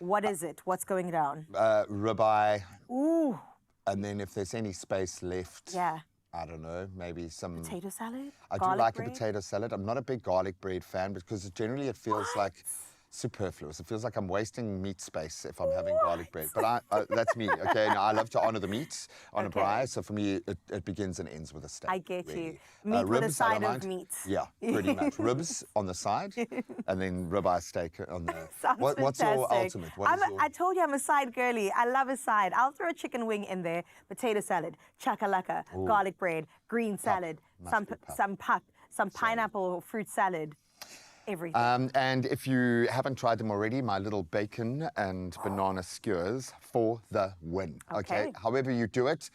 What is it? What's going down? Ribeye, Ooh, and then if there's any space left, yeah. I don't know, maybe some... Potato salad? I do Garlic like bread? a potato salad. I'm not a big garlic bread fan because generally it feels like superfluous. It feels like I'm wasting meat space if I'm having garlic bread. But that's me, okay? Now, I love to honor the meat on a braai, so for me, it begins and ends with a steak. I get really. you. Meat with a Ribs, I side don't of mind. meat. Yeah, pretty much. Ribs on the side, and then ribeye steak on the... Sounds What's your fantastic. ultimate? What is your... I told you I'm a side girly. I love a side. I'll throw a chicken wing in there, potato salad, chakalaka, garlic bread, green salad, some pineapple or fruit salad. Everything. And if you haven't tried them already, my little bacon and banana skewers for the win. Okay. However you do it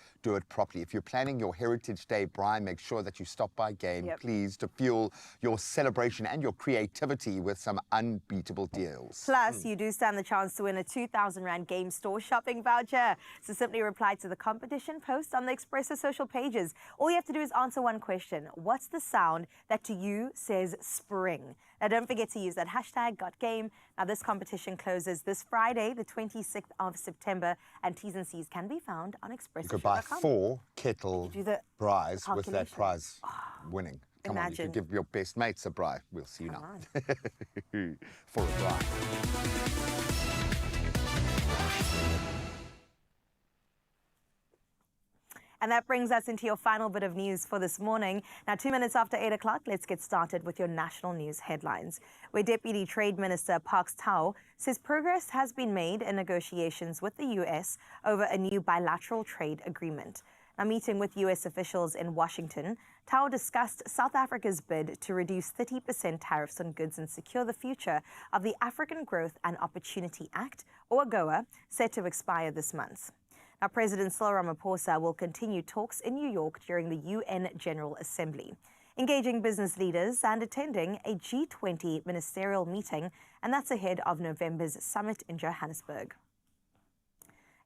properly. If you're planning your Heritage Day braai, make sure that you stop by Game, please, to fuel your celebration and your creativity with some unbeatable deals. Plus, you do stand the chance to win a 2,000 Rand Game Store shopping voucher. So simply reply to the competition post on the Expresso social pages. All you have to do is answer one question. What's the sound that to you says spring? Now, don't forget to use that hashtag #GotGame. Now, this competition closes this Friday, the 26th of September, and T's and C's can be found on Expresso. You could buy 4 kettle do the braais with that calculation. prize winning. Come on, you Imagine. could give your best mates a braai. We'll see you now. For a braai. And that brings us into your final bit of news for this morning. Now, 2 minutes after 8 o'clock, let's get started with your national news headlines, where Deputy Trade Minister Parks Chow says progress has been made in negotiations with the U.S. over a new bilateral trade agreement. Now, meeting with U.S. officials in Washington, Chow discussed South Africa's bid to reduce 30% tariffs on goods and secure the future of the African Growth and Opportunity Act, or AGOA, set to expire this month. Now, President Cyril Ramaphosa will continue talks in New York during the UN General Assembly, engaging business leaders and attending a G20 ministerial meeting, and that's ahead of November's summit in Johannesburg.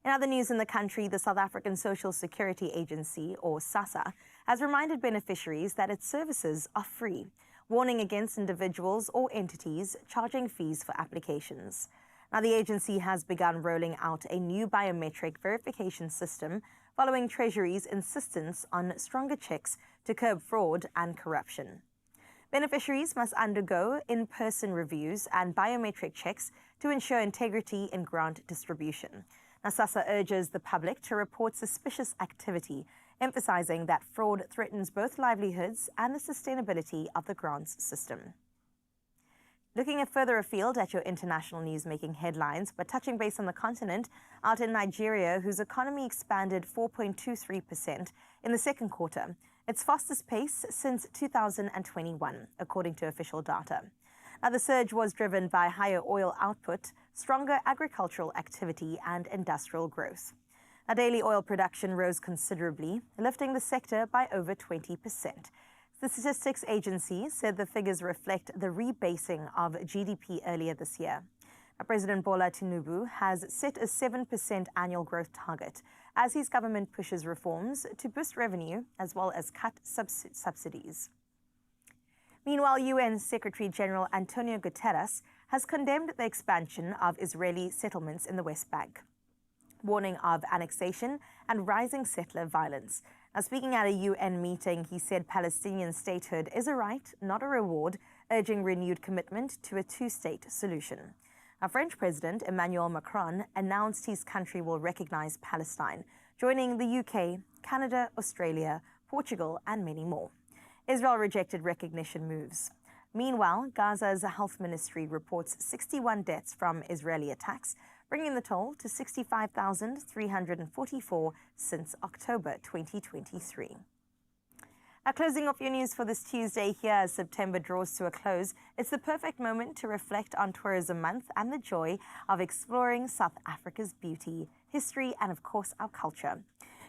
In other news in the country, the South African Social Security Agency, or SASSA, has reminded beneficiaries that its services are free, warning against individuals or entities charging fees for applications. Now, the agency has begun rolling out a new biometric verification system following Treasury's insistence on stronger checks to curb fraud and corruption. Beneficiaries must undergo in-person reviews and biometric checks to ensure integrity in grant distribution. Now, SASSA urges the public to report suspicious activity, emphasizing that fraud threatens both livelihoods and the sustainability of the grants system. Looking further afield at your international news making headlines, but touching base on the continent, out in Nigeria, whose economy expanded 4.23% in the second quarter, its fastest pace since 2021, according to official data. Now, the surge was driven by higher oil output, stronger agricultural activity, and industrial growth. Now, daily oil production rose considerably, lifting the sector by over 20%. The Statistics Agency said the figures reflect the rebasing of GDP earlier this year. Now, President Bola Tinubu has set a 7% annual growth target as his government pushes reforms to boost revenue as well as cut subsidies. Meanwhile, UN Secretary General Antonio Guterres has condemned the expansion of Israeli settlements in the West Bank, warning of annexation and rising settler violence. Now, speaking at a UN meeting, he said Palestinian statehood is a right, not a reward, urging renewed commitment to a two-state solution. Our French President Emmanuel Macron announced his country will recognize Palestine, joining the UK, Canada, Australia, Portugal, and many more. Israel rejected recognition moves. Meanwhile, Gaza's health ministry reports 61 deaths from Israeli attacks, bringing the toll to 65,344 since October 2023. Now, closing off your news for this Tuesday here as September draws to a close, it's the perfect moment to reflect on Tourism Month and the joy of exploring South Africa's beauty, history, and of course our culture.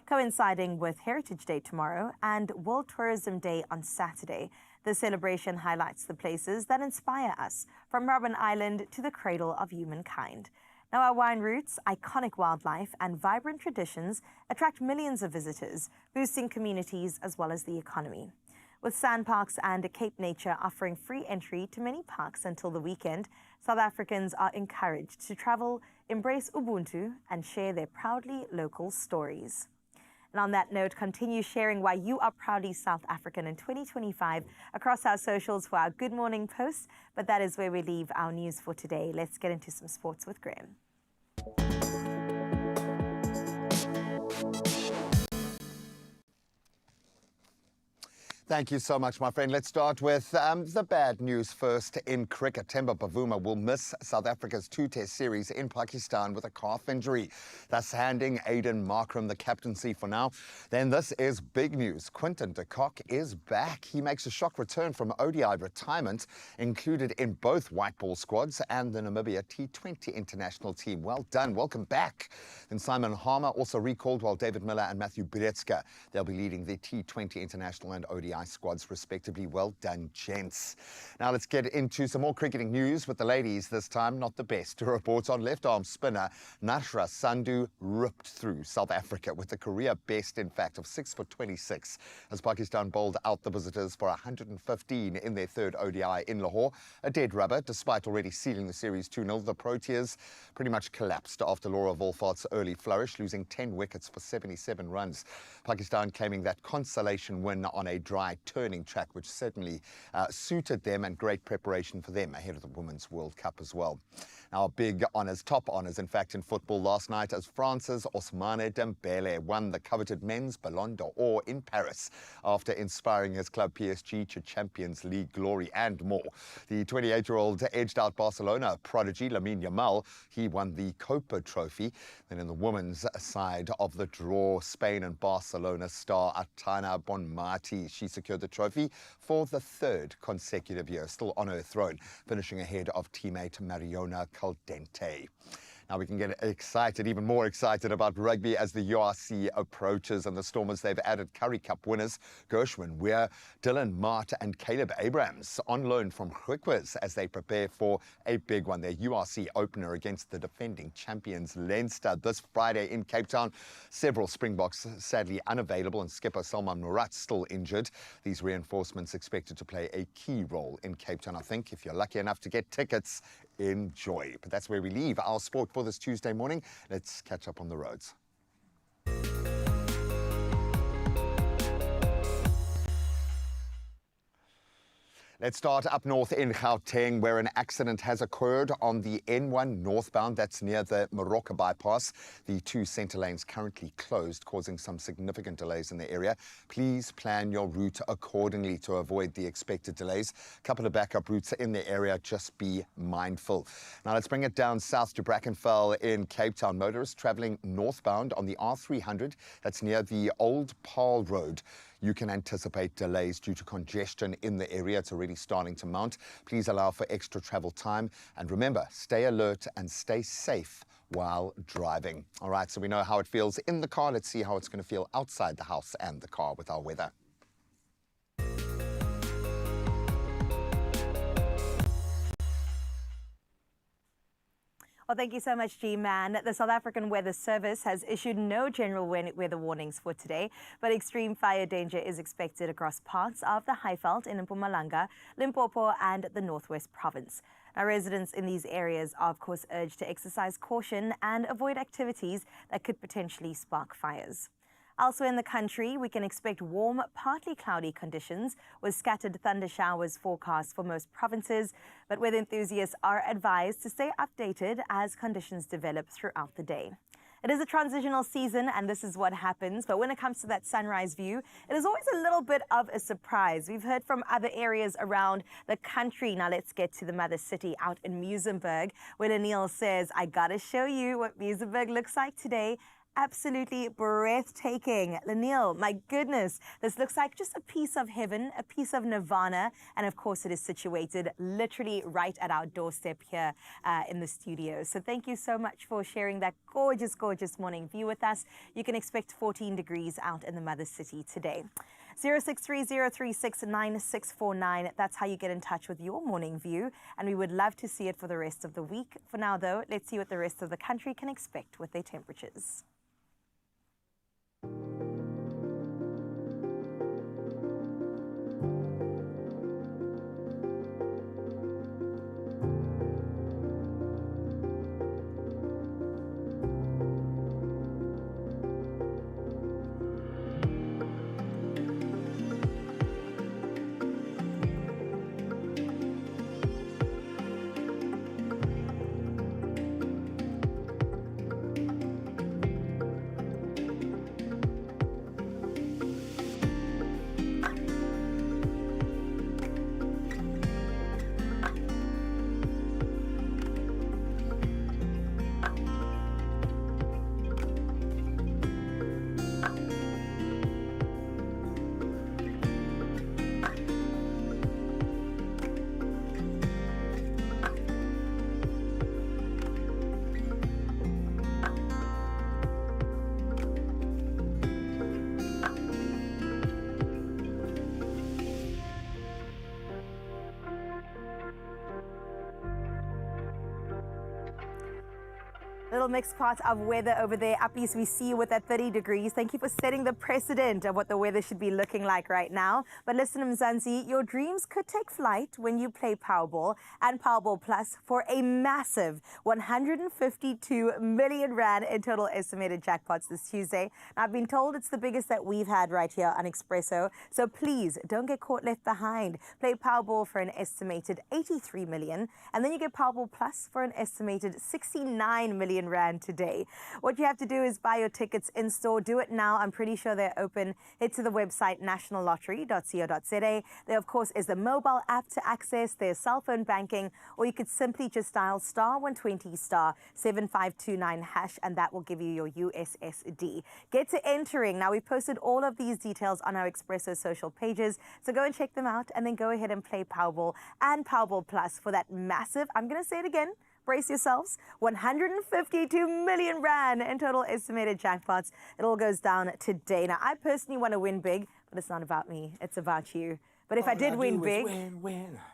Coinciding with Heritage Day tomorrow and World Tourism Day on Saturday, the celebration highlights the places that inspire us, from Robben Island to the cradle of humankind. Now, our wine routes, iconic wildlife, and vibrant traditions attract millions of visitors, boosting communities as well as the economy. With sand parks and Cape Nature offering free entry to many parks until the weekend, South Africans are encouraged to travel, embrace Ubuntu, and share their proudly local stories. And on that note, continue sharing why you are proudly South African in 2025 across our socials for our Good Morning post. But that is where we leave our news for today. Let's get into some sports with Graham. Thank you so much, my friend. Let's start with the bad news first. In cricket, Temba Bavuma will miss South Africa's two-test series in Pakistan with a calf injury, thus handing Aiden Markram the captaincy for now. Then this is big news. Quinton de Kock is back. He makes a shock return from ODI retirement, included in both white ball squads and the Namibia T20 international team. Well done. Welcome back. Then Simon Harmer also recalled, while David Miller and Matthew Brezka, they'll be leading the T20 international and ODI squads respectively. Well done, gents. Now let's get into some more cricketing news with the ladies. This time not the best. To report on left arm spinner Nashra Sandhu ripped through South Africa with a career best, in fact, of 6 for 26 as Pakistan bowled out the visitors for 115 in their third ODI in Lahore. A dead rubber, despite already sealing the series 2-0. The Proteas pretty much collapsed after Laura Wolfart's early flourish, losing 10 wickets for 77 runs. Pakistan claiming that consolation win on a dry turning track, which certainly suited them, and great preparation for them ahead of the Women's World Cup as well. Now, big honours, top honours, in fact, in football last night as France's Ousmane Dembele won the coveted men's Ballon d'Or in Paris after inspiring his club PSG to Champions League glory and more. The 28-year-old edged out Barcelona prodigy Lamine Yamal. He won the Copa Trophy. Then in the women's side of the draw, Spain and Barcelona star Aitana Bonmati, she secured the trophy for the third consecutive year, still on her throne, finishing ahead of teammate Mariona Caldente. Now we can get excited, even more excited about rugby as the URC approaches, and the Stormers, they've added Currie Cup winners Gershwin Weir, Dylan Mart and Caleb Abrams on loan from croquettes as they prepare for a big one, their URC opener against the defending champions Leinster this Friday in Cape Town. Several Springboks sadly unavailable and skipper Salman Murat still injured. These reinforcements expected to play a key role in Cape Town. I think if you're lucky enough to get tickets, enjoy. But that's where we leave our sport for this Tuesday morning. Let's catch up on the roads. Let's start up north in Gauteng, where an accident has occurred on the N1 northbound. That's near the Morocco bypass. The two centre lanes currently closed, causing some significant delays in the area. Please plan your route accordingly to avoid the expected delays. A couple of backup routes in the area, just be mindful. Now let's bring it down south to Brackenfell in Cape Town. Motorists travelling northbound on the R300, that's near the Old Paarl Road. You can anticipate delays due to congestion in the area. It's already starting to mount. Please allow for extra travel time. And remember, stay alert and stay safe while driving. All right, so we know how it feels in the car. Let's see how it's going to feel outside the house and the car with our weather. Well, thank you so much, G-Man. The South African Weather Service has issued no general weather warnings for today, but extreme fire danger is expected across parts of the Highveld in Mpumalanga, Limpopo, and the Northwest Province. Now, residents in these areas are, of course, urged to exercise caution and avoid activities that could potentially spark fires. Elsewhere in the country, we can expect warm, partly cloudy conditions with scattered thunder showers forecast for most provinces, but weather enthusiasts are advised to stay updated as conditions develop throughout the day. It is a transitional season, and this is what happens, but when it comes to that sunrise view, it is always a little bit of a surprise. We've heard from other areas around the country. Now let's get to the mother city out in Muizenberg, where Laniel says, I gotta show you what Muizenberg looks like today. Absolutely breathtaking. Laniel, my goodness, this looks like just a piece of heaven, a piece of nirvana, and of course it is situated literally right at our doorstep here in the studio. So thank you so much for sharing that gorgeous, gorgeous morning view with us. You can expect 14 degrees out in the mother city today. 0630369649. That's how you get in touch with your morning view, and we would love to see it for the rest of the week. For now, though, let's see what the rest of the country can expect with their temperatures. Little mixed part of weather over there. Uppies, we see you with that 30 degrees. Thank you for setting the precedent of what the weather should be looking like right now. But listen, Mzansi, your dreams could take flight when you play Powerball and Powerball Plus for a massive 152 million rand in total estimated jackpots this Tuesday. Now, I've been told it's the biggest that we've had right here on Expresso. So please don't get caught left behind. Play Powerball for an estimated 83 million, and then you get Powerball Plus for an estimated 69 million rand today. What you have to do is buy your tickets in store. Do it now. I'm pretty sure they're open. Head to the website nationallottery.co.za. There, of course, is the mobile app to access. There's cell phone banking, or you could simply just dial *120 *7529 hash, and that will give you your USSD. Get to entering. Now, we've posted all of these details on our Expresso social pages, so go and check them out, and then go ahead and play Powerball and Powerball Plus for that massive, I'm going to say it again, Brace yourselves, 152 million rand in total estimated jackpots. It all goes down today. Now, I personally want to win big, but it's not about me. It's about you. But if I did win big,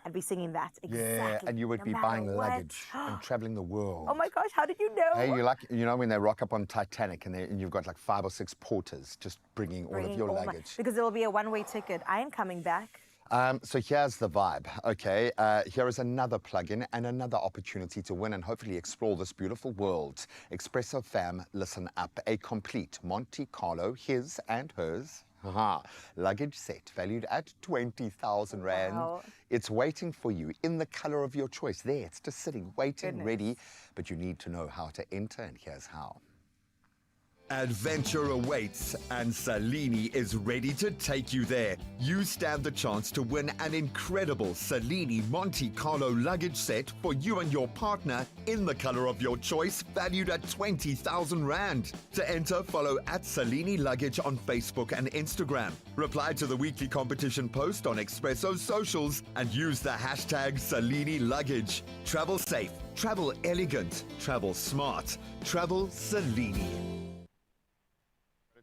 I'd be singing that. Exactly. Yeah, and you would be buying luggage and traveling the world. Oh my gosh, how did you know? Hey, you know when they rock up on Titanic and you've got like 5 or 6 porters just bringing all of your luggage. Because it will be a one-way ticket. I ain't coming back. So here's the vibe, okay? Here is another plug-in and another opportunity to win and hopefully explore this beautiful world. Expresso fam, listen up. A complete Monte Carlo, his and hers, luggage set valued at 20,000 rand. Wow. It's waiting for you in the color of your choice. There, it's just sitting, waiting, ready. But you need to know how to enter, and here's how. Adventure awaits, and Salini is ready to take you there. You stand the chance to win an incredible Salini Monte Carlo luggage set for you and your partner in the color of your choice, valued at 20,000 rand. To enter, follow at Salini Luggage on Facebook and Instagram. Reply to the weekly competition post on Expresso socials and use the hashtag Salini Luggage. Travel safe, travel elegant, travel smart, travel Salini.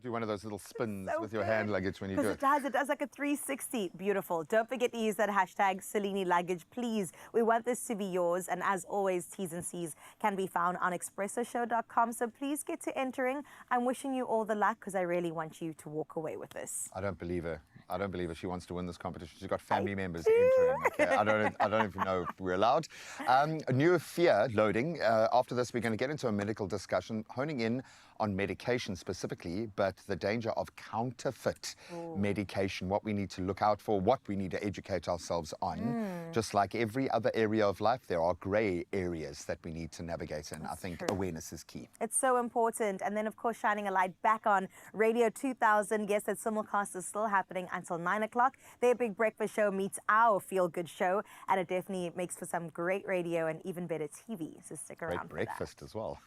Do one of those little spins with your hand luggage when you do it. Because it does like a 360. Beautiful. Don't forget to use that hashtag Salini Luggage, please. We want this to be yours. And as always, T's and C's can be found on expressoshow.com. So please get to entering. I'm wishing you all the luck because I really want you to walk away with this. I don't believe her. I don't believe her. She wants to win this competition. She's got family members entering. Okay? I don't even know if we're allowed. A new fear loading. After this, we're going to get into a medical discussion, honing in on medication specifically, but the danger of counterfeit medication, what we need to look out for, what we need to educate ourselves on. Just like every other area of life, there are grey areas that we need to navigate in. I think awareness is key. It's so important. And then, of course, shining a light back on Radio 2000. Yes, that simulcast is still happening until 9 o'clock. Their Big Breakfast Show meets our Feel Good Show, and it definitely makes for some great radio and even better TV. So stick around for Great breakfast as well.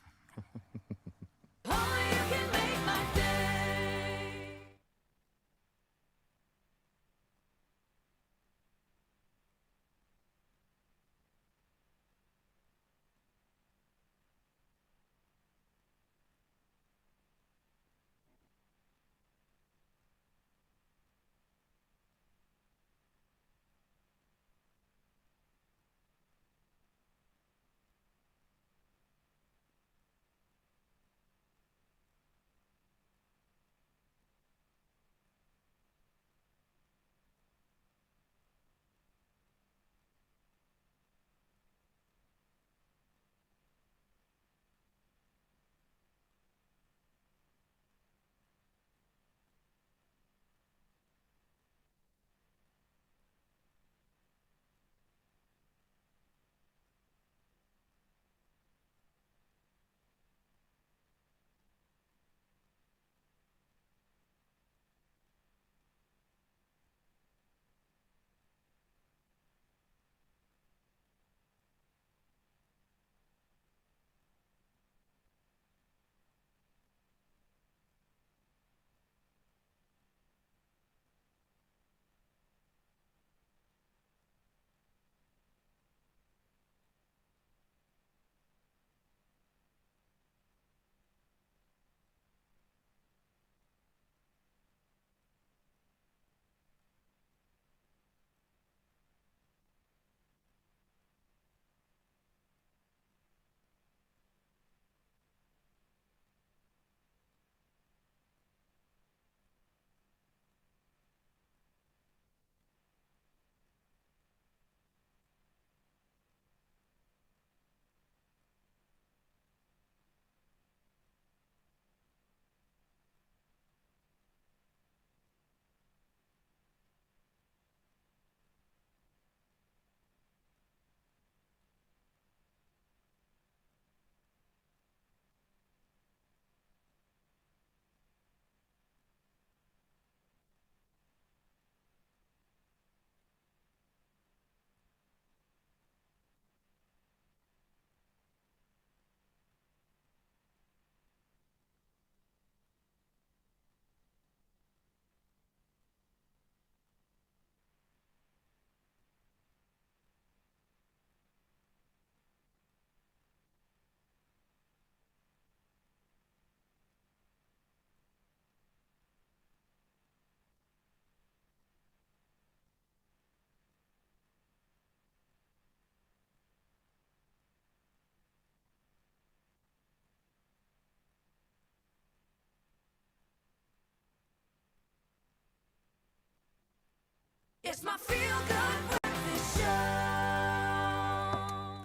It's my feel-good breakfast show.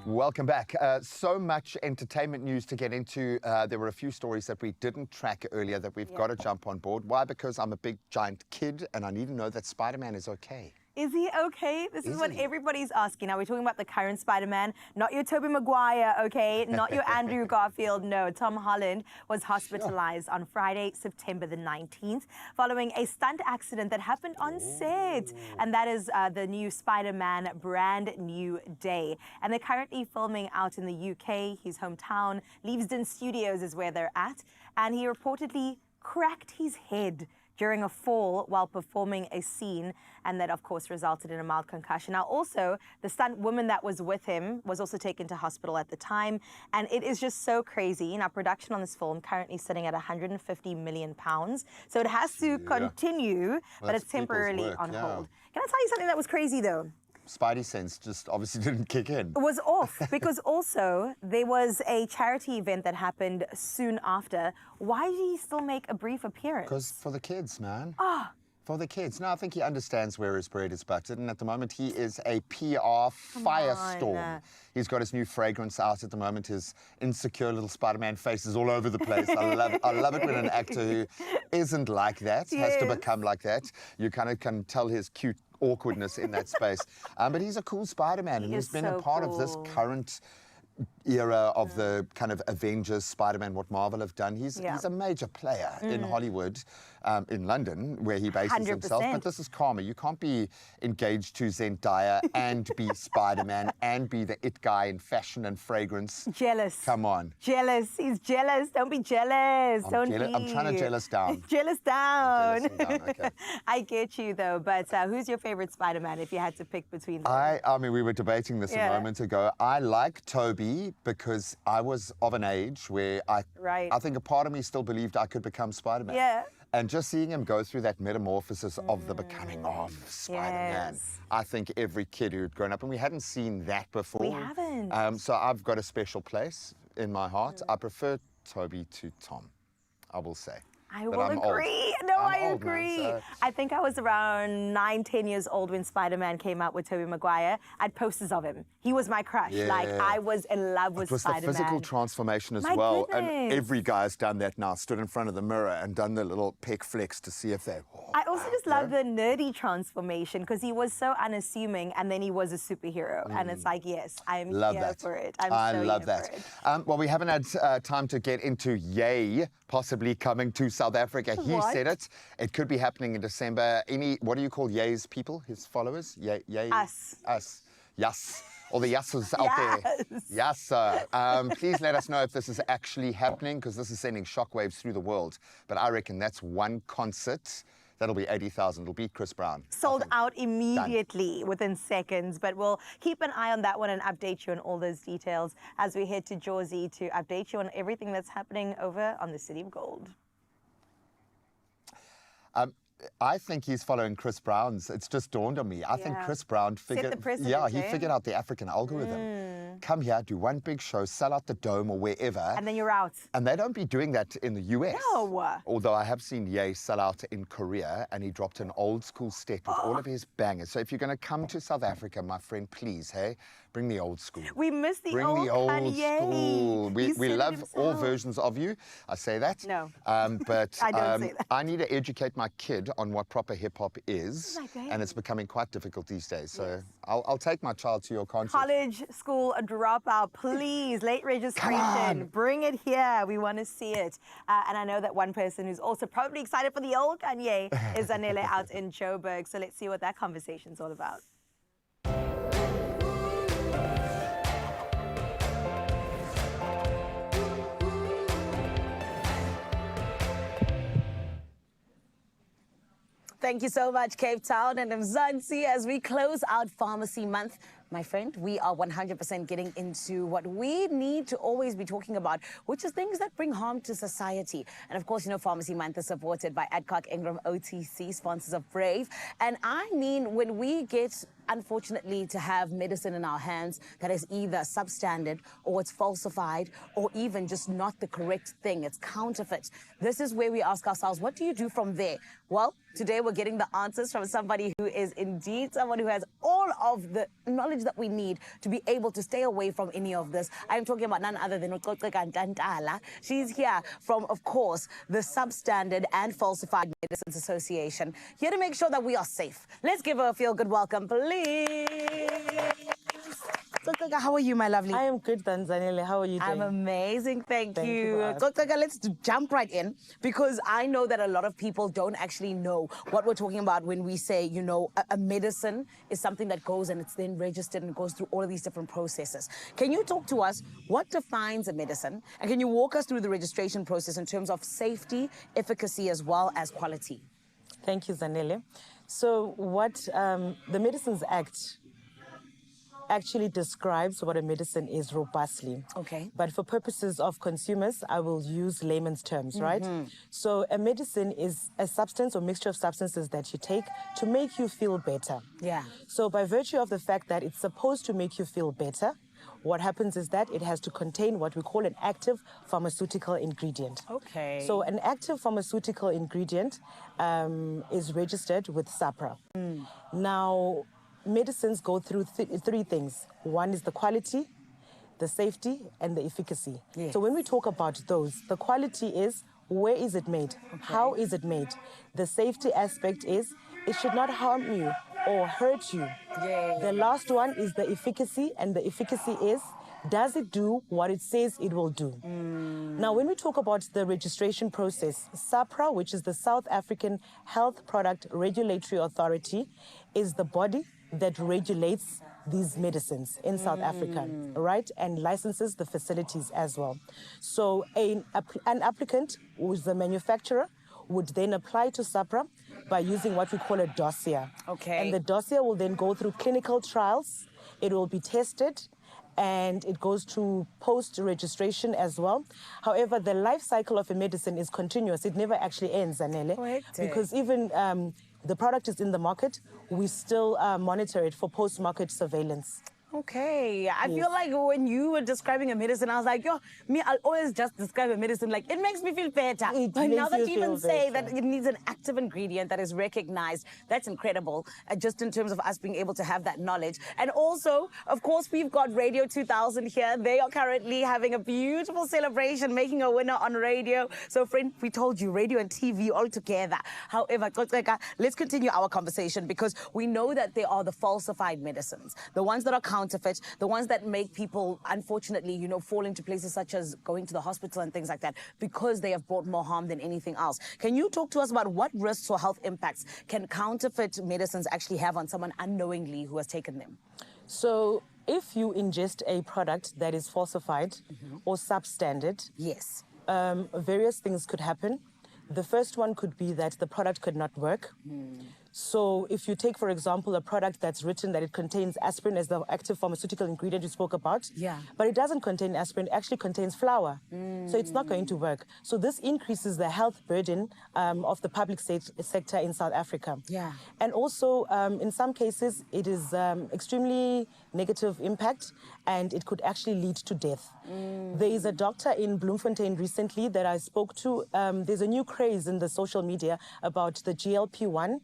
Welcome back. So much entertainment news to get into. There were a few stories that we didn't track earlier that we've got to jump on board. Why? Because I'm a big giant kid and I need to know that Spider-Man is okay. Is he okay? This is what everybody's asking. Now, we're talking about the current Spider-Man, not your Tobey Maguire, okay? Not your Andrew Garfield. No, Tom Holland was hospitalized on Friday, September the 19th, following a stunt accident that happened on set. And that is the new Spider-Man Brand New Day. And they're currently filming out in the UK. His hometown, Leavesden Studios is where they're at. And he reportedly cracked his head during a fall while performing a scene, and that of course resulted in a mild concussion. Now also, the stunt woman that was with him was also taken to hospital at the time, and it is just so crazy. Now, production on this film currently sitting at £150 million, so it has to continue, but it's temporarily on hold. Can I tell you something that was crazy though? Spidey sense just obviously didn't kick in. It was off because also there was a charity event that happened soon after. Why did he still make a brief appearance? Because for the kids, man. Ah. For the kids. No, I think he understands where his bread is buttered, and at the moment he is a PR firestorm. He's got his new fragrance out at the moment. His insecure little Spider-Man face is all over the place. I love it. I love it when an actor who isn't like that has to become like that. You kind of can tell his cute awkwardness in that space. But he's a cool Spider-Man, and he's been a part of this current era of the kind of Avengers, Spider-Man, what Marvel have done. He's a major player in Hollywood, in London, where he bases himself. But this is karma. You can't be engaged to Zendaya and be Spider-Man and be the it guy in fashion and fragrance. Jealous. Come on. Jealous. He's jealous. Don't be jealous. I'm trying to jealous down. Jealous down. Okay. I get you, though. But who's your favorite Spider-Man if you had to pick between them? I mean, we were debating this a moment ago. I like Tobey because I was of an age where I think a part of me still believed I could become Spider-Man. Yeah. And just seeing him go through that metamorphosis of the becoming of Spider-Man, I think every kid who'd grown up, and we hadn't seen that before. We haven't. So I've got a special place in my heart. I prefer Tobey to Tom, I will say. I will agree. No, I agree. Man, so. I think I was around 9, 10 years old when Spider-Man came out with Tobey Maguire. I had posters of him. He was my crush. Like, I was in love with Spider-Man. It was the physical transformation as well. And every guy's done that now, stood in front of the mirror and done the little peck flex to see if they... I also just love the nerdy transformation because he was so unassuming and then he was a superhero. And it's like, yes, I'm here for it. I love that. Well, we haven't had time to get into Yay possibly coming to South Africa. He said it. It could be happening in December. What do you call Yay's people, his followers? Yay. Us. Us. Yes. All the yasses out there. Yes, sir. Please let us know if this is actually happening because this is sending shockwaves through the world. But I reckon that's one concert. That'll be 80,000. It'll beat Chris Brown. Sold out immediately within seconds. But we'll keep an eye on that one and update you on all those details as we head to Jersey to update you on everything that's happening over on the City of Gold. I think he's following Chris Brown's. It's just dawned on me. I think Chris Brown figured... he figured out the African algorithm. Come here, do one big show, sell out the Dome or wherever. And then you're out. And they don't be doing that in the US. No. Although I have seen Ye sell out in Korea and he dropped an old school step with all of his bangers. So if you're going to come to South Africa, my friend, please, hey, bring the old school. We miss the bring old the old Kanye. School. We love all versions of you. I say that. No. But I don't say that. I need to educate my kid on what proper hip-hop is. And it's becoming quite difficult these days. So I'll take my child to your concert. College school dropout, please. Late registration. Bring it here. We want to see it. And I know that one person who's also probably excited for the old Kanye is Anele out in Joburg. So let's see what that conversation's all about. Thank you so much, Cape Town and Mzansi. As we close out Pharmacy Month, my friend, we are 100% getting into what we need to always be talking about, which is things that bring harm to society. And of course, you know, Pharmacy Month is supported by Adcock Ingram OTC, sponsors of Brave. And I mean, when we get unfortunately, to have medicine in our hands that is either substandard or it's falsified or even just not the correct thing. It's counterfeit. This is where we ask ourselves, what do you do from there? Well, today we're getting the answers from somebody who is indeed someone who has all of the knowledge that we need to be able to stay away from any of this. I'm talking about none other than Ntantala. She's here from, of course, the Substandard and Falsified Medicines Association, here to make sure that we are safe. Let's give her a feel-good welcome, please. How are you, my lovely? I am good, Tanzanile. How are you doing? I'm amazing, thank Thank you. you for Let's jump right in, because I know that a lot of people don't actually know what we're talking about when we say, you know, a medicine is something that goes and it's then registered and goes through all of these different processes. Can you talk to us what defines a medicine, and can you walk us through the registration process in terms of safety, efficacy, as well as quality? Thank you, Zanele. So what the Medicines Act actually describes what a medicine is robustly. Okay. But for purposes of consumers, I will use layman's terms, right? So a medicine is a substance or mixture of substances that you take to make you feel better. Yeah. So by virtue of the fact that it's supposed to make you feel better, what happens is that it has to contain what we call an active pharmaceutical ingredient. Okay. So an active pharmaceutical ingredient is registered with SAPRA. Now, medicines go through three things. One is the quality, the safety, and the efficacy. Yes. So when we talk about those, the quality is where is it made? How is it made? The safety aspect is it should not harm you or hurt you. The last one is the efficacy, and the efficacy is does it do what it says it will do? Now, when we talk about the registration process, SAPRA, which is the South African Health Product Regulatory Authority, is the body that regulates these medicines in South Africa, right? And licenses the facilities as well. So an applicant, who is the manufacturer, would then apply to SAPRA by using what we call a dossier. Okay. And the dossier will then go through clinical trials. It will be tested, and it goes to post-registration as well. However, the life cycle of a medicine is continuous. It never actually ends, Anele. Correct. Because even the product is in the market, we still monitor it for post-market surveillance. Okay, I feel like when you were describing a medicine, I was like, yo, I'll always just describe a medicine like, it makes me feel better. But now that you even say that it needs an active ingredient that is recognized, that's incredible, just in terms of us being able to have that knowledge. And also, of course, we've got Radio 2000 here. They are currently having a beautiful celebration, making a winner on radio. So, friend, we told you, radio and TV all together. However, let's continue our conversation, because we know that there are the falsified medicines, the ones that are counterfeit, the ones that make people, unfortunately, you know, fall into places such as going to the hospital and things like that, because they have brought more harm than anything else. Can you talk to us about what risks or health impacts can counterfeit medicines actually have on someone unknowingly who has taken them? So if you ingest a product that is falsified or substandard, yes, various things could happen. The first one could be that the product could not work. So if you take, for example, a product that's written that it contains aspirin as the active pharmaceutical ingredient you spoke about, but it doesn't contain aspirin, it actually contains flour. So it's not going to work. So this increases the health burden of the public sector in South Africa. Yeah. And also, in some cases, it is extremely negative impact, and it could actually lead to death. There is a doctor in Bloemfontein recently that I spoke to. There's a new craze in the social media about the GLP-1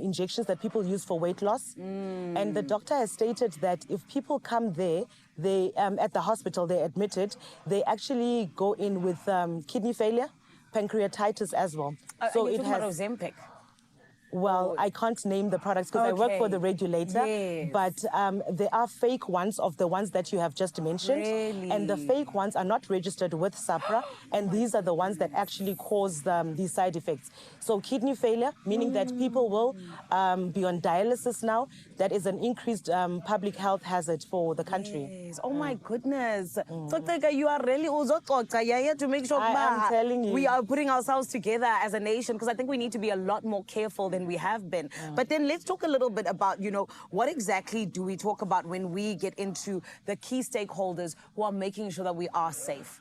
injections that people use for weight loss. And the doctor has stated that if people come there, they at the hospital, they're admitted, they actually go in with kidney failure, pancreatitis as well. So it has Ozempic. Well, I can't name the products because I work for the regulator, but there are fake ones of the ones that you have just mentioned. Really? And the fake ones are not registered with SAPRA, and these are the ones that actually cause these side effects. So kidney failure, meaning that people will be on dialysis now. That is an increased public health hazard for the country. Yes. Oh my goodness. So you are really to make sure I am telling you. we are putting ourselves together as a nation, because I think we need to be a lot more careful than we have been. But then let's talk a little bit about, you know, what exactly do we talk about when we get into the key stakeholders who are making sure that we are safe?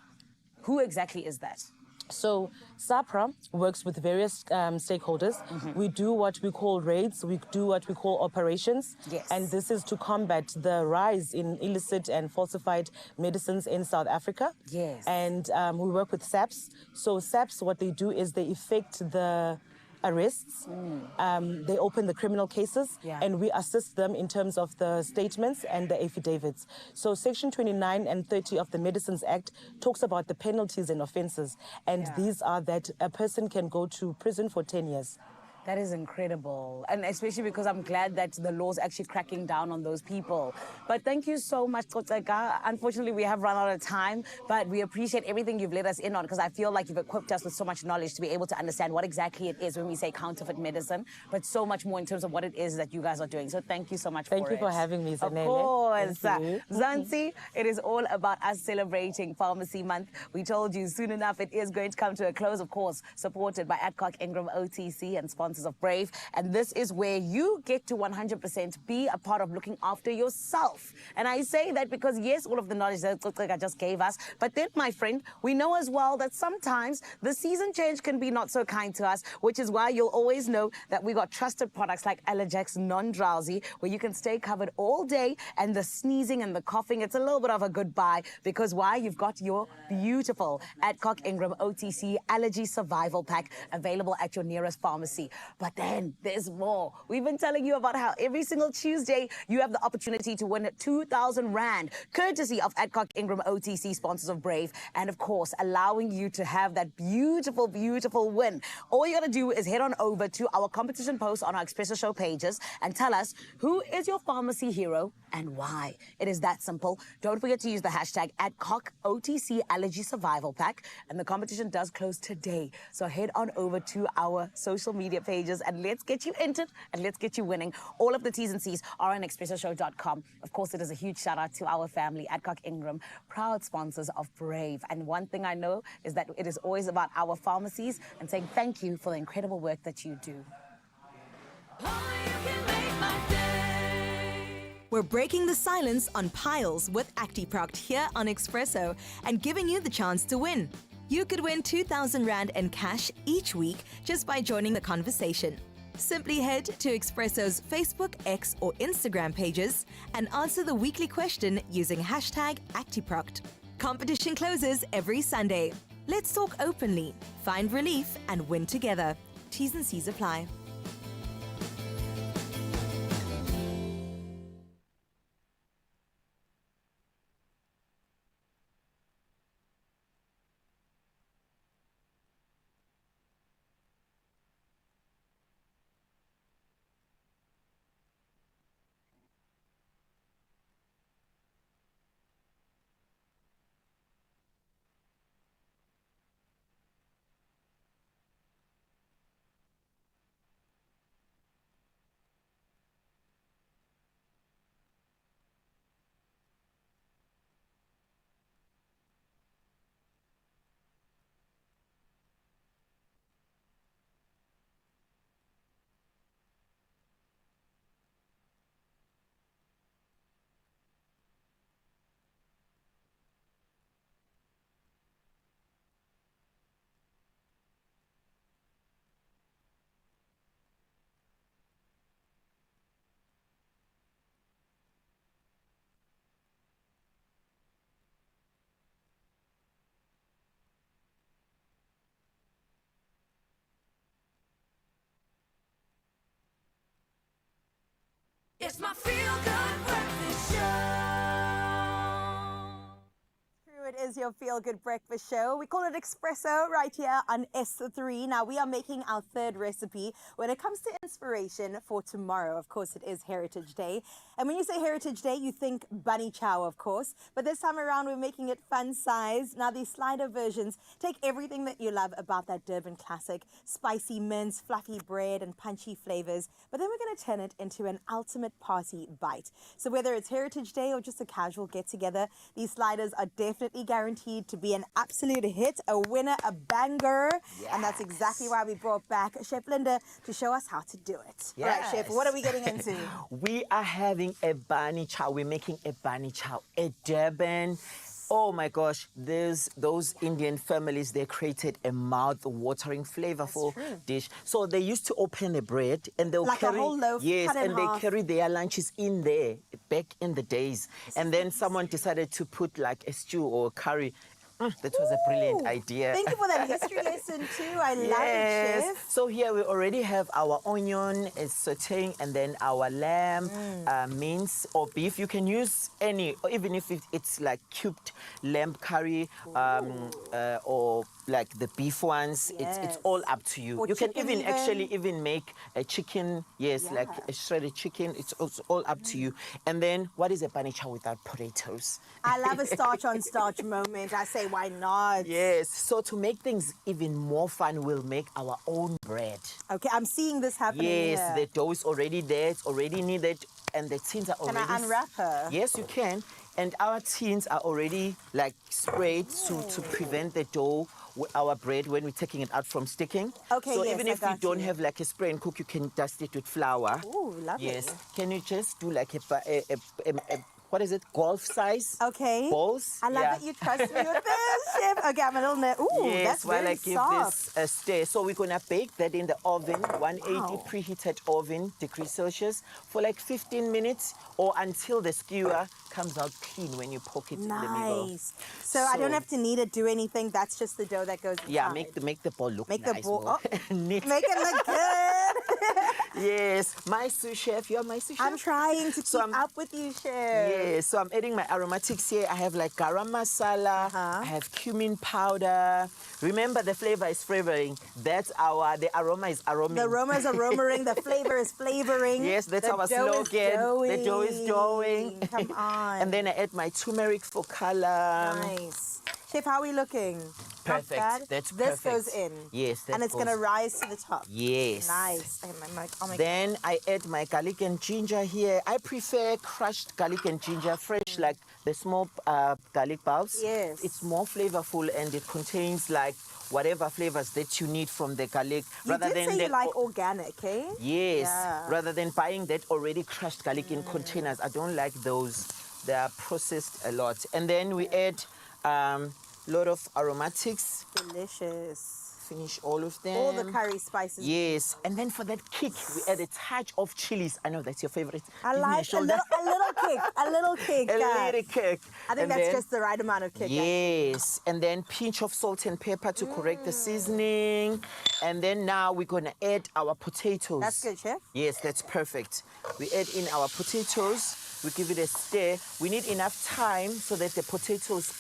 Who exactly is that? So SAPRA works with various stakeholders. We do what we call raids, we do what we call operations. Yes. And this is to combat the rise in illicit and falsified medicines in South Africa. Yes. And we work with SAPS. So SAPS, what they do is they effect the arrests, they open the criminal cases, and we assist them in terms of the statements and the affidavits. So Section 29 and 30 of the Medicines Act talks about the penalties and offences, and these are that a person can go to prison for 10 years. That is incredible. And especially because I'm glad that the law's actually cracking down on those people. But thank you so much, Kotseka. Unfortunately, we have run out of time, but we appreciate everything you've let us in on, because I feel like you've equipped us with so much knowledge to be able to understand what exactly it is when we say counterfeit medicine, but so much more in terms of what it is that you guys are doing. So thank you so much Thank you for having me, Zanele. Of course. Thank you. Zansi, it is all about us celebrating Pharmacy Month. We told you soon enough it is going to come to a close, of course, supported by Adcock Ingram OTC and sponsors of Brave. And this is where you get to 100% be a part of looking after yourself. And I say that because, yes, all of the knowledge that I just gave us, but then, my friend, we know as well that sometimes the season change can be not so kind to us, which is why you'll always know that we got trusted products like Allergex Non-Drowsy, where you can stay covered all day, and the sneezing and the coughing, it's a little bit of a goodbye, because why? You've got your beautiful Adcock Ingram OTC Allergy Survival Pack available at your nearest pharmacy. But then there's more. We've been telling you about how every single Tuesday you have the opportunity to win 2,000 Rand, courtesy of Adcock Ingram OTC, sponsors of Brave, and of course, allowing you to have that beautiful, beautiful win. All you gotta do is head on over to our competition post on our Expresso Show pages and tell us who is your pharmacy hero and why. It is that simple. Don't forget to use the hashtag Adcock OTC Allergy Survival Pack, and the competition does close today. So head on over to our social media pages and let's get you entered and let's get you winning. All of the T's and C's are on expressoshow.com. Of course, it is a huge shout out to our family, Adcock Ingram, proud sponsors of Brave. And one thing I know is that it is always about our pharmacies and saying thank you for the incredible work that you do. We're breaking the silence on piles with ActiProct here on Expresso and giving you the chance to win. You could win 2,000 Rand in cash each week just by joining the conversation. Simply head to Expresso's Facebook, X or Instagram pages and answer the weekly question using hashtag ActiProct. Competition closes every Sunday. Let's talk openly, find relief and win together. T's and C's apply. It's my feel-good breakfast show. It is your feel-good breakfast show. We call it Expresso right here on S3. Now, we are making our third recipe when it comes to inspiration for tomorrow. Of course, it is Heritage Day. And when you say Heritage Day, you think bunny chow, of course. But this time around, we're making it fun size. Now, these slider versions take everything that you love about that Durban classic. Spicy mince, fluffy bread, and punchy flavors. But then we're going to turn it into an ultimate party bite. So whether it's Heritage Day or just a casual get-together, these sliders are definitely guaranteed to be an absolute hit, a winner, a banger. Yes. And that's exactly why we brought back Chef Linda to show us how to do it. Yes. All right, Chef, what are we getting into? We are having a bunny chow. We're making a bunny chow, a Durban Oh my gosh, those Indian families, they created a mouth-watering, flavorful dish. So they used to open a bread and they'll like carry... a whole loaf, yes, cut in and they half. carry their lunches in there back in the days. And then someone decided to put like a stew or a curry. That was a brilliant idea. Thank you for that history lesson too. I love it, Chef. So here we already have our onion is sauteing, and then our lamb, mince or beef. You can use any, even if it's like cubed lamb curry or like the beef ones. It's all up to you. Or you can chicken even even. actually even make a chicken, like a shredded chicken. It's also all up to you. And then what is a panecha without potatoes? I love a starch on starch moment. I say, why not? Yes. So to make things even more fun, we'll make our own bread. Okay, I'm seeing this happening Yes, here. the dough is already there. It's already kneaded, and the tins are already... Can I unwrap her? Yes, you can. And our tins are already like sprayed to prevent the dough with our bread when we're taking it out from sticking. Okay, so yes, even I if you got don't you. have like a spray and cook, you can dust it with flour. Ooh, lovely. Yes. Can you just do like a what is it, golf size? Okay. Balls? I love that you trust me with this, Chef. Okay, I'm a little nervous. Ooh, Yes, that's while very I give soft. this a stir. So we're gonna bake that in the oven, 180 preheated oven, degrees Celsius, for like 15 minutes or until the skewer comes out clean when you poke it in the middle. Nice. So I don't have to knead it, do anything. That's just the dough that goes inside. Yeah, make the ball look Make nice. the ball. more. Oh, Neat. make it look good. Yes, my sous chef. You're my sous chef. I'm trying to keep up with you, Chef. Yes, so I'm adding my aromatics here. I have like garam masala. I have cumin powder. Remember, the flavor is flavoring. That's the aroma is aroming. The aroma is aromaing. The flavor is flavoring. Yes, that's the our dough slogan. Is the dough is doing. Come on. And then I add my turmeric for color. Nice. Chef, how are we looking? Perfect. Not bad? That's this perfect. goes in. Yes, that and it's goes- going to rise to the top. Yes. Nice. I'll make Then I add my garlic and ginger here. I prefer crushed garlic and ginger, fresh, like the small garlic bulbs. Yes. It's more flavorful and it contains like whatever flavors that you need from the garlic. You rather did than say you like organic, eh? Yes. Yeah. Rather than buying that already crushed garlic in containers. I don't like those. They are processed a lot. And then we add lot of aromatics. Delicious. Finish all of them. All the curry spices. Yes, and then for that kick, we add a touch of chilies. I know that's your favorite. I Give me like a little kick. A little kick. A little kick. I think And that's then- just the right amount of kick. Yes, and then pinch of salt and pepper to correct the seasoning. And then now we're gonna add our potatoes. That's good, Chef. Yes, that's perfect. We add in our potatoes. We give it a stir. We need enough time so that the potatoes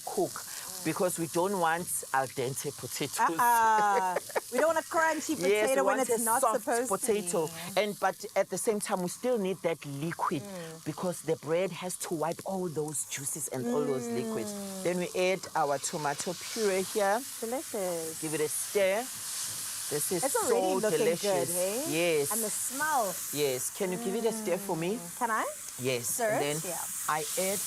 cook, because we don't want al dente potatoes. We don't want a crunchy potato Yes, we when want it's a not soft supposed potato. to be. But at the same time, we still need that liquid because the bread has to wipe all those juices and all those liquids. Then we add our tomato puree here. Delicious. Give it a stir. This is It's so already looking delicious. good, hey? Yes. And the smell. Yes. Can you give it a stir for me? Can I? Yes. Stir And it? then Yeah. I add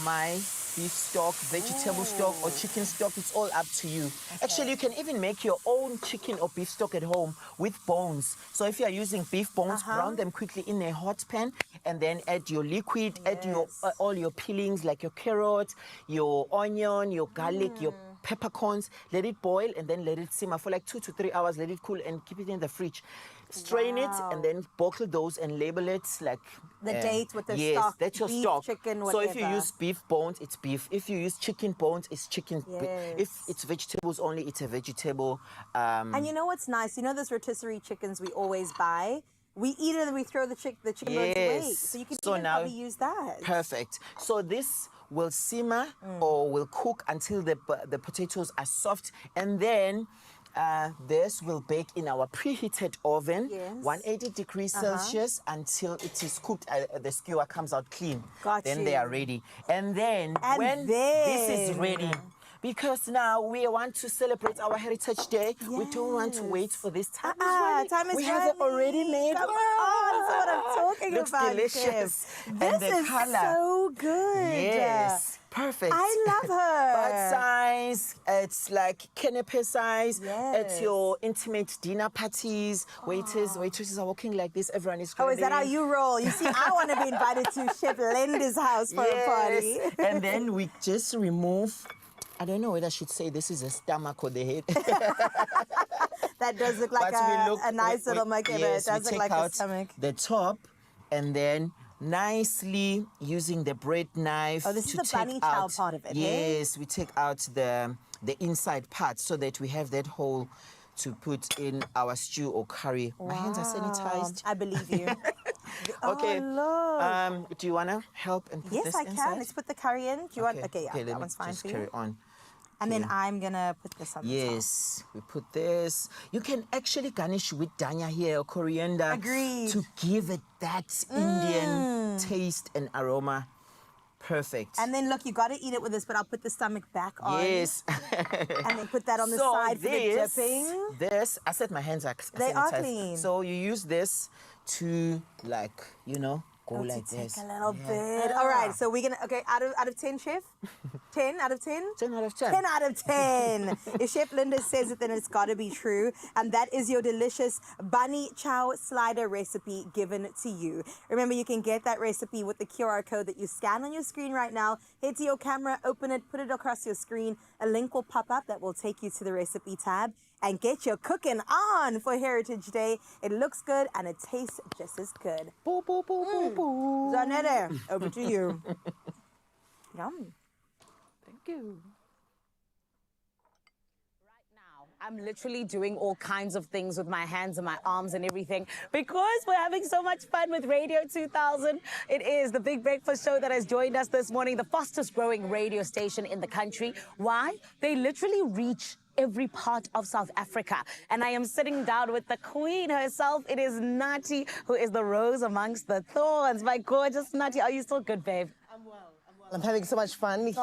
my beef stock, vegetable stock, or chicken stock. It's all up to you. Actually, you can even make your own chicken or beef stock at home with bones. So if you are using beef bones, brown them quickly in a hot pan, and then add your liquid, add your all your peelings like your carrot, your onion, your garlic, your peppercorns. Let it boil and then let it simmer for like 2 to 3 hours. Let it cool and keep it in the fridge. Strain it and then bottle those and label it like The date with the yes, stock, that's your beef, stock. chicken, So if you whatever. use beef bones, it's beef. If you use chicken bones, it's chicken. Yes. If it's vegetables only, it's a vegetable. And you know what's nice? You know those rotisserie chickens we always buy? We eat it and we throw the chicken bones away. Yes. So you can So even now- probably use that. Perfect. So this will simmer or will cook until the potatoes are soft, and then this will bake in our preheated oven, 180 degrees Celsius, until it is cooked. The skewer comes out clean. Got then you. they are ready. And then when then- this is ready, because now we want to celebrate our Heritage Day, we don't want to wait for this time. Time is we have it already made. Come on, what I'm talking Looks about, delicious. Chef. And This the is color. so good. Yes. Perfect. I love her. Bite size. It's like canapé size. Yes. At your intimate dinner parties. Waitresses are walking like this. Everyone is Oh, is that how grabbing. you roll? You see, I want to be invited to Chef Linda's house for a party. And then we just remove, I don't know whether I should say this is a stomach or the head. That does look like a nice little makeba. Yes, It does we look take like a out stomach. the top and then nicely using the bread knife Oh, this is to the take bunny chow out, part of it, hey? Yes, we take out the inside part so that we have that hole to put in our stew or curry. My hands are sanitized. I believe you. Okay. Oh, look. Do you want to help and put Yes, this I inside? can. Let's put the curry in. Do you want? Okay, yeah, let that me one's fine just for you. carry on. And then I'm gonna put this on the top. Yes, we put this. You can actually garnish with dhania here or coriander. Agreed. To give it that Indian taste and aroma. Perfect. And then look, you got to eat it with this, but I'll put the stomach back on. Yes. And then put that on the So side for the dipping. This, I said my hands are They are sanitized. clean. So you use this to, like, you know, go like to take this. a little bit. All right, so we're gonna, okay, out of 10, Chef? 10 out of 10? 10 out of 10. 10 out of 10. If Chef Linda says it, then it's gotta be true. And that is your delicious bunny chow slider recipe given to you. Remember, you can get that recipe with the QR code that you scan on your screen right now. Head to your camera, open it, put it across your screen. A link will pop up that will take you to the recipe tab. And get your cooking on for Heritage Day. It looks good and it tastes just as good. Boo, boo, boo, boo, boo. Zanette, over to you. Yum. Thank you. I'm literally doing all kinds of things with my hands and my arms and everything because we're having so much fun with Radio 2000. It is the Big Breakfast Show that has joined us this morning, the fastest growing radio station in the country. Why? They literally reach every part of South Africa. And I am sitting down with the queen herself. It is Nati, who is the rose amongst the thorns. My gorgeous Nati, are you still good, babe? I'm having so much fun here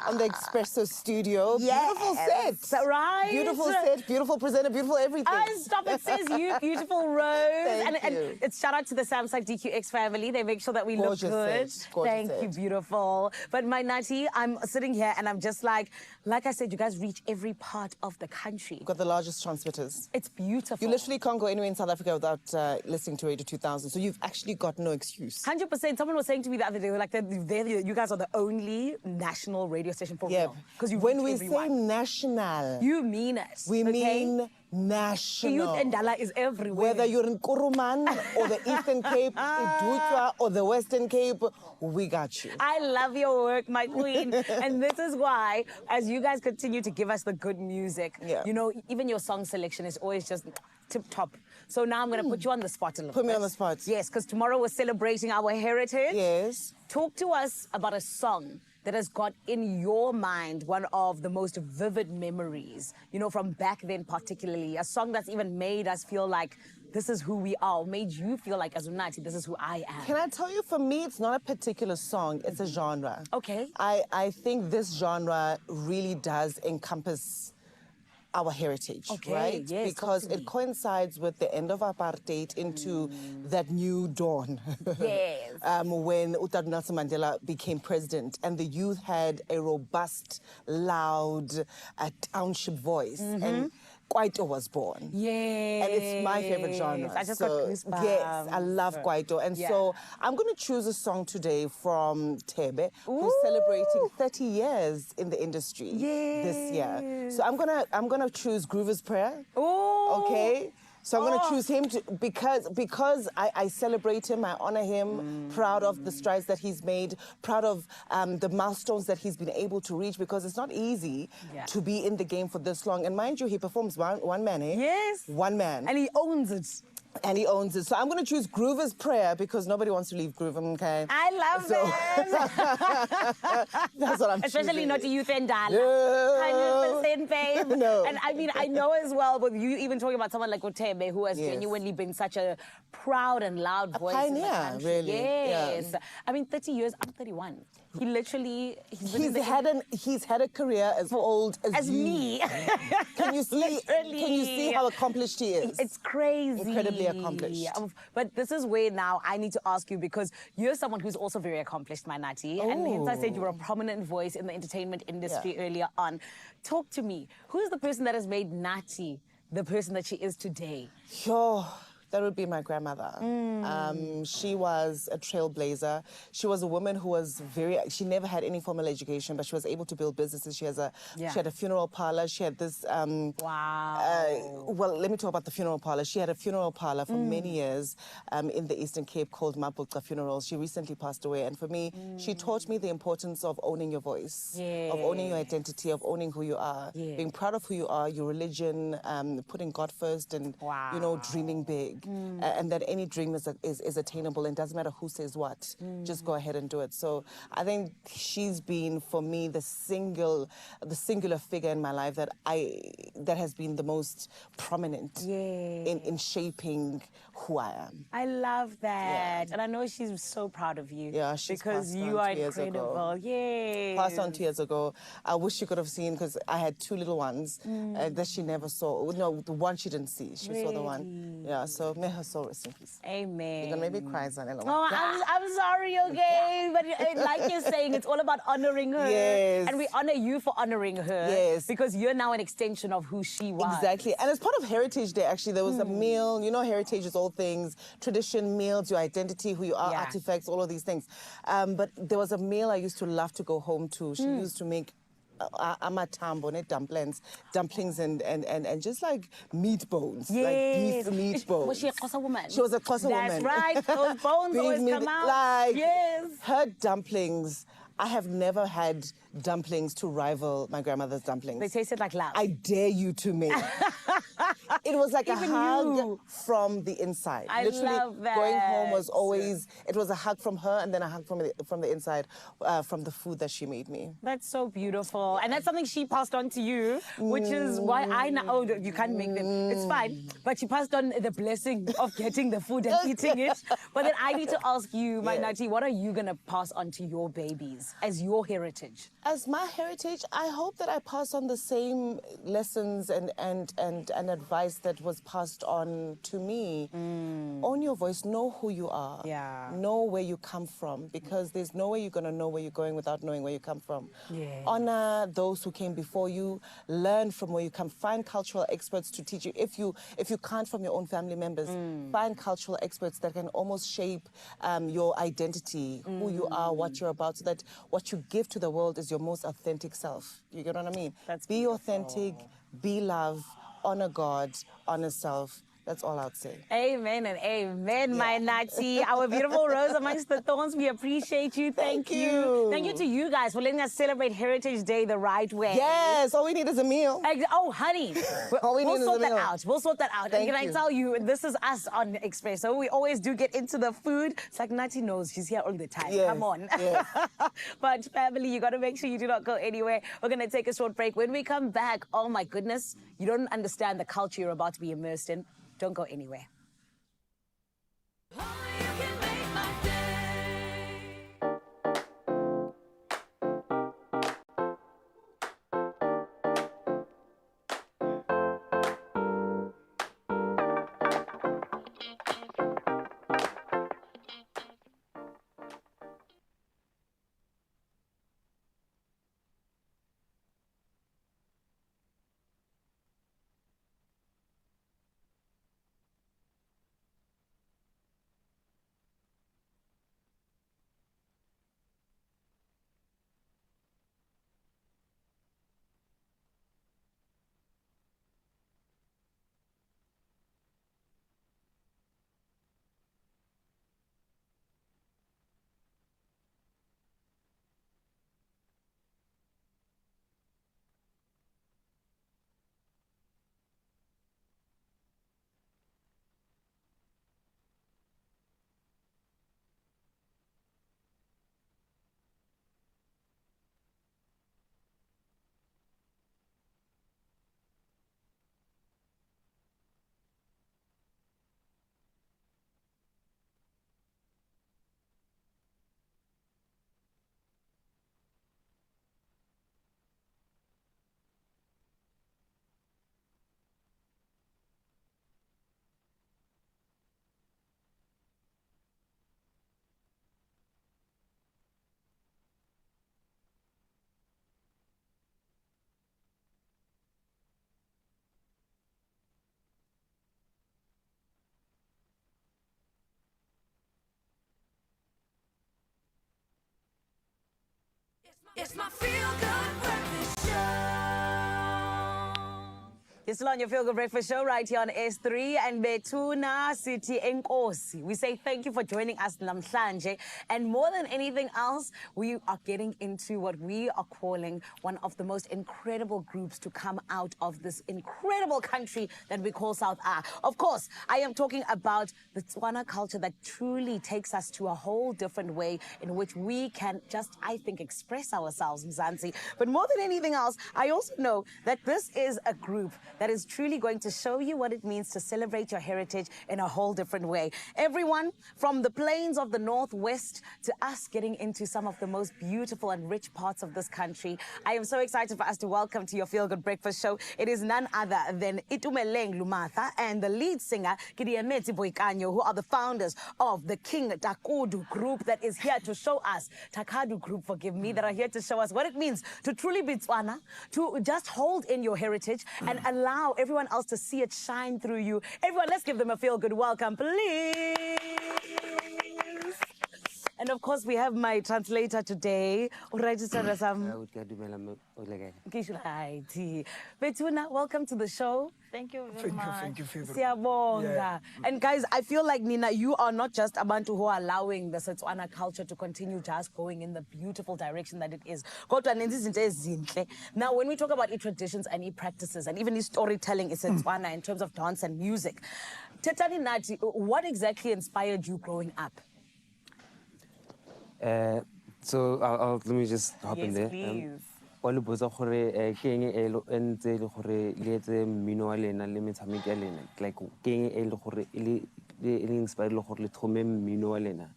on the Expresso studio. Yes. Beautiful set. Right. Beautiful set, beautiful presenter, beautiful everything. Stop it, says you, beautiful Rose. Thank and you. It's shout out to the Samsung DQX family. They make sure that we Gorgeous look good. set, gorgeous Thank you, set. beautiful. But my Nati, I'm sitting here and I'm just like I said, you guys reach every part of the country. We've got the largest transmitters. It's beautiful. You literally can't go anywhere in South Africa without listening to Radio 2000. So you've actually got no excuse. 100%. Someone was saying to me the other day, they were like, you guys are the only national radio station for real. Because when we say national, you mean it. We okay? mean national. Youth and Dala is everywhere. Whether you're in Kuruman or the Eastern Cape, Idutwa or the Western Cape, we got you. I love your work, my queen. And this is why, as you guys continue to give us the good music, you know, even your song selection is always just tip top. So now I'm going to put you on the spot a little bit. Put me on the spot. Yes, because tomorrow we're celebrating our heritage. Yes. Talk to us about a song that has got in your mind one of the most vivid memories, you know, from back then particularly. A song that's even made us feel like this is who we are, or made you feel like, as Unati, this is who I am. Can I tell you, for me, it's not a particular song, it's a genre. Okay. I think this genre really does encompass our heritage, right? Yes, because it coincides with the end of apartheid into that new dawn. Yes. When Utadu Nelson Mandela became president, and the youth had a robust, loud, township voice. And Kwaito was born. Yes. And it's my favorite genre. I just got goosebumps. Yes, I love Kwaito. And so I'm going to choose a song today from Tebe, who's celebrating 30 years in the industry this year. So I'm gonna choose Groover's Prayer. Okay? So I'm going to choose him because I celebrate him, I honor him, proud of the strides that he's made, proud of the milestones that he's been able to reach, because it's not easy to be in the game for this long. And mind you, he performs one man, eh? Yes. One man. And he owns it. And he owns it. So I'm going to choose Groover's Prayer because nobody wants to leave Groove, okay? I love it. That's what I'm Especially choosing. not youth and Dala. No. 100%, babe. No. And I mean, I know as well, but you even talking about someone like Otebe, who has genuinely been such a proud and loud voice. Pioneer, in the country. really. Yes. Yeah. I mean, 30 years, I'm 31. He literally... He's had a career as old as you. me. Can you see how accomplished he is? It's crazy. Incredibly Very accomplished. But this is where now I need to ask you, because you're someone who's also very accomplished, my Nati. And hence I said you were a prominent voice in the entertainment industry earlier on. Talk to me. Who's the person that has made Nati the person that she is today? That would be my grandmother. She was a trailblazer. She was a woman who was she never had any formal education, but she was able to build businesses. She had a funeral parlor. She had this, well, let me talk about the funeral parlor. She had a funeral parlor for many years in the Eastern Cape called Mapuka Funerals. She recently passed away. And for me, she taught me the importance of owning your voice, of owning your identity, of owning who you are, being proud of who you are, your religion, putting God first, and, you know, dreaming big. And that any dream is attainable, and doesn't matter who says what, just go ahead and do it. So I think she's been, for me, the singular figure in my life that has been the most prominent in shaping who I am. I love that. And I know she's so proud of you. Yeah, she's because you are incredible. Yes. Passed on 2 years ago. I wish you could have seen, because I had 2 little ones that she never saw. No, the one she didn't see. She saw the one. Yeah, so may her soul rest in peace. Amen. You're going to make me cry, Zanella. Oh, I'm sorry, okay? But like you're saying, it's all about honoring her. Yes. And we honor you for honoring her. Yes. Because you're now an extension of who she was. Exactly. And as part of Heritage Day, actually, there was a meal. You know, heritage is all things, tradition, meals, your identity, who you are, artifacts, all of these things. But there was a meal I used to love to go home to. She used to make amatambo, dumplings and just like meat bones, like beef meat bones. Was she a Xhosa woman? She was a Xhosa woman. That's right, those bones always come out. Like, her dumplings, I have never had dumplings to rival my grandmother's dumplings. They tasted like love. I dare you to make. It was like Even a hug you. from the inside. I Literally, love that. going home was always, it was a hug from her, and then a hug from the inside, from the food that she made me. That's so beautiful. And that's something she passed on to you, which is why I know, oh, you can't make them. It's fine. But she passed on the blessing of getting the food and eating it. But then I need to ask you, my Nati, what are you going to pass on to your babies as your heritage? As my heritage, I hope that I pass on the same lessons and advice that was passed on to me. Own your voice, know who you are. Know where you come from, because there's no way you're going to know where you're going without knowing where you come from. Honor those who came before you, learn from where you come, find cultural experts to teach you. If you can't from your own family members, find cultural experts that can almost shape your identity, who you are, what you're about, so that what you give to the world is your most authentic self. You get what I mean? Be authentic, be love, honor God, honor self. That's all I'd say. Amen and amen, my Nati. Our beautiful rose amongst the thorns. We appreciate you. Thank you. Thank you to you guys for letting us celebrate Heritage Day the right way. Yes, all we need is a meal. Oh, honey. We'll sort that out. We'll sort that out. Thank and can I tell you, this is us on Expresso. We always do get into the food. It's like Nati knows she's here all the time. Yes, Come on. yes. But family, you got to make sure you do not go anywhere. We're going to take a short break. When we come back, oh my goodness, you don't understand the culture you're about to be immersed in. Don't go anywhere. It's my feel-good breakfast show. You're still on your Feel Good Breakfast show right here on S3 and Betuna City Enkosi. We say thank you for joining us namhlanje. And more than anything else, we are getting into what we are calling one of the most incredible groups to come out of this incredible country that we call South Africa. Of course, I am talking about the Tswana culture that truly takes us to a whole different way in which we can just, I think, express ourselves, Mzansi. But more than anything else, I also know that this is a group that is truly going to show you what it means to celebrate your heritage in a whole different way. Everyone from the plains of the Northwest to us getting into some of the most beautiful and rich parts of this country. I am so excited for us to welcome to your Feel Good Breakfast show. It is none other than Itumeleng Lumatha and the lead singer, Kidiameti Boikanyo, who are the founders of the King Takudu group that is here to show us, Takadu group, forgive me, that are here to show us what it means to truly be Tswana, to just hold in your heritage and allow everyone else to see it shine through you. Everyone, let's give them a feel-good welcome, please. And of course, we have my translator today. Betuna, welcome to the show. Thank you very much. Thank you. Yeah. And guys, I feel like, Nina, you are not just a Bantu who are allowing the Setswana culture to continue just going in the beautiful direction that it is. Now, when we talk about traditions and practices and even storytelling in Setswana in terms of dance and music, Tetani Nati, what exactly inspired you growing up? So let me just hop in there. Please. All boza gore ke eng e lo entse le gore le etse mmino wa lena le metshameko ya lena, like ke eng e le gore le inspire le gore le thome mmino wa lena.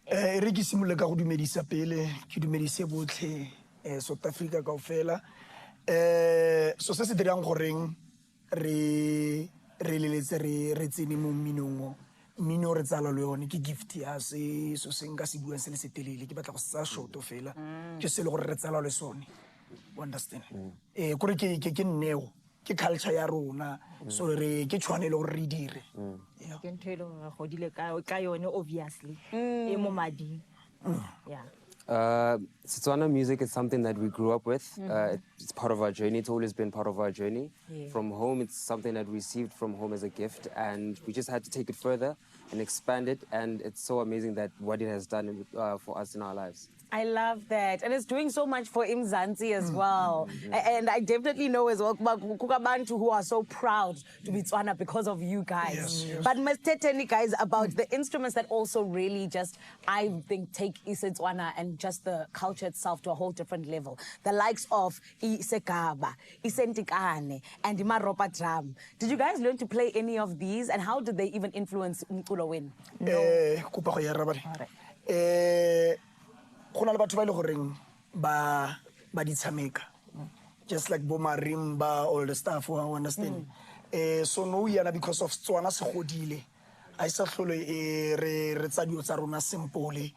Re ke simolola ka go dumedisa pele ke dumedise botlhe South Africa kaofela so se se dirang goreng re leletse re tsene mo mminong mmino re tsala le yone ke gift ya se so se nka se buang se le setelele ke batla go sa short fela ke se le gore re tsala le sone you understand gore ke nneo ke culture ya rona so re ke tshwanele gore re dire ke ntelo ga godile ka yone obviously e mo mading yeah. Setswana music is something that we grew up with. It's part of our journey. It's always been part of our journey. Yeah. From home, it's something that we received from home as a gift, and we just had to take it further and expand it. And it's so amazing that what it has done for us in our lives. I love that. And it's doing so much for Mzansi as well. And I definitely know as well, Kukabantu who are so proud to be Tswana because of you guys. Yes. But must tell me guys about the instruments that also really just, I think, take Tswana and just the culture itself to a whole different level. The likes of Isekaba, Isentikane, and Imaropa drum. Did you guys learn to play any of these? And how did they even influence Umculo Win? Go na le batho ba ile goreng ba di tshameka just like bo marimba all the stuff you understand so no yana because of Tswana se godile a isa hlole re tsa dio tsa rona simple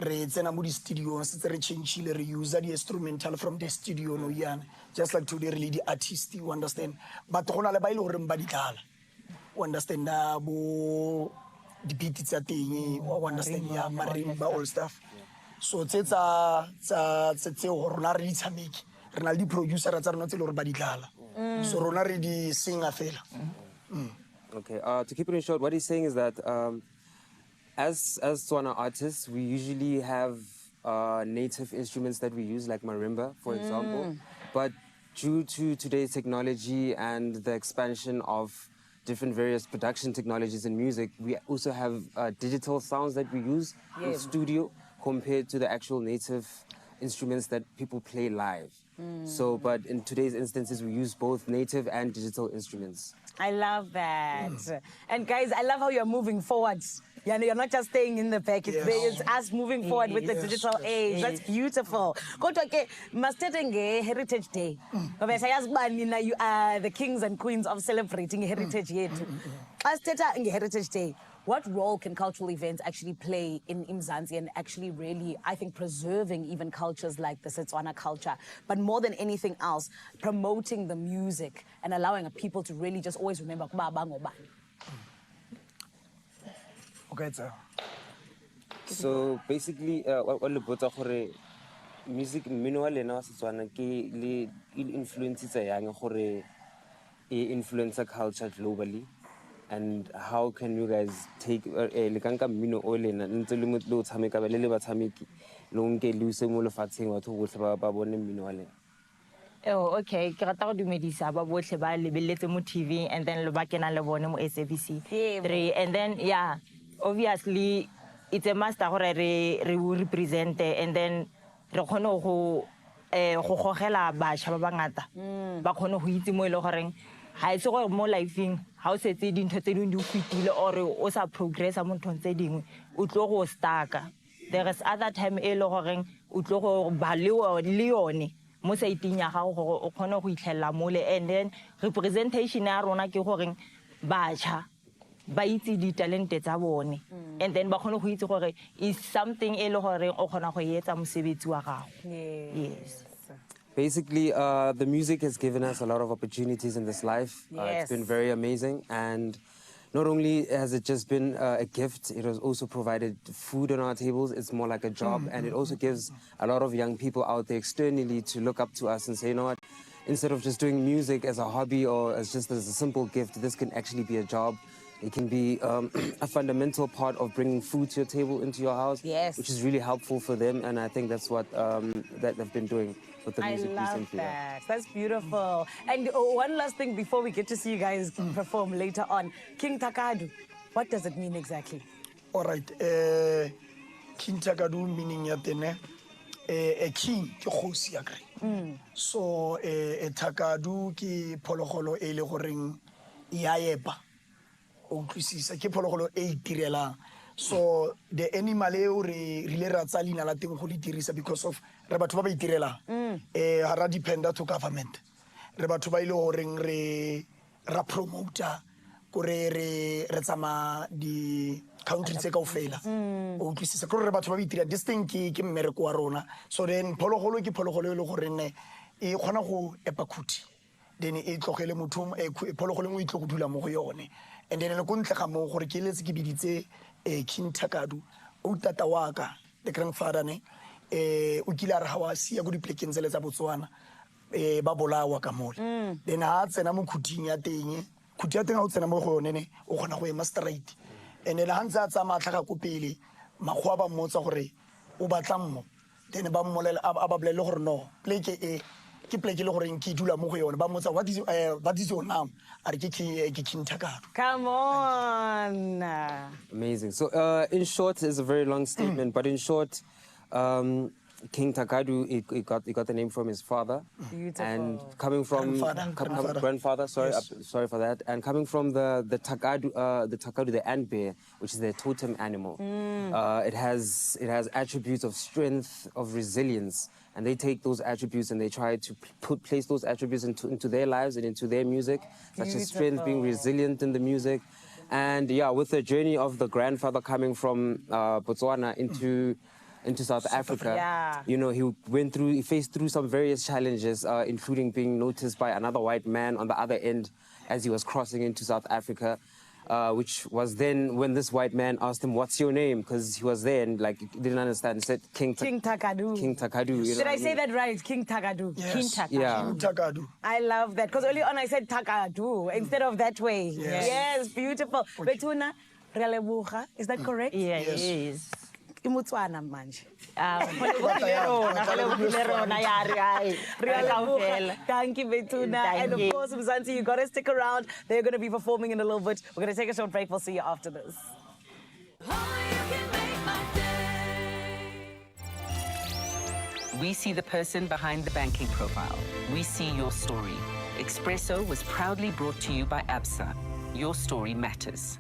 re tsena mo di studio se re changeile re use the instrumental from the studio no yana just like today really the artist you understand but go na le ba ile gore ba di dlala you understand bo di beat tsa teng you understand ya marimba all stuff. So tsa rona re di tshameki re na le di producer tsa rona tse le gore ba di dlala so rona re di singa fela. Okay, to keep it in short, what he's saying is that as Tswana artists, we usually have native instruments that we use, like marimba, for example. But due to today's technology and the expansion of different various production technologies in music, we also have digital sounds that we use in studio, compared to the actual native instruments that people play live. So, but in today's instances, we use both native and digital instruments. I love that. And guys, I love how you're moving forward. You're not just staying in the back. It's us moving forward with the digital age. That's beautiful. Kodwa ke masithethe nge-Heritage Day. Ngoba siyazi uba nina you are the kings and queens of celebrating heritage yethu. Xa sithetha nge-Heritage Day, what role can cultural events actually play in Mzansi and actually really, I think, preserving even cultures like the Setswana culture, but more than anything else, promoting the music and allowing people to really just always remember Baba Ngobani? Okay, sir. So basically, music mmino wa lena wa Setswana ke le influence yang gore influence culture globally, and how can you guys take le kanka mmino o lena ntse le mo tshameka ba le batshameki lo nke le use mo lefatsheng batho botlhe ba bone mmino wa lena? Oh, okay. Ke rata go dumedisa ba botlhe ba lebeletse mo TV and then le ba kena le bone mo SABC 3, and then yeah, obviously it's a must gore re represent, and then re kgone go gogela batšha ba bangata ba kgone go itse mo ile goreng ha se gore mo lifeng ha o setse dintho tse dingwe di go fitile or o sa progressa mo nthong tse dingwe o tlo go stucka. There is other time e le goreng o tlo go ba le yone mo saiting ya gago gore o kgone go itlhella mole, and then representation ya rona ke goreng batšha ba itse di-talente tsa bone, and then ba kgone go itse gore is something e le gore o kgona go etsa mosebetsi wa gago. Yes. Basically, the music has given us a lot of opportunities in this life. Yes. It's been very amazing, and not only has it just been a gift, it has also provided food on our tables. It's more like a job, and it also gives a lot of young people out there externally to look up to us and say, you know what, instead of just doing music as a hobby or as just as a simple gift, this can actually be a job. It can be a fundamental part of bringing food to your table, into your house, which is really helpful for them, and I think that's what that they've been doing with the music I love recently. that. That's beautiful. And one last thing before we get to see you guys perform later on. King Takadu, what does it mean exactly? All right. King Takadu meaning yatene a king ke kgosi ya kare. So Takadu ke phologolo e le goreng ya epa. O tlisisa ke phologolo e itirelang. So the animal e o re rile ra tsa lina la teng go le dirisa because of re batho ba ba itirelang. Ha ra dependa to government. Re batho ba ile goreng re ra promoter gore re tsama di country tse kaofela o tlisisa gore re batho ba itira this thing ke mmereko wa rona. So then phologolo ke phologolo e le gore ne e khona go epa khuthi, then e tlogele motho phologolo ngwe e tlo go dula mo go yone, and then le go ntle ga mo gore ke letse ke biditse King Takadu o tata wa ka the grandfather ne o kile a re ha wa sia go diplekeng tse le tsa Botswana ba bolawa ka mole, then ha tsena mo khuthing ya teng khuthi ya teng ha o tsena mo go yone ne o khona go ema straight, and le ha ntse a tsa matla ka kopele magwa ba mmotsa gore o batla mmo, then ba mmolela a ba bolele gore no pleke ke pleke le gore ke dula mo go yone ba mmotsa what is your name are ke King Takadu. Come on. Amazing. So in short, it's a very long statement, but in short, King Takadu, he got the name from his father. Beautiful. And coming from grandfather, sorry, sorry for that. And coming from the Takadu, the ant bear, which is their totem animal. It has attributes of strength, of resilience, and they take those attributes and they try to place those attributes into their lives and into their music, such as strength, being resilient in the music. And yeah, with the journey of the grandfather coming from Botswana into South Africa, you know, he faced through some various challenges, including being noticed by another white man on the other end as he was crossing into South Africa, which was then when this white man asked him, "What's your name?" Because he was there and like didn't understand. He said, King Takadu. King Takadu. Did I say that right? King Takadu. Yes. King Takadu. Yeah. King Takadu. I love that because early on I said Takadu instead of that way. Yes, beautiful. Betuna, Releboga, is that correct? Yes. Imutswana manje. Thank you, Betuna. And of course, Mzansi, you got to stick around. They're going to be performing in a little bit. We're going to take a short break. We'll see you after this. We see the person behind the banking profile. We see your story. Expresso was proudly brought to you by Absa. Your story matters.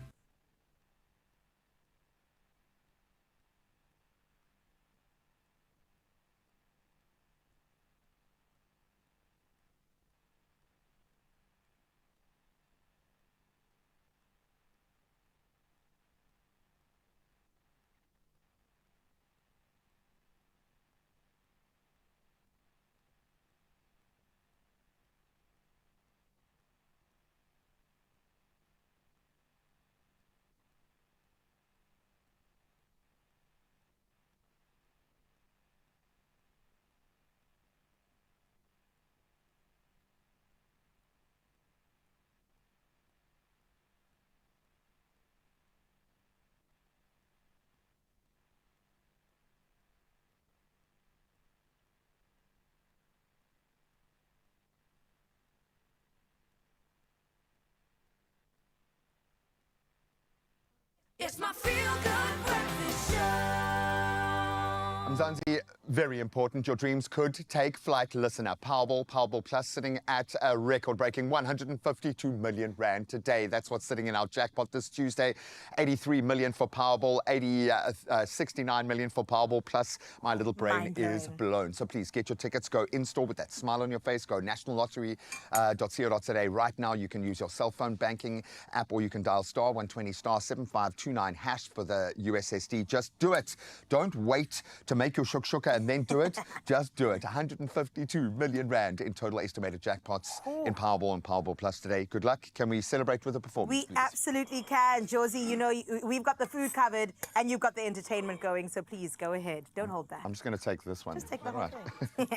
It's my feel-good breakfast show. Mzansi, very important. Your dreams could take flight. Listen up. Powerball Plus sitting at a record-breaking 152 million rand today. That's what's sitting in our jackpot this Tuesday. 83 million for Powerball, 69 million for Powerball Plus. My little brain is blown. So please get your tickets. Go in-store with that smile on your face. Go nationallottery.co.za. Right now, you can use your cell phone banking app, or you can dial star 120 star 7529 hash for the USSD. Just do it. Don't wait to make your shakshuka and then do it. Just do it. 152 million rand in total estimated jackpots in Powerball and Powerball Plus today. Good luck. Can we celebrate with a performance, We please? absolutely can. Josie, you know, we've got the food covered and you've got the entertainment going, so please go ahead. Don't hold back. I'm just going to take this one. Just take the whole thing.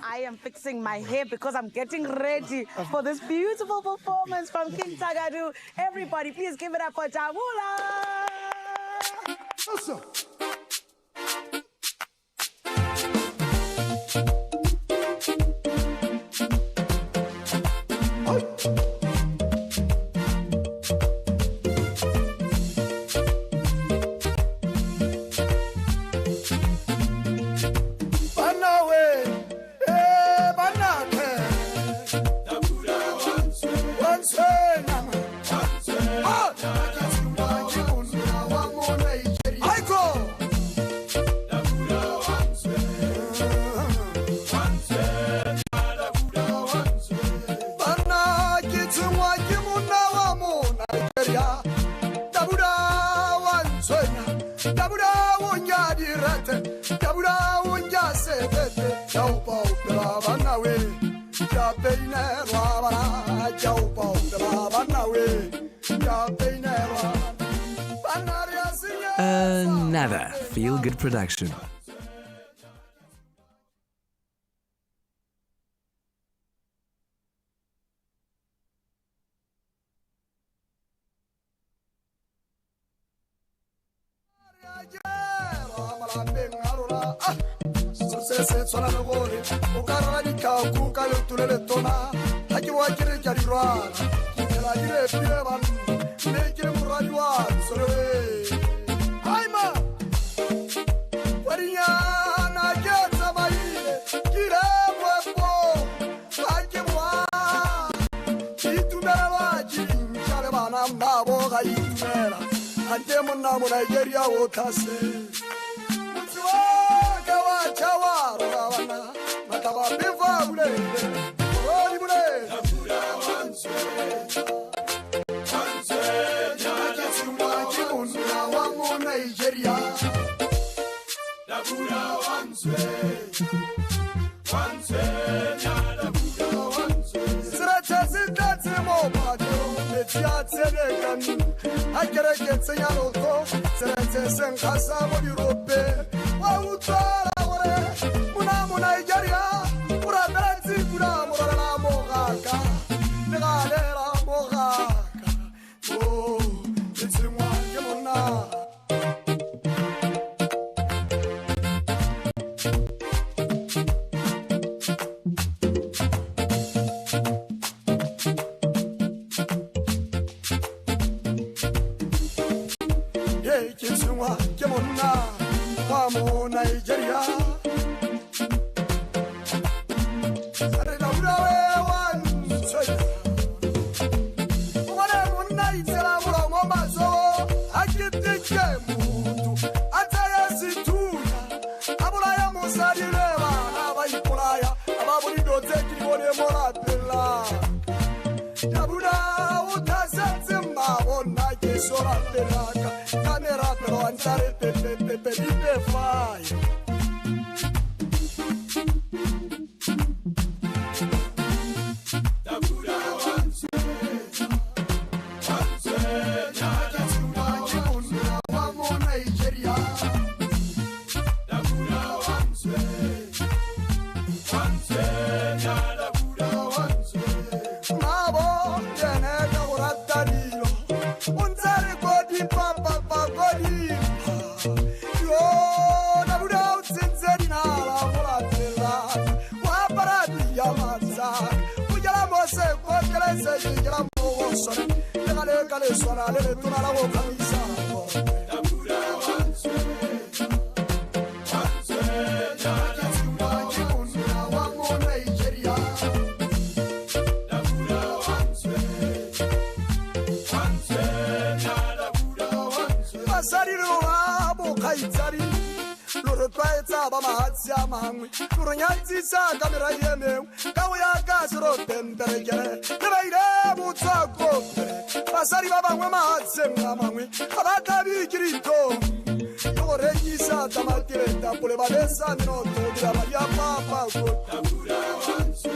I am fixing my hair because I'm getting ready for this beautiful performance from King Tagadu. Everybody, please give it up for Tabula. Awesome. Another feel-good production. Nigeria wotase mutsuwaga wachawara wana mataba biva ule roli ule tabura wanswe nyaka tsumba kibunna wangu Nigeria tabura wanswe nyada tabura wanswe sracha zitatse mobato etiatsenekan akere ketse yaloto seretse senkasa mo Europe wa utara ore muna Nigeria pura berati pura morala mogaka negalera mogaka oh etsimwa ke mona Nigeria Kale swala lele tunala wo kamisa itsabi loro twaetsa ba mahatsi a mangwe loro nyatsisa ka mera yemeu ka o ya ka sero temperekere le ba ile motswako basadi ba bangwe mahatseng a mangwe ga ba tlabi kirito le go rekisa tamatireta pole ba lesa menoto dira madi a papa go tabura wantswe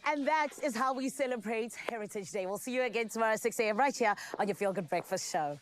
And that is how we celebrate Heritage Day. We'll see you again tomorrow at 6 a.m. right here on your Feel Good Breakfast show.